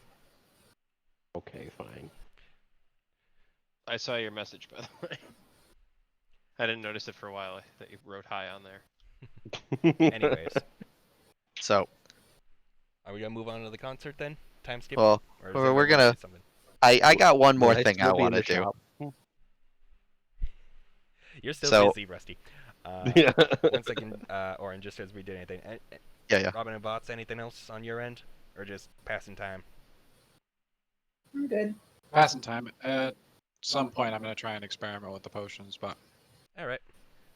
Okay, fine. I saw your message, by the way. I didn't notice it for a while. That you wrote hi on there. Anyways, So, are we gonna move on to the concert then? Time skip? well, Or is we're everyone gonna- do something? I got one more Will thing I still be in want to the do. shop? You're still so- busy, Rusty. Yeah. 1 second, Orin, just as we did anything. Yeah. Robin and Bots, anything else on your end? Or just passing time? I'm good. Passing time. At some point, I'm gonna try and experiment with the potions, but All right.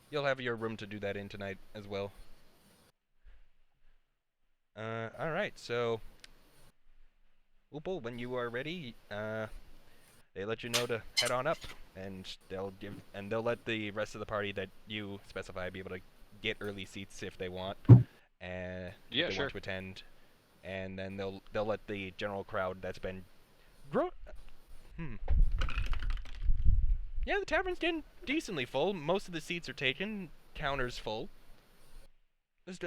You'll have your room to do that in tonight as well. All right. So, Upal, when you are ready, they let you know to head on up, and they'll let the rest of the party that you specify be able to get early seats if they want, and Yeah, if they sure. want to attend, and then they'll let the general crowd that's been Yeah, the tavern's getting decently full. Most of the seats are taken. Counter's full.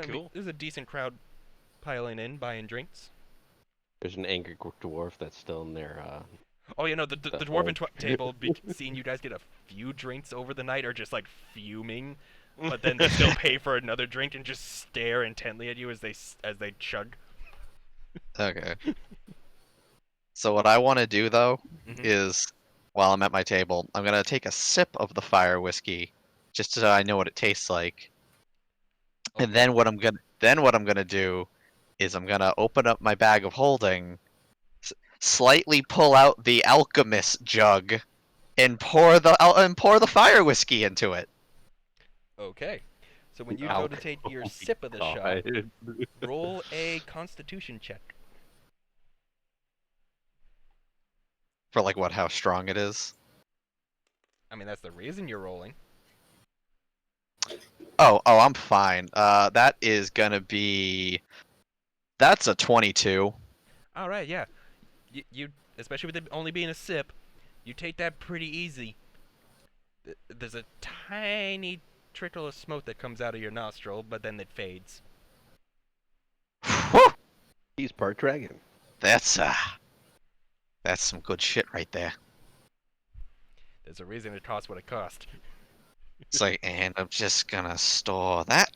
Cool. There's a decent crowd piling in, buying drinks. There's an angry dwarf that's still in there. Oh, you know, the The dwarven whole- table, seeing you guys get a few drinks over the night, are just like fuming. But then they still pay for another drink and just stare intently at you as they chug. Okay. So what I want to do though Mhm. is, while I'm at my table, I'm gonna take a sip of the fire whiskey, just so I know what it tastes like. And Okay. then what I'm gonna do is I'm gonna open up my bag of holding, slightly pull out the alchemist jug, and pour the fire whiskey into it. Okay. So when you Ow. go to take your Oh my sip of the shot, God. roll a Constitution check. For like what? How strong it is? I mean, that's the reason you're rolling. Oh, I'm fine. That is gonna be. That's a 22. All right, yeah. You especially with it only being a sip, you take that pretty easy. There's a tiny trickle of smoke that comes out of your nostril, but then it fades. Whew! He's part dragon. That's some good shit right there. There's a reason it costs what it cost. It's like, and I'm just gonna store that.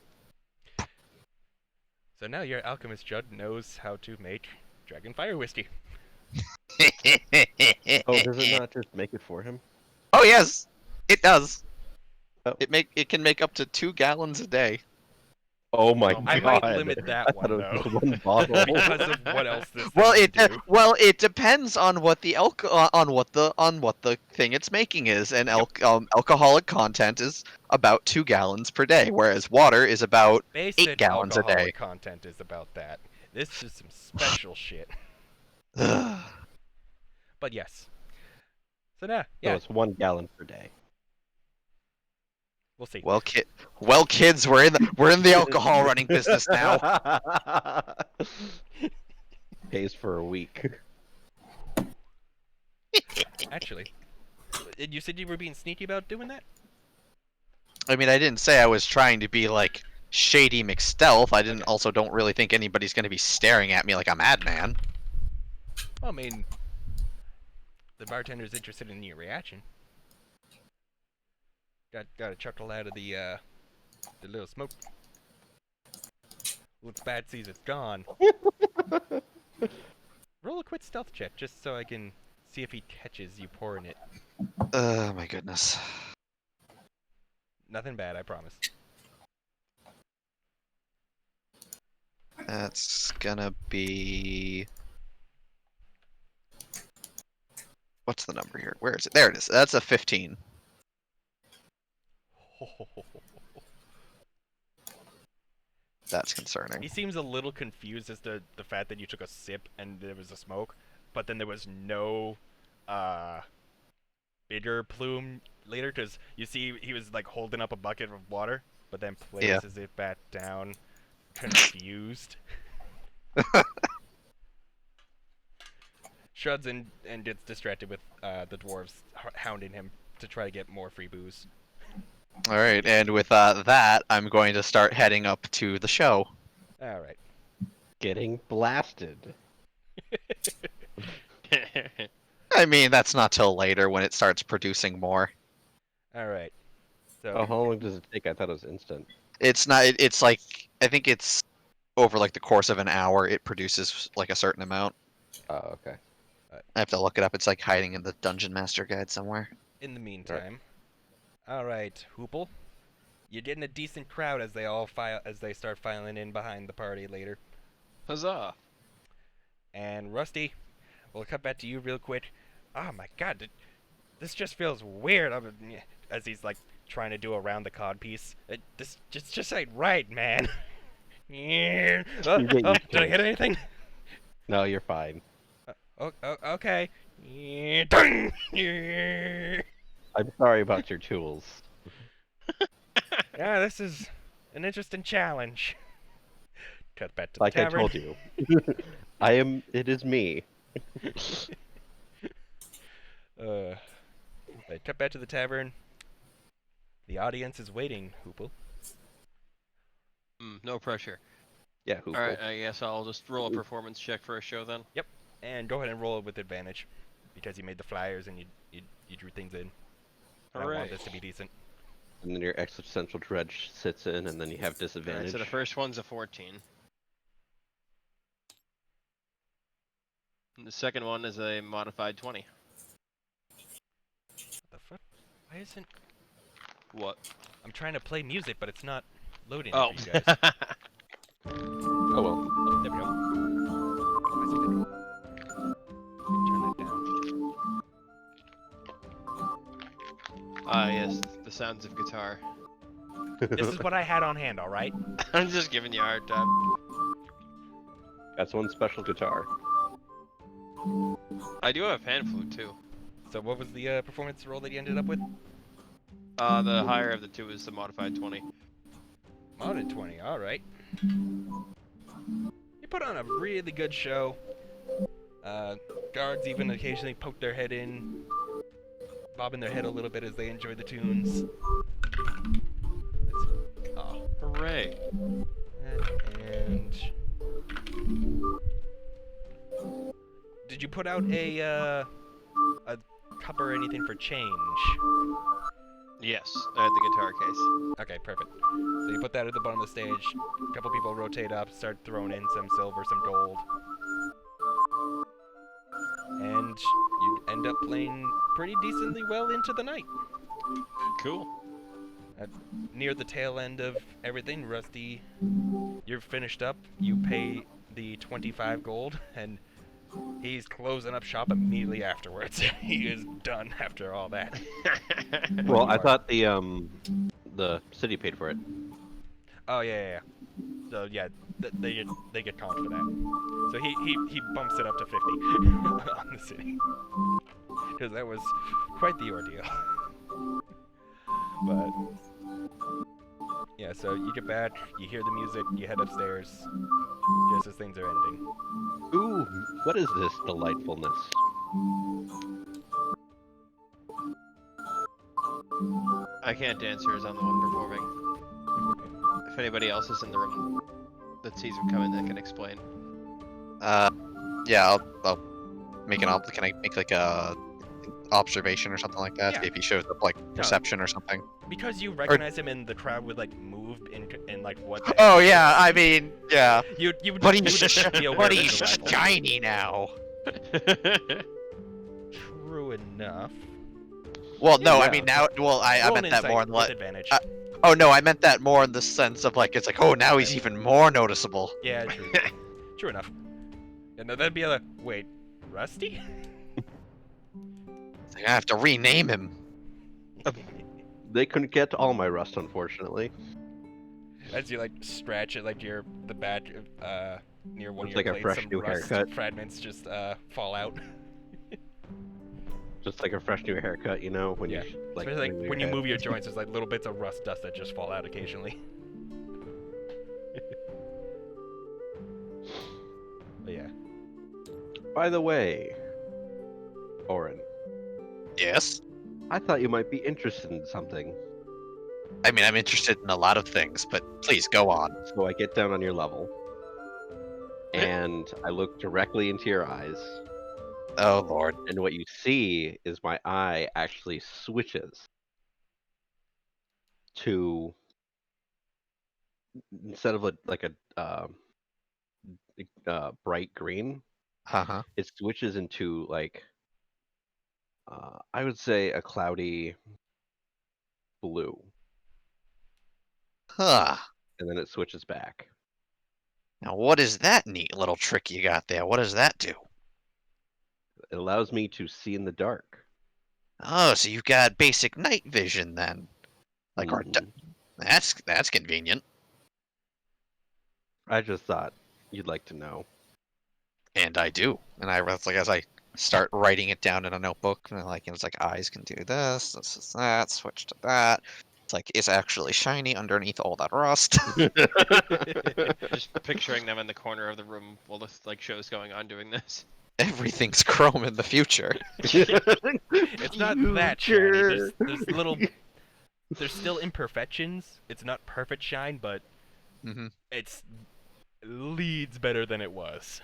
So now your alchemist Judd knows how to make dragon fire whiskey. Oh, does it not just make it for him? Oh yes, it does. Oh. It can make up to 2 gallons a day. Oh my Oh I god! might limit I that thought one it was just though, one bottle. because of what else this Well, thing can do. it depends on what the on what the thing it's making is, and alcoholic content is about 2 gallons per day, whereas water is about Basic 8 gallons a alcoholic day. content is about that. This is some special shit. Ugh. But yes. So now, So yeah, it's 1 gallon per day. we'll see. Well, kids, we're in the alcohol running business now. Pays for a week. Actually, you said you were being sneaky about doing that? I mean, I didn't say I was trying to be like shady McStealth. I didn't also don't really think anybody's gonna be staring at me like a madman. Well, I mean, the bartender's interested in your reaction. Got a chuckle out of the little smoke. Looks bad, sees it's gone. Roll a quick stealth check, just so I can see if he catches you pouring it. Oh my goodness. Nothing bad, I promise. That's gonna be. What's the number here? Where is it? There it is. That's a 15. That's concerning. He seems a little confused as to the fact that you took a sip and there was a smoke, but then there was no bigger plume later, because you see he was like holding up a bucket of water, but then places it back down, confused. Shuds and gets distracted with the dwarves hounding him to try to get more free booze. All right, and with that, I'm going to start heading up to the show. All right. Getting blasted. I mean, that's not till later when it starts producing more. All right. So Oh, how long does it take? I thought it was instant. It's not. It's like I think it's over like the course of an hour. It produces like a certain amount. Oh, okay. I have to look it up. It's like hiding in the Dungeon Master Guide somewhere. in the meantime, all right, Hoople, you're getting a decent crowd as they start filing in behind the party later. Huzzah! And Rusty, we'll cut back to you real quick. Oh my god, this just feels weird. As he's like trying to do around the cod piece. This just ain't right, man. Yeah. You get Oh, used to did I it. hit anything? No, you're fine. Okay. Yeah, ding! Yeah. I'm sorry about your tools. Yeah, this is an interesting challenge. Cut back to the Like I tavern. told you. It is me. They cut back to the tavern. The audience is waiting, Hoople. No pressure. Yeah, who? Alright, I guess I'll just roll a performance check for a show then. And go ahead and roll it with advantage. Because you made the flyers and you drew things in. I want Alright. this to be decent. And then your existential dread sits in, and then you have Alright, disadvantage. so the first one's a 14. And the second one is a modified 20. What the fuck? Why isn't... What? I'm trying to play music, but it's not loading Oh. for you guys. Oh well. Oh, there we go. Why is it turn that down. Ah, yes, the sounds of guitar. This is what I had on hand, alright? I'm just giving you a hard time. That's one special guitar. I do have a pan flute too. So what was the performance roll that you ended up with? The higher of the two is the modified 20. Modded 20, alright. You put on a really good show. Guards even occasionally poke their head in, bobbing their head a little bit as they enjoy the tunes. Oh, Hooray! and did you put out a cup or anything for change? Yes, I had the guitar case. Okay, perfect. So you put that at the bottom of the stage. A couple people rotate up, start throwing in some silver, some gold. And you end up playing pretty decently well into the night. Cool. Near the tail end of everything, Rusty, you're finished up. You pay the 25 gold, and he's closing up shop immediately afterwards. He is done after all that. Well, you I are. thought the city paid for it. Oh yeah. So yeah, they get comped for that. So he bumps it up to 50 on the city, because that was quite the ordeal. But yeah, so you get back, you hear the music, you head upstairs, just as things are ending. Ooh, what is this delightfulness? I can't answer as I'm the one performing. If anybody else is in the room that sees him coming, that can explain. Yeah, I'll make an Can I make like a observation or something like that? Yeah. See if he shows up like perception or something. Because you recognize him and the crowd would like move in like what? The Oh yeah, I mean, yeah. you would. But you would he's just be aware but of he's his arrival. shiny now. True enough. Well, no, Yeah. I mean now. Well, I Roll meant an that insight more in with the. advantage. Oh no, I meant that more in the sense of like it's like oh now he's even more noticeable. Yeah, true. True enough. Yeah, no, that'd be a wait, Rusty? It's like, I have to rename him. They couldn't get all my rust, unfortunately. As you like scratch it, like the back near one Looks of your like a blades, fresh some new rust haircut. fragments just fall out. Just like a fresh new haircut, you know, when Yeah. you like, Especially move like your when you head. move your joints, there's like little bits of rust dust that just fall out occasionally. But yeah. By the way, Oren, Yes. I thought you might be interested in something. I mean I'm interested in a lot of things, but please go on. So I get down on your level, and I look directly into your eyes, Oh lord. and what you see is my eye actually switches to, instead of like a bright green, Uh-huh. it switches into like I would say a cloudy blue, Huh. and then it switches back. Now what is that neat little trick you got there? What does that do? It allows me to see in the dark. Oh, so you've got basic night vision then. Like, or Mm, that's convenient. I just thought you'd like to know. And I do. And I was like, as I start writing it down in a notebook, and like it's like eyes can do this, this is that, switch to that. It's like it's actually shiny underneath all that rust. Just picturing them in the corner of the room while this like show's going on doing this. Everything's chrome in the future. It's not that shiny. Future. There's little. There's still imperfections. It's not perfect shine, but Mm-hmm. it's leads better than it was.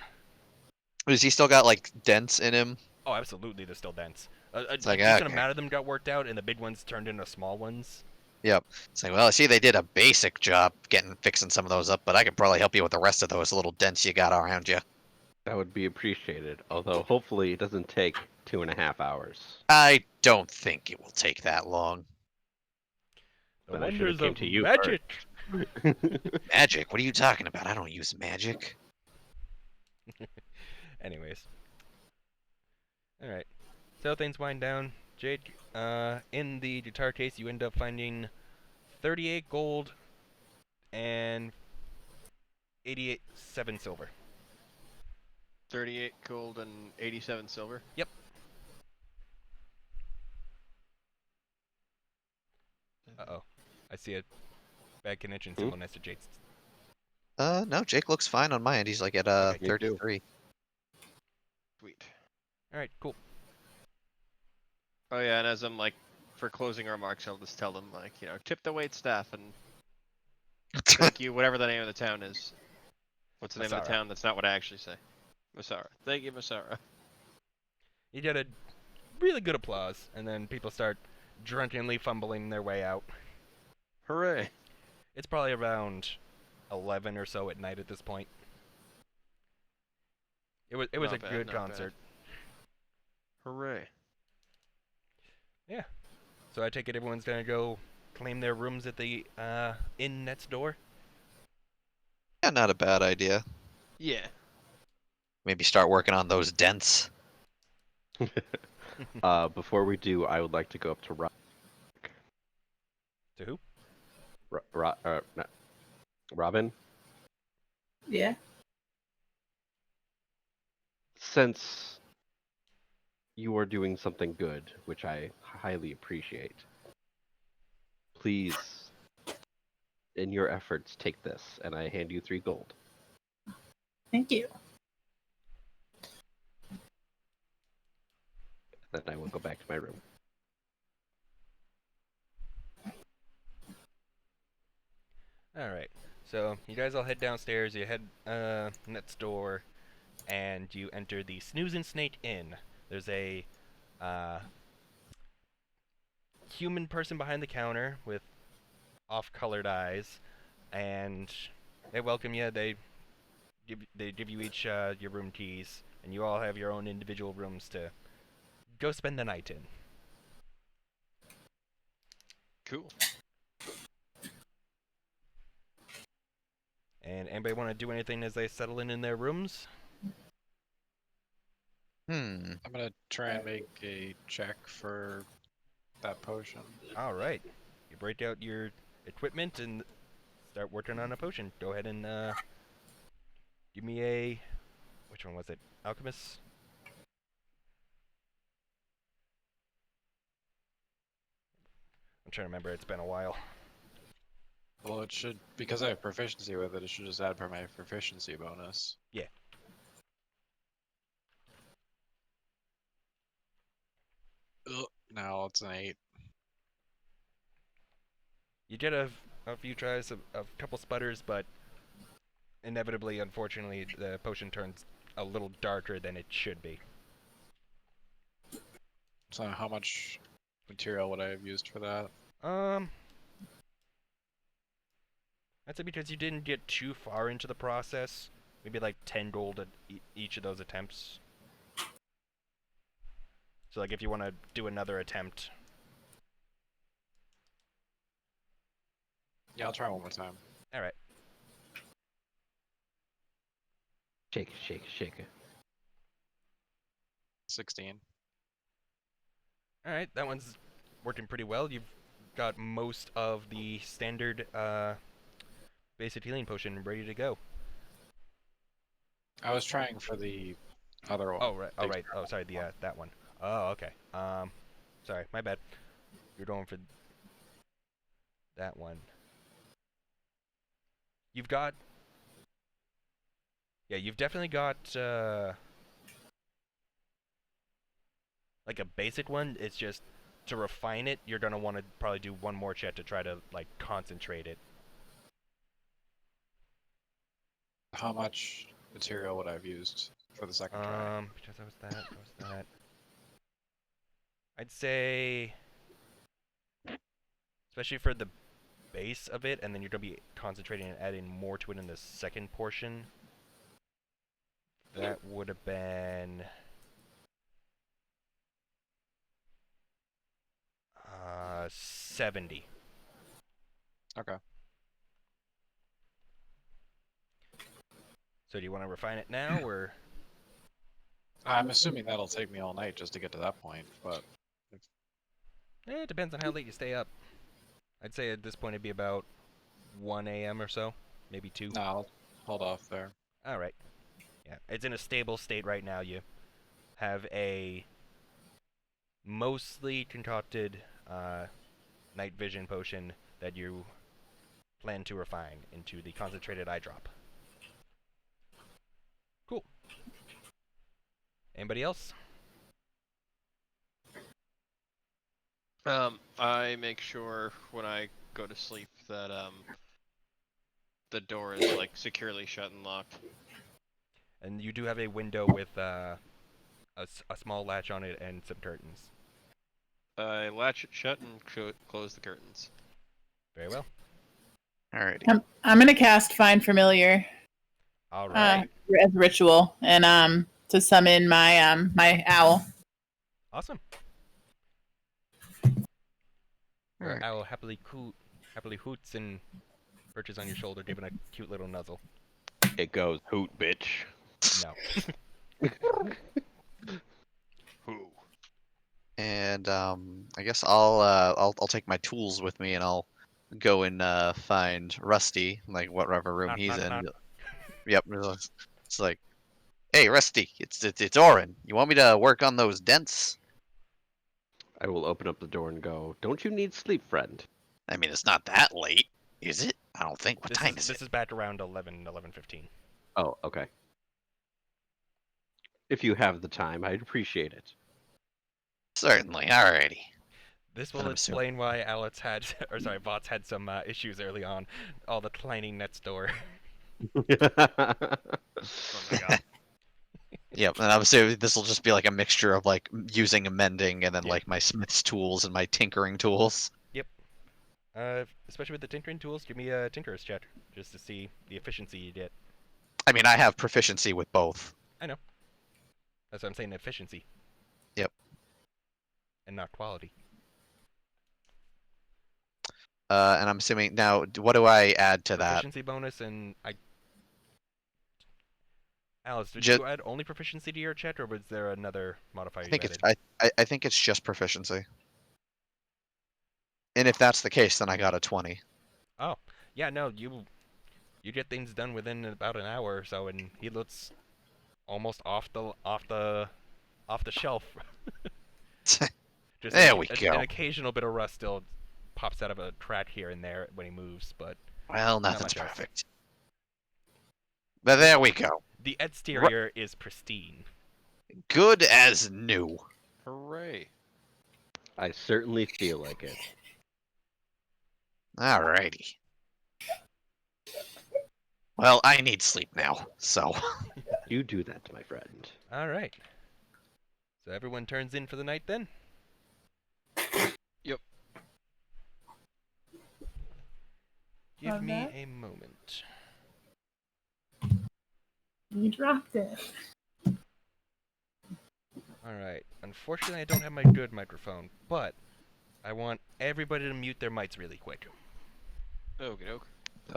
Has he still got like dents in him? Oh, absolutely, they're still dense. A like, decent okay. amount of them got worked out, and the big ones turned into small ones. Yep. It's like, well, I see they did a basic job fixing some of those up, but I could probably help you with the rest of those little dents you got around you. That would be appreciated. Although hopefully it doesn't take 2.5 hours. I don't think it will take that long. The Then I should have wonders came of to you magic. Magic? What are you talking about? I don't use magic. Anyways. Alright. So things wind down. Jake, in the guitar case, you end up finding 38 gold and 7 silver. 38 gold and 87 silver. Uh-oh. I see a bad connection symbol next to Jake's. No, Jake looks fine on my end. He's like at Okay, me too. 33. Sweet. Alright, cool. Oh yeah, and as I'm like, for closing remarks, I'll just tell them like, you know, tip the wait staff and thank you, whatever the name of the town is. What's the name of Masara. the town? That's not what I actually say. Masara. Thank you, Masara. You get a really good applause, and then people start drunkenly fumbling their way out. Hooray. It's probably around 11 or so at night at this point. It was Not a bad, good not bad. concert. Hooray. So I take it everyone's gonna go claim their rooms at the inn next door. Yeah, not a bad idea. Yeah. Maybe start working on those dents. Before we do, I would like to go up to To who? Robin. Yeah. Since you are doing something good, which I highly appreciate, please, in your efforts, take this, and I hand you 3 gold. Thank you. Then I will go back to my room. Alright. So you guys all head downstairs, you head next door, and you enter the Snooze and Snake Inn. There's a human person behind the counter with off-colored eyes, and they welcome you. They give you each your room keys, and you all have your own individual rooms to go spend the night in. Cool. And anybody want to do anything as they settle in their rooms? I'm gonna try and make a check for that potion. All right. You break out your equipment and start working on a potion. Go ahead and give me a... Which one was it? Alchemist? I'm trying to remember. It's been a while. Well, it should, because I have proficiency with it, it should just add for my proficiency bonus. Yeah. Ugh, no, it's an 8. You get a few tries, a couple sputters, but inevitably, unfortunately, the potion turns a little darker than it should be. So how much material would I have used for that? That's it because you didn't get too far into the process. Maybe like 10 gold at each of those attempts. So like if you want to do another attempt. Yeah, I'll try one more time. Alright. Shake it, shake it, shake it. 16. All right, that one's working pretty well. You've got most of the standard basic healing potion ready to go. I was trying for the other one. Oh right, oh right, oh sorry, the that one. Oh okay. Sorry, my bad. You're going for that one. You've got. Yeah, you've definitely got like a basic one. It's just to refine it, you're gonna want to probably do one more check to try to like concentrate it. How much material would I have used for the second try? Because that was that. That was that. I'd say, especially for the base of it, and then you're gonna be concentrating and adding more to it in the second portion. That would have been 70. Okay. So do you want to refine it now, or? I'm assuming that'll take me all night just to get to that point, but It depends on how late you stay up. I'd say at this point it'd be about 1 a.m. or so, maybe 2. no, I'll hold off there. All right. Yeah, it's in a stable state right now. You have a mostly concocted night vision potion that you plan to refine into the concentrated eye drop. Cool. Anybody else? I make sure when I go to sleep that the door is like securely shut and locked. And you do have a window with a small latch on it and some curtains. I latch it shut and close the curtains. Very well. Alrighty. I'm gonna cast Find Familiar All right. as a ritual, and to summon my my owl. Awesome. All right. Owl happily hoots and perches on your shoulder, giving a cute little nuzzle. It goes hoot, bitch. No. Who? And I guess I'll take my tools with me and I'll go and find Rusty, like whatever room Knock, he's knock, in. knock. Yep. It's like, hey, Rusty, it's Orin. You want me to work on those dents? I will open up the door and go, don't you need sleep, friend? I mean, it's not that late, is it? I don't think. What time is This it? is back around 11:15. Oh, okay. If you have the time, I'd appreciate it. Certainly. Alrighty. This But will I'm explain why Alex had, or sorry, Vots had some issues early on. All the clanging next door. Oh my god. Yep. And obviously, this will just be like a mixture of like using and mending, and then Yeah. like my smith's tools and my tinkering tools. Especially with the tinkering tools, give me a tinkerer's check just to see the efficiency you get. I mean, I have proficiency with both. That's what I'm saying, efficiency. Yep. And not quality. And I'm assuming now, what do I add to that? Proficiency bonus, and Alice, did Ju- you add only proficiency to your check, or was there another modifier I think you it's added? I think it's just proficiency. And if that's the case, then I got a 20. Oh, yeah, no, you get things done within about an hour or so, and he looks almost off the shelf. Just There we an go. occasional bit of rust still pops out of a crack here and there when he moves, but Well, Not nothing's much else. perfect. But there we go. the exterior is pristine. Good as new. Hooray. I certainly feel like it. Alrighty. Well, I need sleep now, so. You do that, my friend. All right. So everyone turns in for the night then? Yep. Give Love me that. a moment. You dropped it. All right. Unfortunately, I don't have my good microphone, but I want everybody to mute their mics really quick. Okie doke.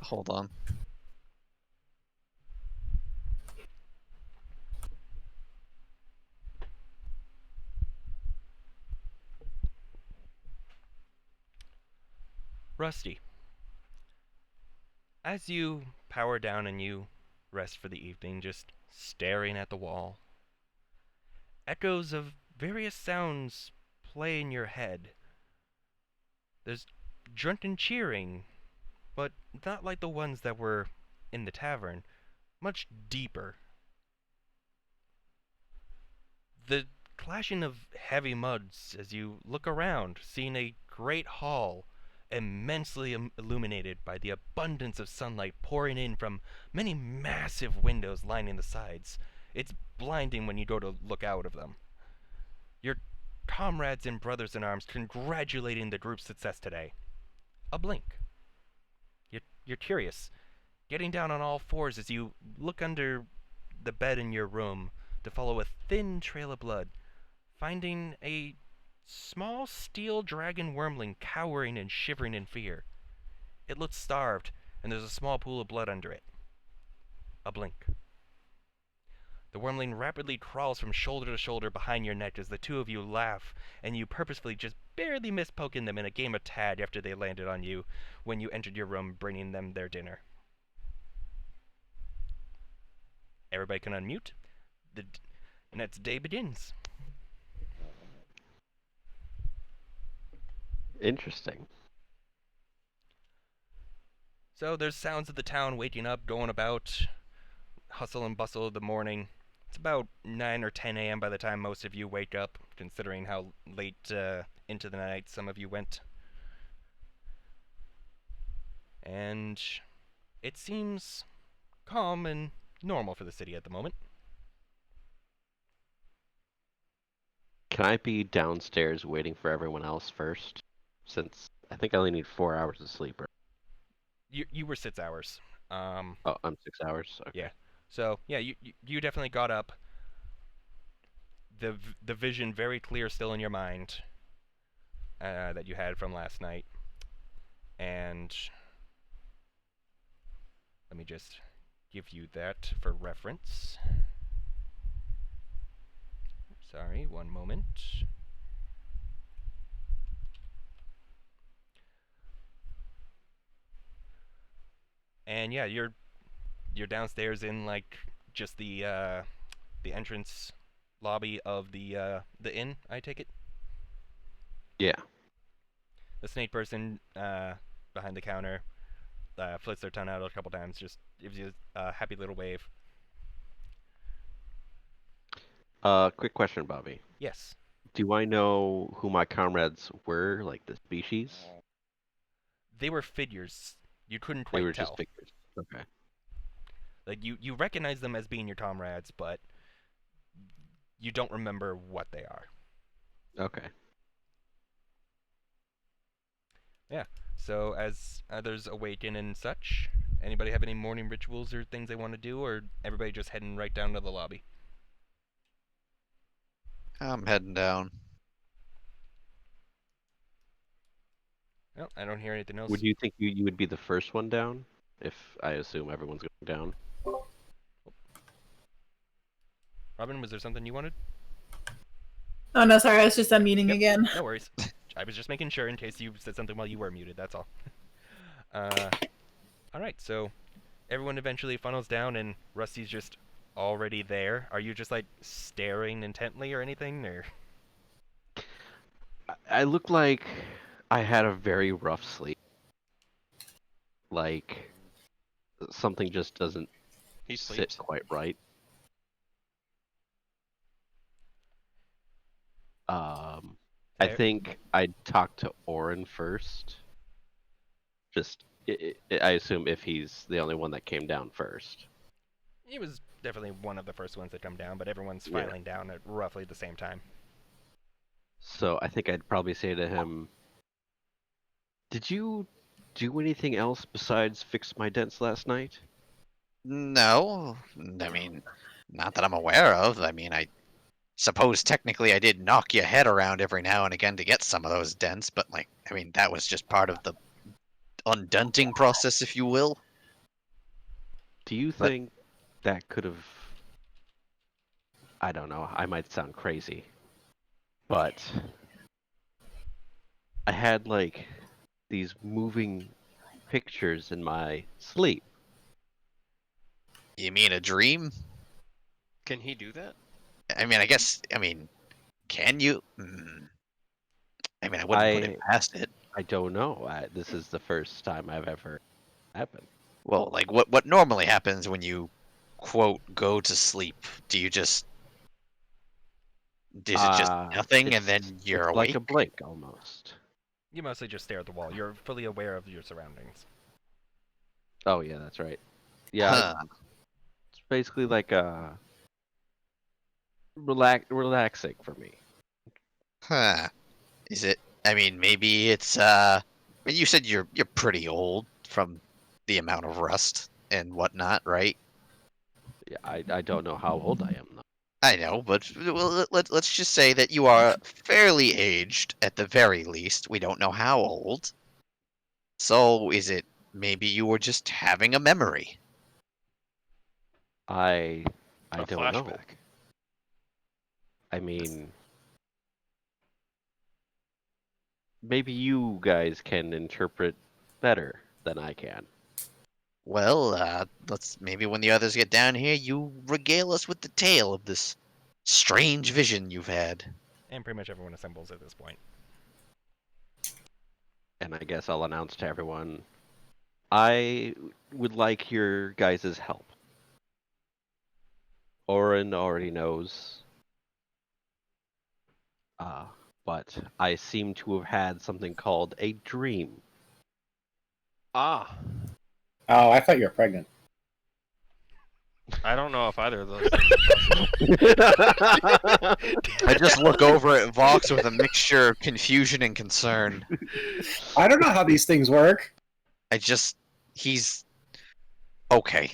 Hold on. Rusty, as you power down and you rest for the evening, just staring at the wall, echoes of various sounds play in your head. There's drunken cheering, but not like the ones that were in the tavern, much deeper. The clashing of heavy muds as you look around, seeing a great hall immensely illuminated by the abundance of sunlight pouring in from many massive windows lining the sides. It's blinding when you go to look out of them. Your comrades and brothers in arms congratulating the group's success today. A blink. You're curious, getting down on all fours as you look under the bed in your room to follow a thin trail of blood, finding a small steel dragon wormling cowering and shivering in fear. It looks starved, and there's a small pool of blood under it. A blink. The wormling rapidly crawls from shoulder to shoulder behind your neck as the two of you laugh, and you purposefully just barely miss poking them in a game of tag after they landed on you when you entered your room bringing them their dinner. Everybody can unmute. The next day begins. Interesting. So there's sounds of the town waking up, going about, hustle and bustle of the morning. It's about 9 or 10 a.m. by the time most of you wake up, considering how late into the night some of you went. And it seems calm and normal for the city at the moment. Can I be downstairs waiting for everyone else first? Since I think I only need 4 hours of sleep. You were 6 hours. Oh, I'm 6 hours. Okay. Yeah. So yeah, you definitely got up. The vision very clear still in your mind that you had from last night, and let me just give you that for reference. Sorry, one moment. And yeah, you're downstairs in like just the entrance lobby of the inn, I take it? Yeah. The snake person behind the counter flits their tongue out a couple times, just gives you a happy little wave. Quick question, Bobby. Yes. Do I know who my comrades were, like the species? They were figures. You couldn't They quite were tell. just figures. Okay. Like you recognize them as being your comrades, but you don't remember what they are. Okay. Yeah. So as others awaken and such, anybody have any morning rituals or things they want to do, or everybody just heading right down to the lobby? I'm heading down. No, I don't hear anything else. Would you think you would be the first one down? If I assume everyone's going down. Robin, was there something you wanted? Oh no, sorry, I was just unmuting Yep. again. No worries. I was just making sure in case you said something while you were muted, that's all. Alright, so everyone eventually funnels down and Rusty's just already there. Are you just like staring intently or anything, or? I look like I had a very rough sleep. Like something just doesn't He sit sleeps. quite right. I Fair. think I'd talk to Orin first. Just, I assume if he's the only one that came down first. He was definitely one of the first ones to come down, but everyone's Yeah. filing down at roughly the same time. So I think I'd probably say to him, "Did you do anything else besides fix my dents last night?" No, I mean, not that I'm aware of. I mean, I suppose technically I did knock your head around every now and again to get some of those dents, but like, I mean, that was just part of the undunting process, if you will. Do you But- think that could have... I don't know, I might sound crazy, but I had like these moving pictures in my sleep. You mean a dream? Can he do that? I mean, I guess. I mean, can you? I mean, I wouldn't put it past it. I don't know. This is the first time I've ever happened. Well, like what normally happens when you quote go to sleep? Do you just is it just nothing and then you're it's awake? like a blink almost. You mostly just stare at the wall. You're fully aware of your surroundings. Oh yeah, that's right. Yeah, Huh. it's basically like a relaxing for me. Huh. Is it? I mean, maybe it's. I mean, you said you're pretty old from the amount of rust and whatnot, right? Yeah, I don't know how old I am though. I know, but let's just say that you are fairly aged at the very least. We don't know how old. So is it maybe you were just having a memory? I A don't know. flashback. I mean, maybe you guys can interpret better than I can. Well, let's maybe when the others get down here, you regale us with the tale of this strange vision you've had. And pretty much everyone assembles at this point. And I guess I'll announce to everyone, I would like your guys' help. Orin already knows. But I seem to have had something called a dream. Ah, Oh, I thought you were pregnant. I don't know if either of those things are possible. I just look over at Vox with a mixture of confusion and concern. I don't know how these things work. He's okay.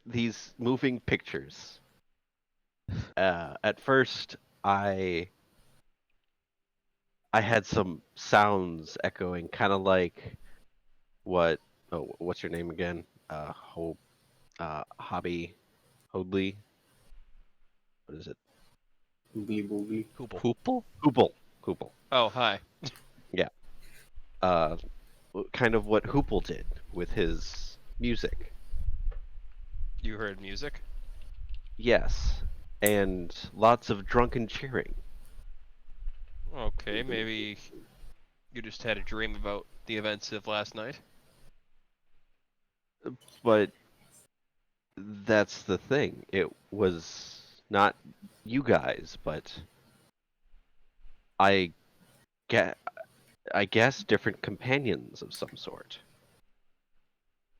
These moving pictures. At first, I had some sounds echoing, kind of like what's your name again? Hobby, Hoadley. What is it? Booby booby. Hoople. Hoople. Oh, hi. Uh, kind of what Hoople did with his music. You heard music? Yes, and lots of drunken cheering. Okay, maybe you just had a dream about the events of last night. But that's the thing. It was not you guys, but I guess different companions of some sort.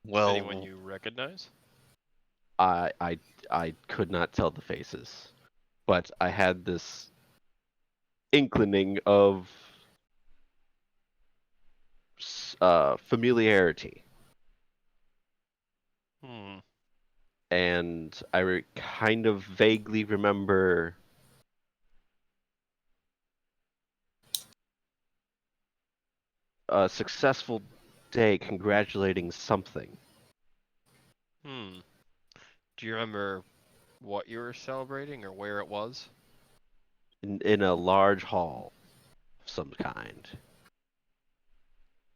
Well, Anyone you recognize? I could not tell the faces, but I had this inkling of familiarity, and I kind of vaguely remember a successful day congratulating something. Do you remember what you were celebrating or where it was? In a large hall of some kind.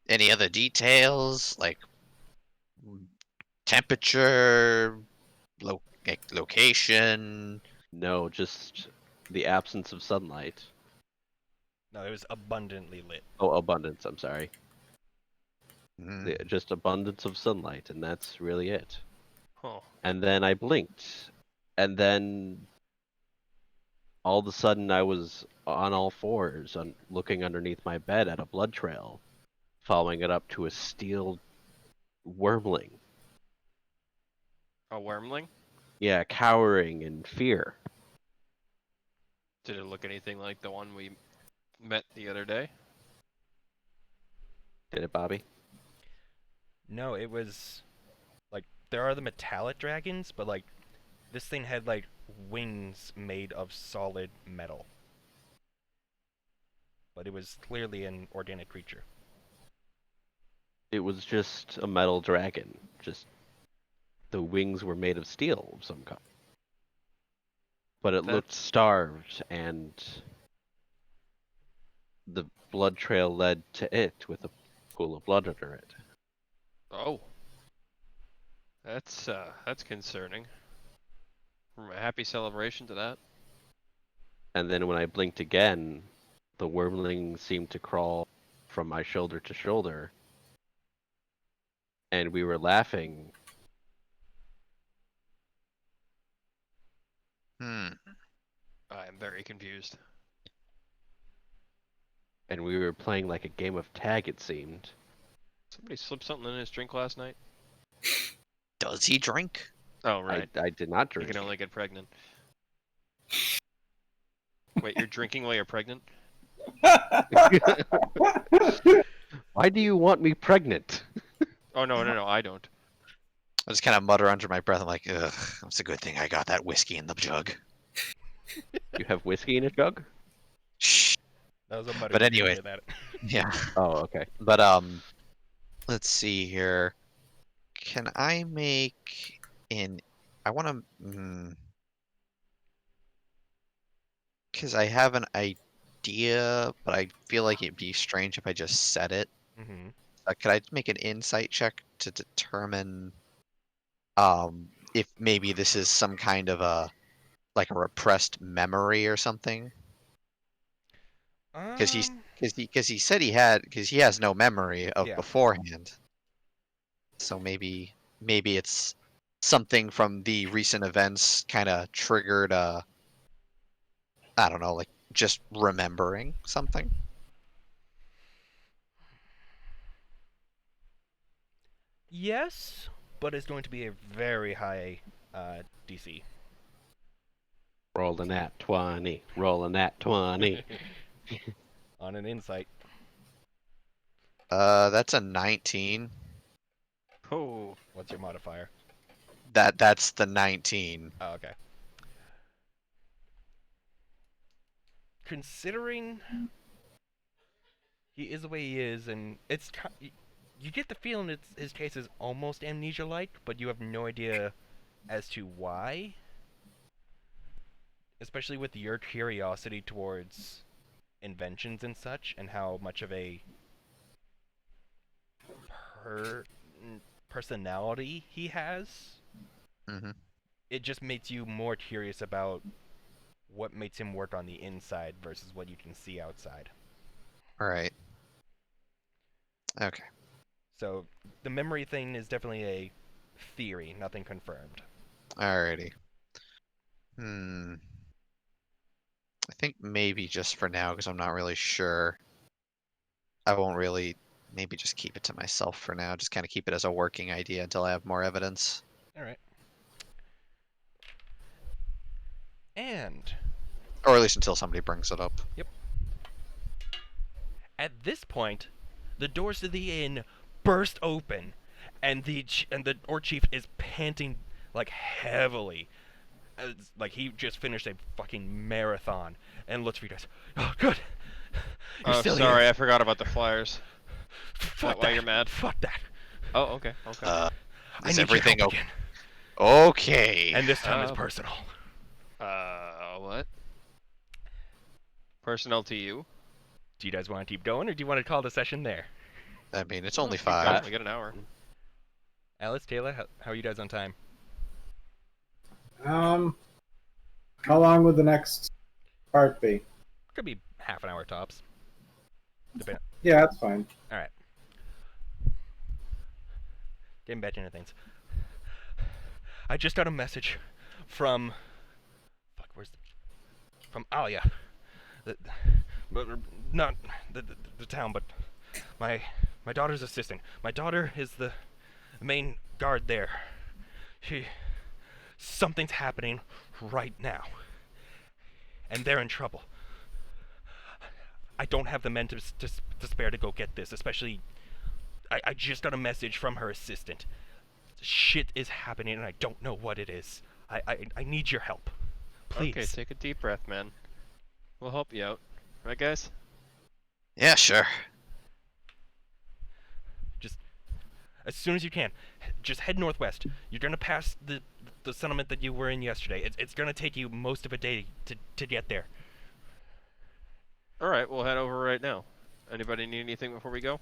any other details like temperature, location? No, just the absence of sunlight. No, it was abundantly lit. Oh, abundance, I'm sorry. Hmm. Just abundance of sunlight, and that's really it. Huh. And then I blinked, and then all of a sudden I was on all fours, looking underneath my bed at a blood trail, following it up to a steel wormling. A wormling? Yeah, cowering in fear. Did it look anything like the one we met the other day? Did it, Bobby? No, it was like there are the metallic dragons, but like this thing had like wings made of solid metal. But it was clearly an organic creature. It was just a metal dragon. Just the wings were made of steel of some kind. But it looked starved and the blood trail led to it with a pool of blood under it. Oh. That's concerning. From a happy celebration to that. And then when I blinked again, the wormling seemed to crawl from my shoulder to shoulder. And we were laughing. Hmm. I am very confused. And we were playing like a game of tag, it seemed. Somebody slipped something in his drink last night? Does he drink? Oh, right. I did not You drink. can only get pregnant. Wait, you're drinking while you're pregnant? Why do you want me pregnant? Oh, no, I don't. I just kind of mutter under my breath. I'm like, ugh, it's a good thing I got that whiskey in the jug. You have whiskey in a jug? Shh. That was a mutter But you didn't anyway. hear that. Yeah. Oh, okay. But let's see here. Can I make an? I want to. Because I have an idea, but I feel like it'd be strange if I just said it. Mm-hmm. Could I make an insight check to determine if maybe this is some kind of a like a repressed memory or something? Because he said he has no memory of Yeah. beforehand. So maybe it's something from the recent events kind of triggered I don't know, like just remembering something. Yes, but it's going to be a very high DC. Rolling at 20. Rolling at 20. On an insight. That's a 19. Oh. What's your modifier? That's the 19. Oh, okay. Considering he is the way he is, and you get the feeling his case is almost amnesia-like, but you have no idea as to why. Especially with your curiosity towards inventions and such, and how much of a personality he has. Mm-hmm. It just makes you more curious about what makes him work on the inside versus what you can see outside. All right. Okay. So the memory thing is definitely a theory, nothing confirmed. Alrighty. I think maybe just for now, because I'm not really sure. I won't really. Maybe just keep it to myself for now. Just kind of keep it as a working idea until I have more evidence. All right. And Or at least until somebody brings it up. at this point, the doors to the inn burst open, and the Orc Chief is panting like heavily, like he just finished a fucking marathon, and looks for you guys. Oh, good. You're Oh, still sorry, here. I forgot about the flyers. Fuck why that. you're mad? Fuck that. Oh, okay. I Is need everything your help again. Okay? And this time it's Um, personal. What? Personal to you? Do you guys want to keep going, or do you want to call the session there? I mean, it's only Keep going, 5. We got an hour. Alice, Taylor, how are you guys on time? How long would the next part be? Could be half an hour tops. Depend- Yeah, that's fine. All right. Getting back into things. I just got a message from. Fuck, from Alia. But not the town, but my daughter's assistant. My daughter is the main guard there. Something's happening right now, and they're in trouble. I don't have the men to spare to go get this, especially. I just got a message from her assistant. Shit is happening, and I don't know what it is. I need your help. Please. Okay, take a deep breath, man. We'll help you out. Right, guys? Yeah, sure. Just as soon as you can, just head northwest. You're gonna pass the settlement that you were in yesterday. It's gonna take you most of a day to get there. All right, we'll head over right now. Anybody need anything before we go?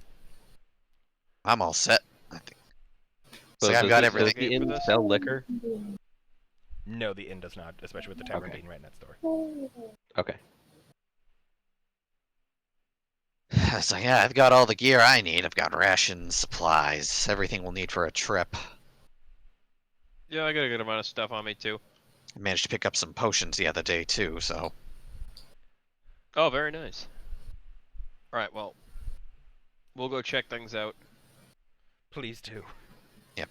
I'm all set. I think. So I've does got the- everything. Does the For inn this? sell liquor? No, the inn does not, especially with the tavern Okay. being right next door. Okay. It's like, yeah, I've got all the gear I need. I've got rations, supplies, everything we'll need for a trip. Yeah, I got a good amount of stuff on me too. I managed to pick up some potions the other day too, so Oh, very nice. All right, well, we'll go check things out. Please do. Yep.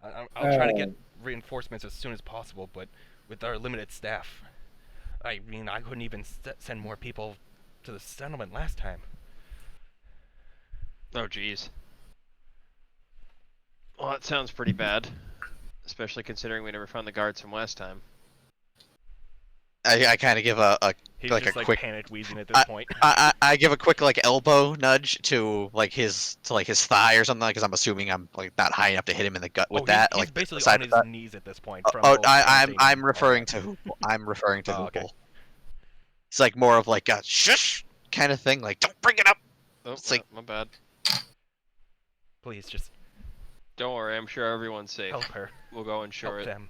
I'll try to get reinforcements as soon as possible, but with our limited staff, I mean, I couldn't even send more people to the settlement last time. Oh, jeez. Well, that sounds pretty bad, especially considering we never found the guards from last time. I kind of give a He's Like just a like quick- panic wheezing at this point. I give a quick like elbow nudge to his thigh or something, because I'm assuming I'm like not high enough to hit him in the gut with Oh, that. he's like basically aside on his from that- knees at this point. Oh, From oh, all I'm campaigning and all referring that. to Hoople. I'm referring to Oh, okay. Hoople. It's like more of like a shush kind of thing. Like, don't bring it up. Oh, It's like- my bad. Please just Don't worry, I'm sure everyone's safe. help her. We'll go ensure Help it. them.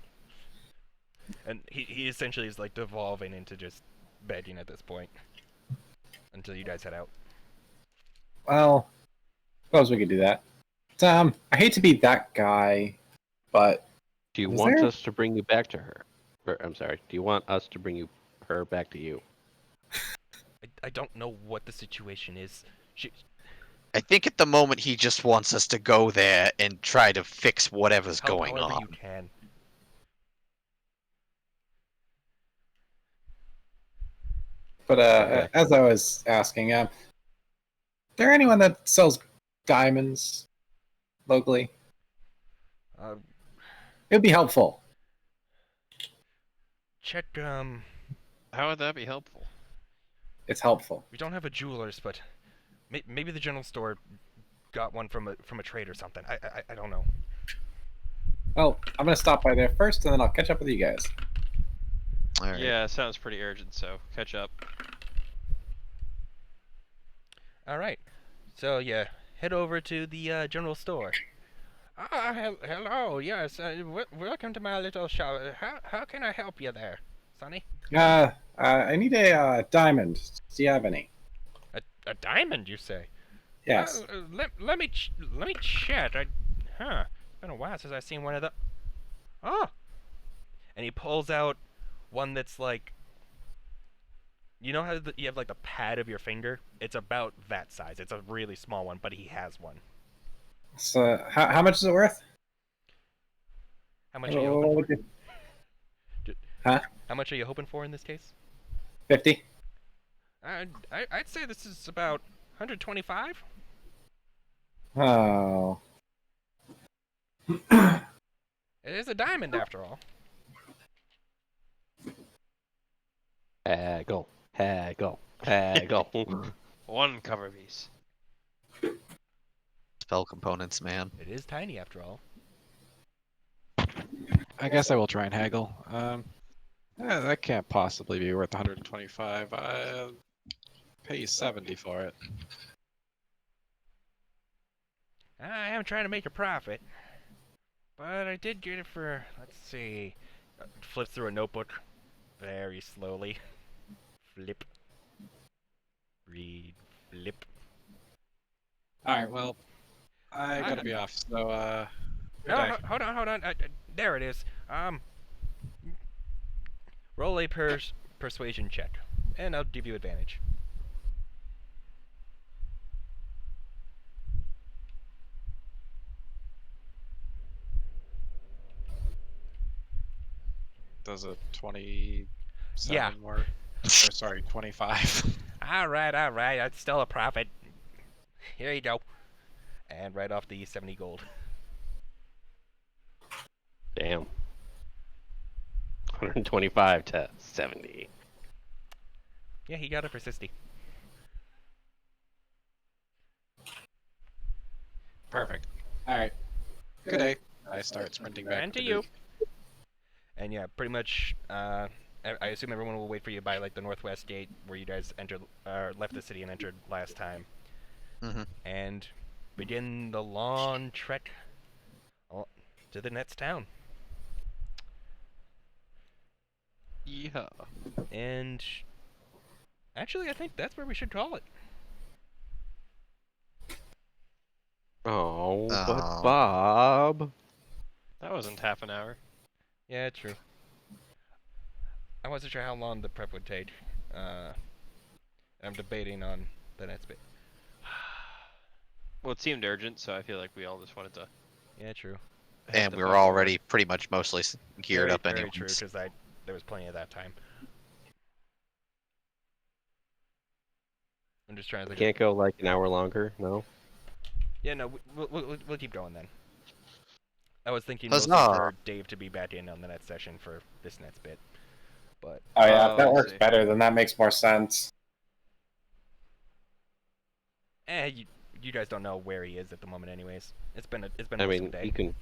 And he essentially is like devolving into just begging at this point until you guys head out. Well, suppose we could do that. I hate to be that guy, but Do you Is want there- us to bring you back to her? Or, I'm sorry. Do you want us to bring her back to you? I don't know what the situation is. I think at the moment he just wants us to go there and try to fix whatever's Help going however on. you can. Okay. as I was asking, is there anyone that sells diamonds locally? Uh, It would be helpful. check. How would that be helpful? It's helpful. We don't have a jeweler's, but maybe the general store got one from a trade or something. I don't know. Well, I'm gonna stop by there first, and then I'll catch up with you guys. All right. Yeah, sounds pretty urgent, so catch up. All right. So yeah, head over to the general store. Hello. Yes. Welcome to my little shop. How can I help you there, Sonny? I need a diamond. Do you have any? A diamond, you say? Yes. Let me check. It's been a while since I've seen one of the. Oh. And he pulls out one that's like. You know how you have like the pad of your finger? It's about that size. It's a really small one, but he has one. So, how much is it worth? How much are you hoping for? Huh? How much are you hoping for in this case? 50. I'd say this is about 125. Oh. It is a diamond after all. Haggle. Haggle. Haggle. One cover piece. Spell components, man. It is tiny after all. I guess I will try and haggle. That can't possibly be worth 125. I'll pay you 70 for it. I am trying to make a profit, but I did get it for, let's see, flips through a notebook very slowly. Flip. Read. Flip. All right, well, I gotta be off. So, good No, day. hold on. There it is. Roll a persuasion check, and I'll give you advantage. Does a 27 Yeah. work? Or sorry, 25. All right. That's still a profit. Here you go. And right off the 70 gold. Damn. 125 to 70. Yeah, he got it for 60. Perfect. All right. Good day. I start sprinting back. And to to the you. group. And yeah, pretty much I assume everyone will wait for you by like the northwest gate where you guys entered, left the city and entered last time, Mhm. and begin the long trek to the next town. Yeah. And actually, I think that's where we should call it. Oh, Oh. but Bob. That wasn't half an hour. Yeah, true. I wasn't sure how long the prep would take. I'm debating on the next bit. Well, it seemed urgent, so I feel like we all just wanted to. Yeah, true. hit And the we were button more. already pretty much mostly geared up Very anyways. true, because there was plenty of that time. I'm just trying to think. Can't go like an hour longer, no? Yeah, no, we'll keep going then. I was thinking mostly Huzzah! for Dave to be back in on the next session for this next bit, but Oh yeah, Oh, that I works see. better. Then that makes more sense. you guys don't know where he is at the moment, anyways. It's been I most mean, of the day.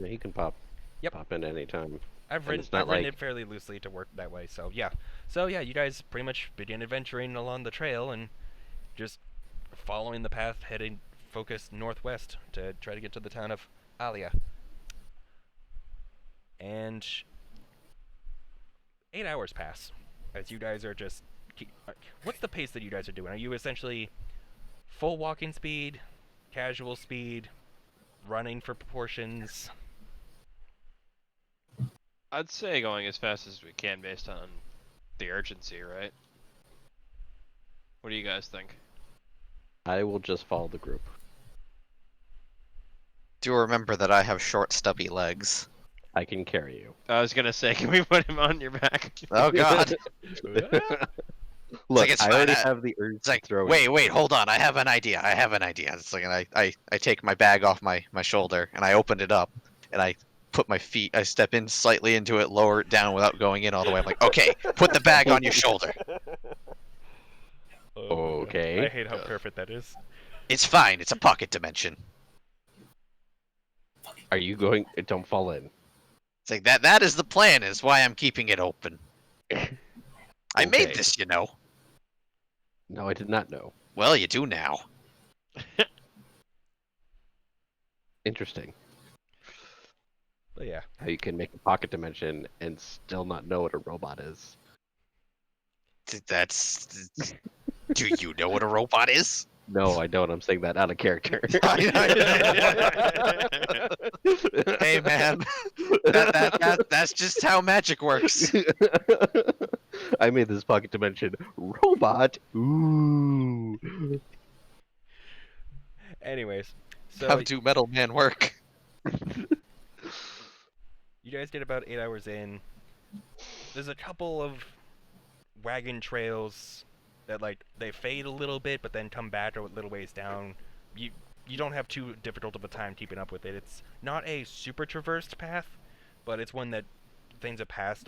he can pop Yep. pop in any time. I've and written it's not like- it fairly loosely to work that way, so yeah. So yeah, you guys pretty much begin adventuring along the trail and just following the path heading focused northwest to try to get to the town of Alia. And 8 hours pass as you guys are just what's the pace that you guys are doing? Are you essentially full walking speed, casual speed, running for proportions? I'd say going as fast as we can based on the urgency, right? What do you guys think? I will just follow the group. Do remember that I have short, stubby legs. I can carry you. I was gonna say, can we put him on your back? Oh God! Look, it's I fine, already I- have the urge It's like, to throw wait, hold on. I have an idea. It's like, and I take my bag off my shoulder and I open it up and I put my feet. I step in slightly into it, lower it down without going in all the way. I'm like, okay, put the bag on your shoulder. Oh my God. Okay. I hate how perfect that is. It's fine. It's a pocket dimension. Are you going? Don't fall in. It's like that is the plan. Is why I'm keeping it open. I made Okay. this, you know. No, I did not know. Well, you do now. Interesting. But yeah. How you can make a pocket dimension and still not know what a robot is. That's. Do you know what a robot is? No, I don't. I'm saying that out of character. Hey, man. That's just how magic works. I made this pocket dimension robot. Ooh. Anyways, so How do Metal Man work? you guys get about 8 hours in. There's a couple of wagon trails that like they fade a little bit, but then come back a little ways down. You don't have too difficult of a time keeping up with it. It's not a super traversed path, but it's one that things have passed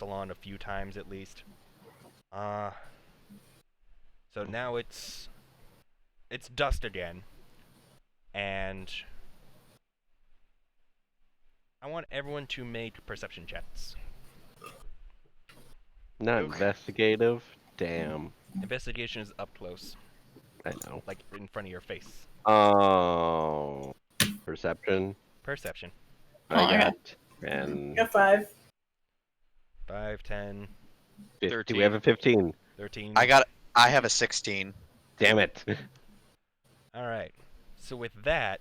along a few times at least. So now it's dusk again, and I want everyone to make perception checks. Not investigative. Damn. Investigation is up close, I know. like in front of your face. Oh. Perception. Perception. Oh, I I got- got. And Got 5. 5, 10, do we have a 15? 13. I have a 16. Damn it. Alright. So with that,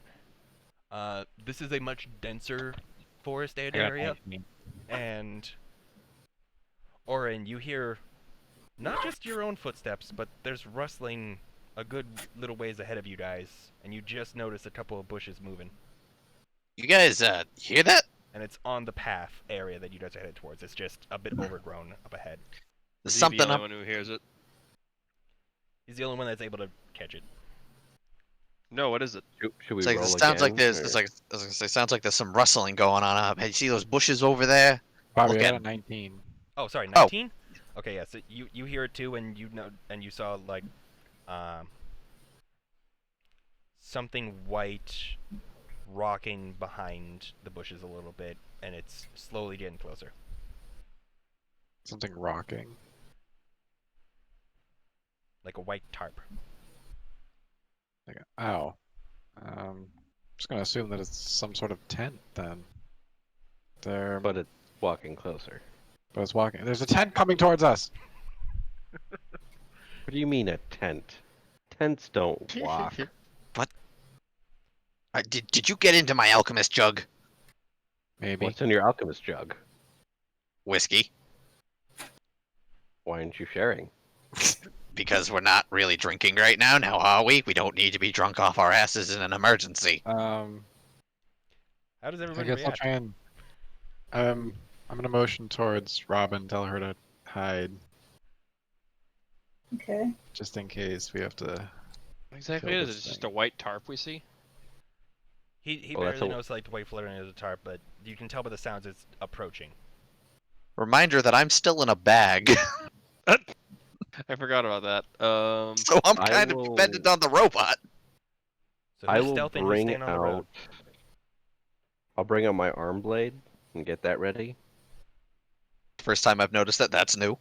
this is a much denser forested area, and Orin, you hear not just your own footsteps, but there's rustling a good little ways ahead of you guys, and you just notice a couple of bushes moving. You guys, hear that? And it's on the path area that you guys are headed towards. It's just a bit overgrown up ahead. There's Is he something the up. only one who hears it? He's the only one that's able to catch it. No, what is it? Should we It's like roll it sounds like again, there's. or- It's like I was gonna say, sounds like there's some rustling going on up. Hey, you see those bushes over there? Bobby, Look I at got a 19. Oh, sorry, Oh. 19? Okay, yeah, so you hear it too, and you know, and you saw like something white rocking behind the bushes a little bit, and it's slowly getting closer. Something rocking. Like a white tarp. Like, ow. Just gonna assume that it's some sort of tent then. There, But it's walking closer. but it's walking. There's a tent coming towards us. What do you mean a tent? Tents don't walk. Did you get into my alchemist jug? Maybe. What's in your alchemist jug? Whiskey. Why aren't you sharing? Because we're not really drinking right now, are we? We don't need to be drunk off our asses in an emergency. How does I everybody guess I'll react? try and. I'm gonna motion towards Robin, tell her to hide, Okay. just in case we have to. What exactly Kill is it? this It's just thing. a white tarp we see? He Well, that's barely a- knows like the white fluttering is a tarp, but you can tell by the sounds it's approaching. Reminder that I'm still in a bag, I forgot about that. so I'm I kind of will- dependent on the robot. So I who's will stealthing, who's bring staying on the road? out. I'll bring out my arm blade and get that ready. First time I've noticed that. That's new.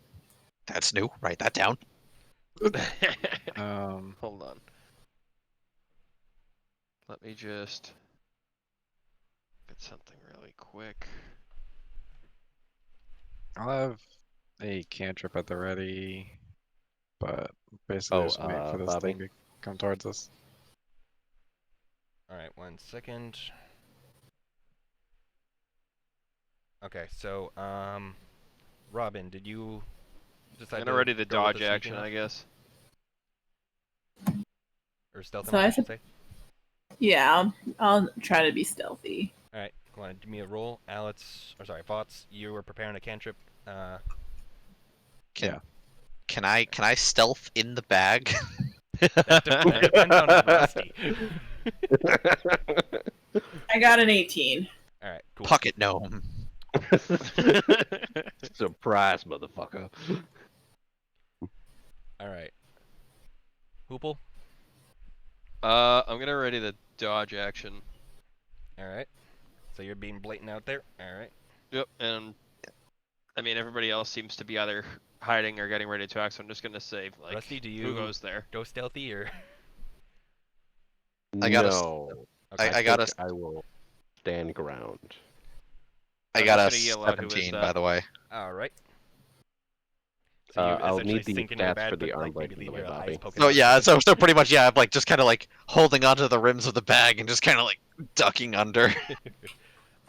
That's new. Write that down. Hold on. Let me just get something really quick. I'll have a cantrip at the ready, but basically Oh, just wait for this Bobby? thing to come towards us. Alright, 1 second. Okay, so, Robin, did you decide I'm gonna ready the go with dodge sneaking action, up? I guess. Or stealth, So I I should should- say? Yeah, I'll try to be stealthy. Alright, come on, give me a roll. Alex, or sorry, Vots, you were preparing a cantrip. Can I stealth in the bag? That depends on Rusty. I got an 18. Alright, cool. Pocket gnome. Surprise, motherfucker. Alright. Hoople? I'm gonna ready the dodge action. Alright. So you're being blatant out there? Alright. Yep, and I mean everybody else seems to be either hiding or getting ready to act, so I'm just gonna say like Rusty, do who you goes there? go stealthy or? I got a s- No. Okay. I got think a I will stand ground. I I'm got a just gonna yell out who is 17, that. by the way. Alright. So you I'll essentially need the sink into your stats bag, for the but, arm like, blade maybe in leave the way, your eyes Bobby. poking So out. yeah, so pretty much yeah, I'm like just kind of like holding onto the rims of the bag and just kind of like ducking under.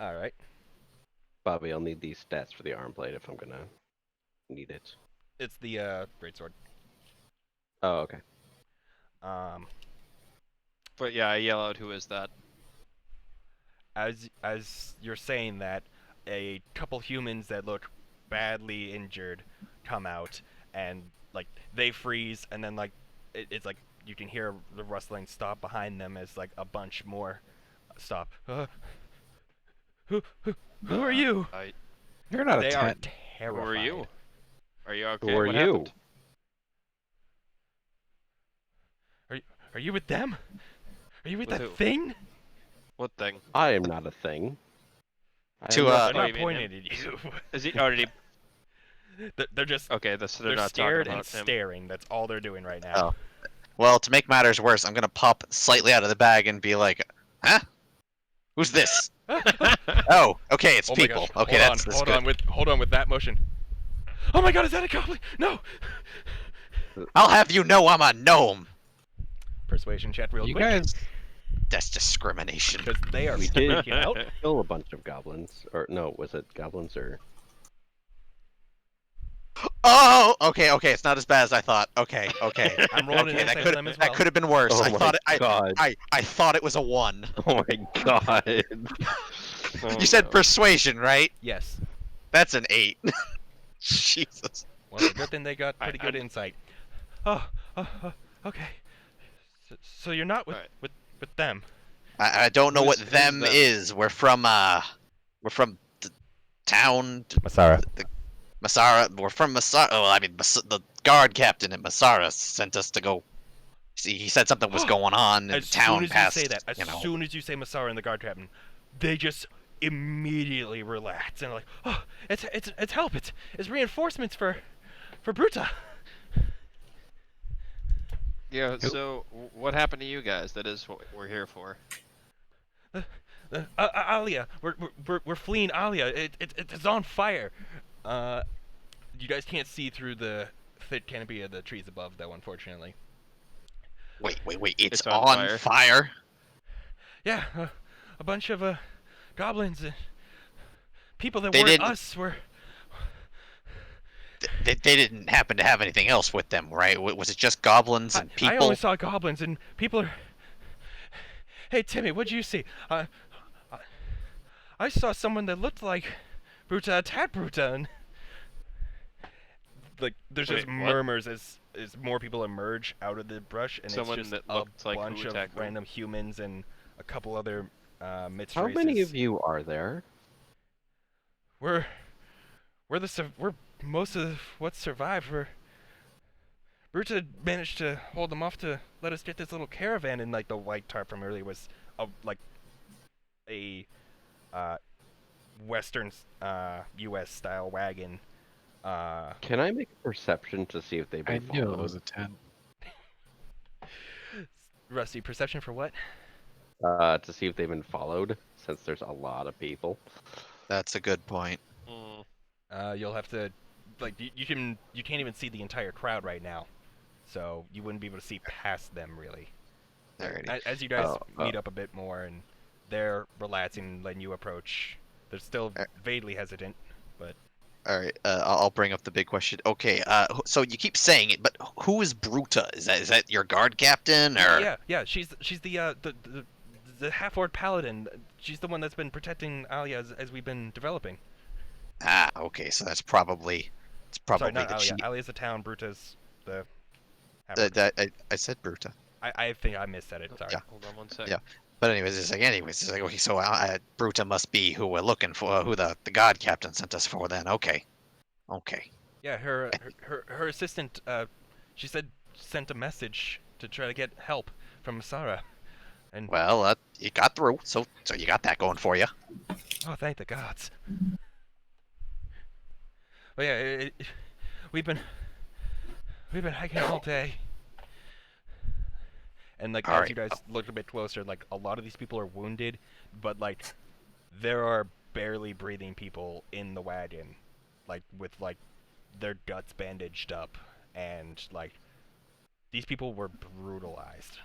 Alright. Bobby, I'll need these stats for the arm blade if I'm gonna need it. It's the greatsword. Oh, okay. But yeah, I yell out who is that. As you're saying that, a couple humans that look badly injured come out, and like they freeze, and then like it's like you can hear the rustling stop behind them as like a bunch more stop. Who are you? You're not a They are tent. Who terrified. are you? Are you okay? Who are What you? happened? Are you with them? Are you with With that who? thing? What thing? I am not a thing. I am To, not- They're Oh, not you mean pointing at you. Is he? Oh, did he? They're just Okay, so they're they're not scared talking and about him. staring. That's all they're doing right now. Oh. Well, to make matters worse, I'm gonna pop slightly out of the bag and be like, "Huh? Who's this?" Oh, okay, it's Oh my people. gosh. Okay, that's hold good. on with that motion. Oh my god, is that a goblin? No. I'll have you know I'm a gnome. Persuasion check real You quick. guys, That's discrimination. Because they are We did. freaking out. Kill a bunch of goblins. Or no, was it goblins or? Oh, okay, it's not as bad as I thought. Okay. I'm rolling Okay, an that insight could for them as well. that could have been worse. Oh I my thought god! I thought it was a 1. Oh my god! Oh, You said no. persuasion, right? Yes. That's an 8. Jesus. Well, it's a good thing they got pretty I- good insight. Oh, okay. So you're not with Alright. with them. I don't know what Who's them them? is. We're from the town Masara. Masara. We're from Masara. Oh, I mean, the guard captain at Masara sent us to go. See, he said something was going on in As the town soon as past. you say that, as you know. soon as you say Masara and the guard captain, they just immediately relax and like, oh, it's help. It's reinforcements for Bruta. Yeah. So what happened to you guys? That is what we're here for. Alia, we're fleeing Alia. It's on fire. You guys can't see through the thick canopy of the trees above, though, unfortunately. Wait. It's on on fire. fire? Yeah, a bunch of goblins, people that They weren't didn't- us were. They didn't happen to have anything else with them, right? Was it just goblins and I people? only saw goblins and people are. Hey Timmy, what'd you see? I saw someone that looked like Bruta attacked Bruta, and like there's just Wait, what? murmurs as more people emerge out of the brush, and Someone it's just that a looked like who bunch of attacked who? random humans and a couple other mixed How races. many of you are there? We're most of what survived. Bruta managed to hold them off to let us get this little caravan, and like the white tarp from earlier was like a Western U.S. style wagon. Can I make a perception to see if they've I been knew it followed? was a 10. Rusty, perception for what? To see if they've been followed, since there's a lot of people. That's a good point. Mm. You'll have to, like, you can't even see the entire crowd right now, so you wouldn't be able to see past them really. Alrighty. As you guys Oh, meet up a bit more and they're relaxing, letting you approach, they're still vaguely hesitant. All right, I'll bring up the big question. Okay, so you keep saying it, but who is Bruta? Is that your guard captain or? Yeah, she's the half-orc paladin. She's the one that's been protecting Alia as we've been developing. Ah, okay, so that's probably Sorry, not the Alia. chief. Alia's the town. Bruta's the half-orc. I said Bruta. I think I missaid it. Sorry. Yeah. Hold on one sec. Yeah. But anyways, it's like okay, so Bruta must be who we're looking for, who the guard captain sent us for. Then okay. Yeah, her assistant. She said sent a message to try to get help from Masara. And Well, you got through, so you got that going for you. oh, thank the gods. But yeah, we've been hiking all day. And like All as you right. guys look a bit closer, like a lot of these people are wounded, but like there are barely breathing people in the wagon, like with like their guts bandaged up, and like these people were brutalized.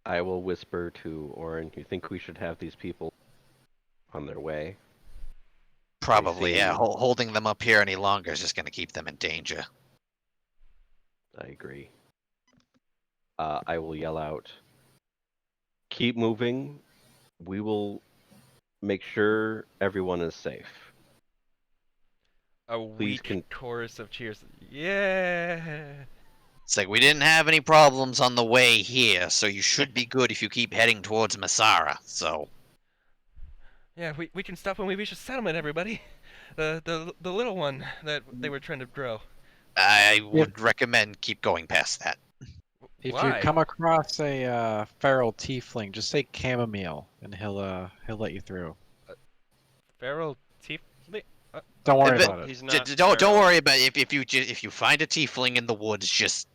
I will whisper to Orin, you think we should have these people on their way? Probably, yeah. seem- Holding them up here any longer is just going to keep them in danger. I agree. I will yell out, keep moving. We will make sure everyone is safe. A Please weak chorus of cheers. Yeah. It's like we didn't have any problems on the way here, so you should be good if you keep heading towards Masara. So Yeah, we can stop when we reach a settlement, everybody. The little one that they were trying to grow. I would recommend keep going past that. If Why? you come across a feral tiefling, just say chamomile, and he'll let you through. Feral teeth. Don't worry But- about it. He's not. Don't feral. worry about it. If you find a tiefling in the woods, just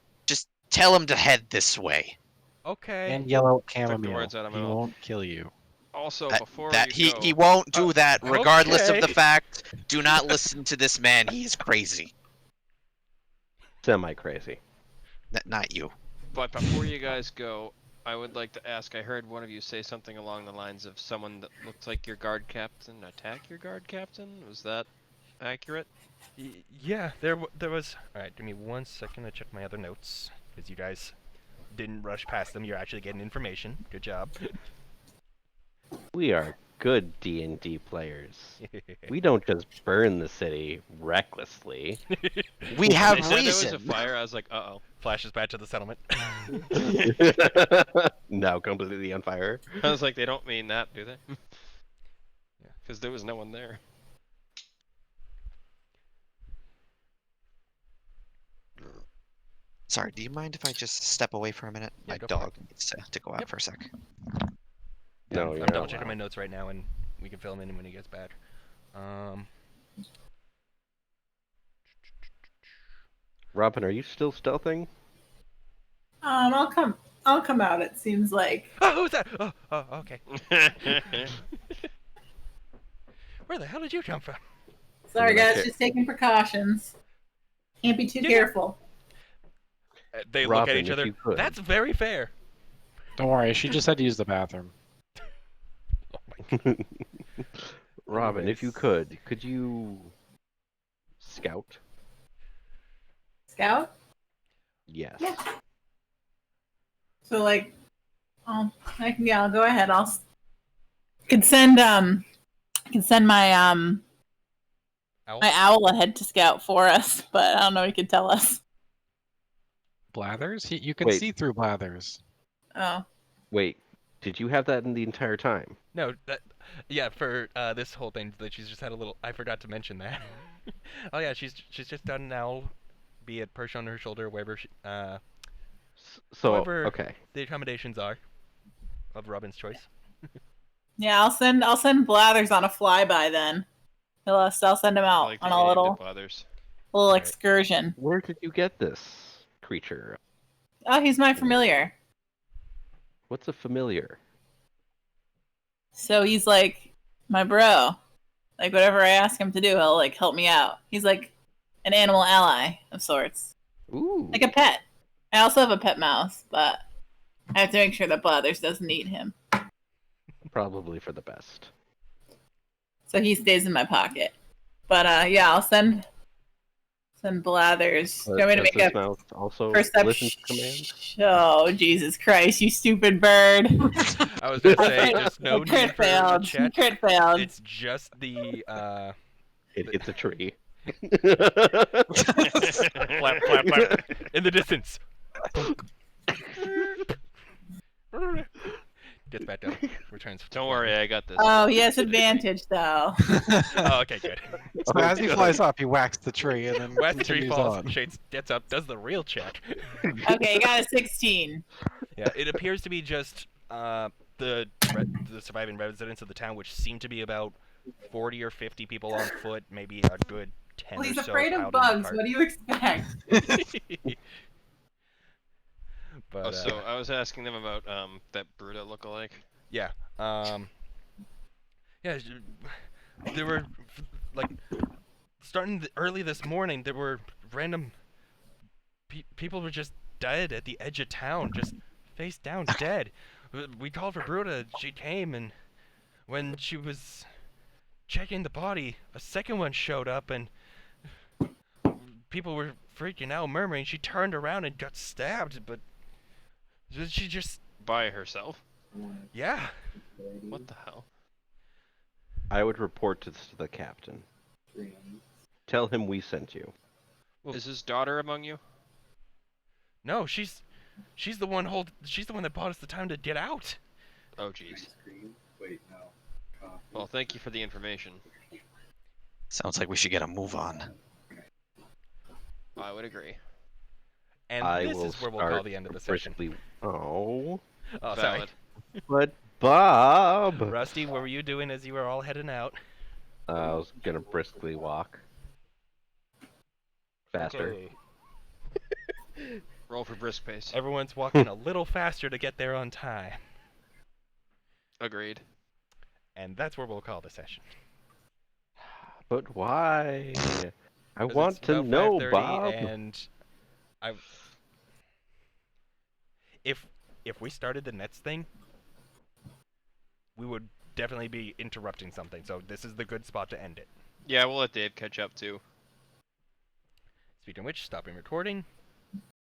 tell him to head this way. Okay. And yell out the chamomile. words out of my He mouth. won't kill you. Also, That- before That you he go, won't do that regardless of the okay. fact. Do not listen to this man. He is crazy. Semi crazy. Not you. But before you guys go, I would like to ask. I heard one of you say something along the lines of someone that looked like your guard captain attack your guard captain. Was that accurate? Yeah, there was. All right, give me 1 second to check my other notes, because you guys didn't rush past them. You're actually getting information. Good job. We are good D&D players. We don't just burn the city recklessly. We have They said there was a reason. fire. I was like, uh-oh. Flashes back to the settlement. Now completely on fire. I was like, they don't mean that, do they? Yeah, because there was no one there. Sorry, do you mind if I just step away for a minute? Yeah, My go for it. dog needs to go out Yep. for a sec. No, I'm you're double not checking my allowed. notes right now, and we can fill him in when he gets back. Robin, are you still stealthing? I'll come out. It seems like. Oh, who's that? Oh, okay. Where the hell did you come from? Sorry, Yeah, guys. okay. Just taking precautions. Can't be too Yeah. careful. They look Robin, at each if other. you could. That's very fair. Don't worry, she just had to use the bathroom. Oh my god. Robin, if you could you scout? Scout. Yes. Yeah. So like, I'll go ahead. Can send my Owl? my owl ahead to scout for us, but I don't know what he can tell us. Blathers? You can Wait. see through Blathers. Oh. Wait, did you have that in the entire time? No, yeah, for this whole thing that she's just had a little. I forgot to mention that. Oh yeah, she's just done an owl, be it perched on her shoulder, wherever So However- okay. the accommodations are of Robin's choice. Yeah, I'll send Blathers on a flyby then. I'll send him I out like the on name a that little bothers. Alright. excursion. Where did you get this creature? Oh, he's my familiar. What's a familiar? So he's like my bro. Like whatever I ask him to do, he'll like help me out. He's like an animal ally of sorts. Ooh. Like a pet. I also have a pet mouse, but I have to make sure that Blathers doesn't eat him. Probably for the best. So he stays in my pocket. But yeah, I'll send Blathers. Do you want me to Does make this a mouse also listen to commands? Oh, Jesus Christ, you stupid bird. I was gonna say, just no Crit need for the failed. chat. Crit failed. It's just the It hits a tree. flap, flap, flap in the distance. Gets back down. Returns. Don't worry, I got this. Oh, he has advantage, though. Oh, okay, good. So as he flies up, he whacks the tree and then West tree continues falls. on. Shades gets up, does the real check. Okay, you got a 16. Yeah, it appears to be just the surviving residents of the town, which seem to be about 40 or 50 people on foot, maybe a good 10 Well, he's or so afraid out of in the bugs. cart. What do you expect? But Oh, so I was asking them about that Bruta lookalike. yeah, there were like starting early this morning. There were random people were just dead at the edge of town, just face down, dead. We called for Bruta. She came, and when she was checking the body, a second one showed up, and people were freaking out, murmuring. She turned around and got stabbed, but she just, By herself? yeah. What the hell? I would report this to the captain. Tell him we sent you. Well- Is his daughter among you? No, she's the one she's the one that bought us the time to get out. Oh, jeez. Well, thank you for the information. Sounds like we should get a move on. I would agree. And I this will is where we'll start call the end of the session. briskly. Oh, Oh, sorry. Valid. but Bob. Rusty, what were you doing as you were all heading out? I was gonna briskly walk. Faster. Okay. Roll for brisk pace. Everyone's walking a little faster to get there on time. Agreed. And that's where we'll call the session. But why? I 'Cause want it's to about know, 5:30 Bob. And if we started the Nets thing, we would definitely be interrupting something. So this is the good spot to end it. Yeah, we'll let Dave catch up too. Speaking of which, stopping recording.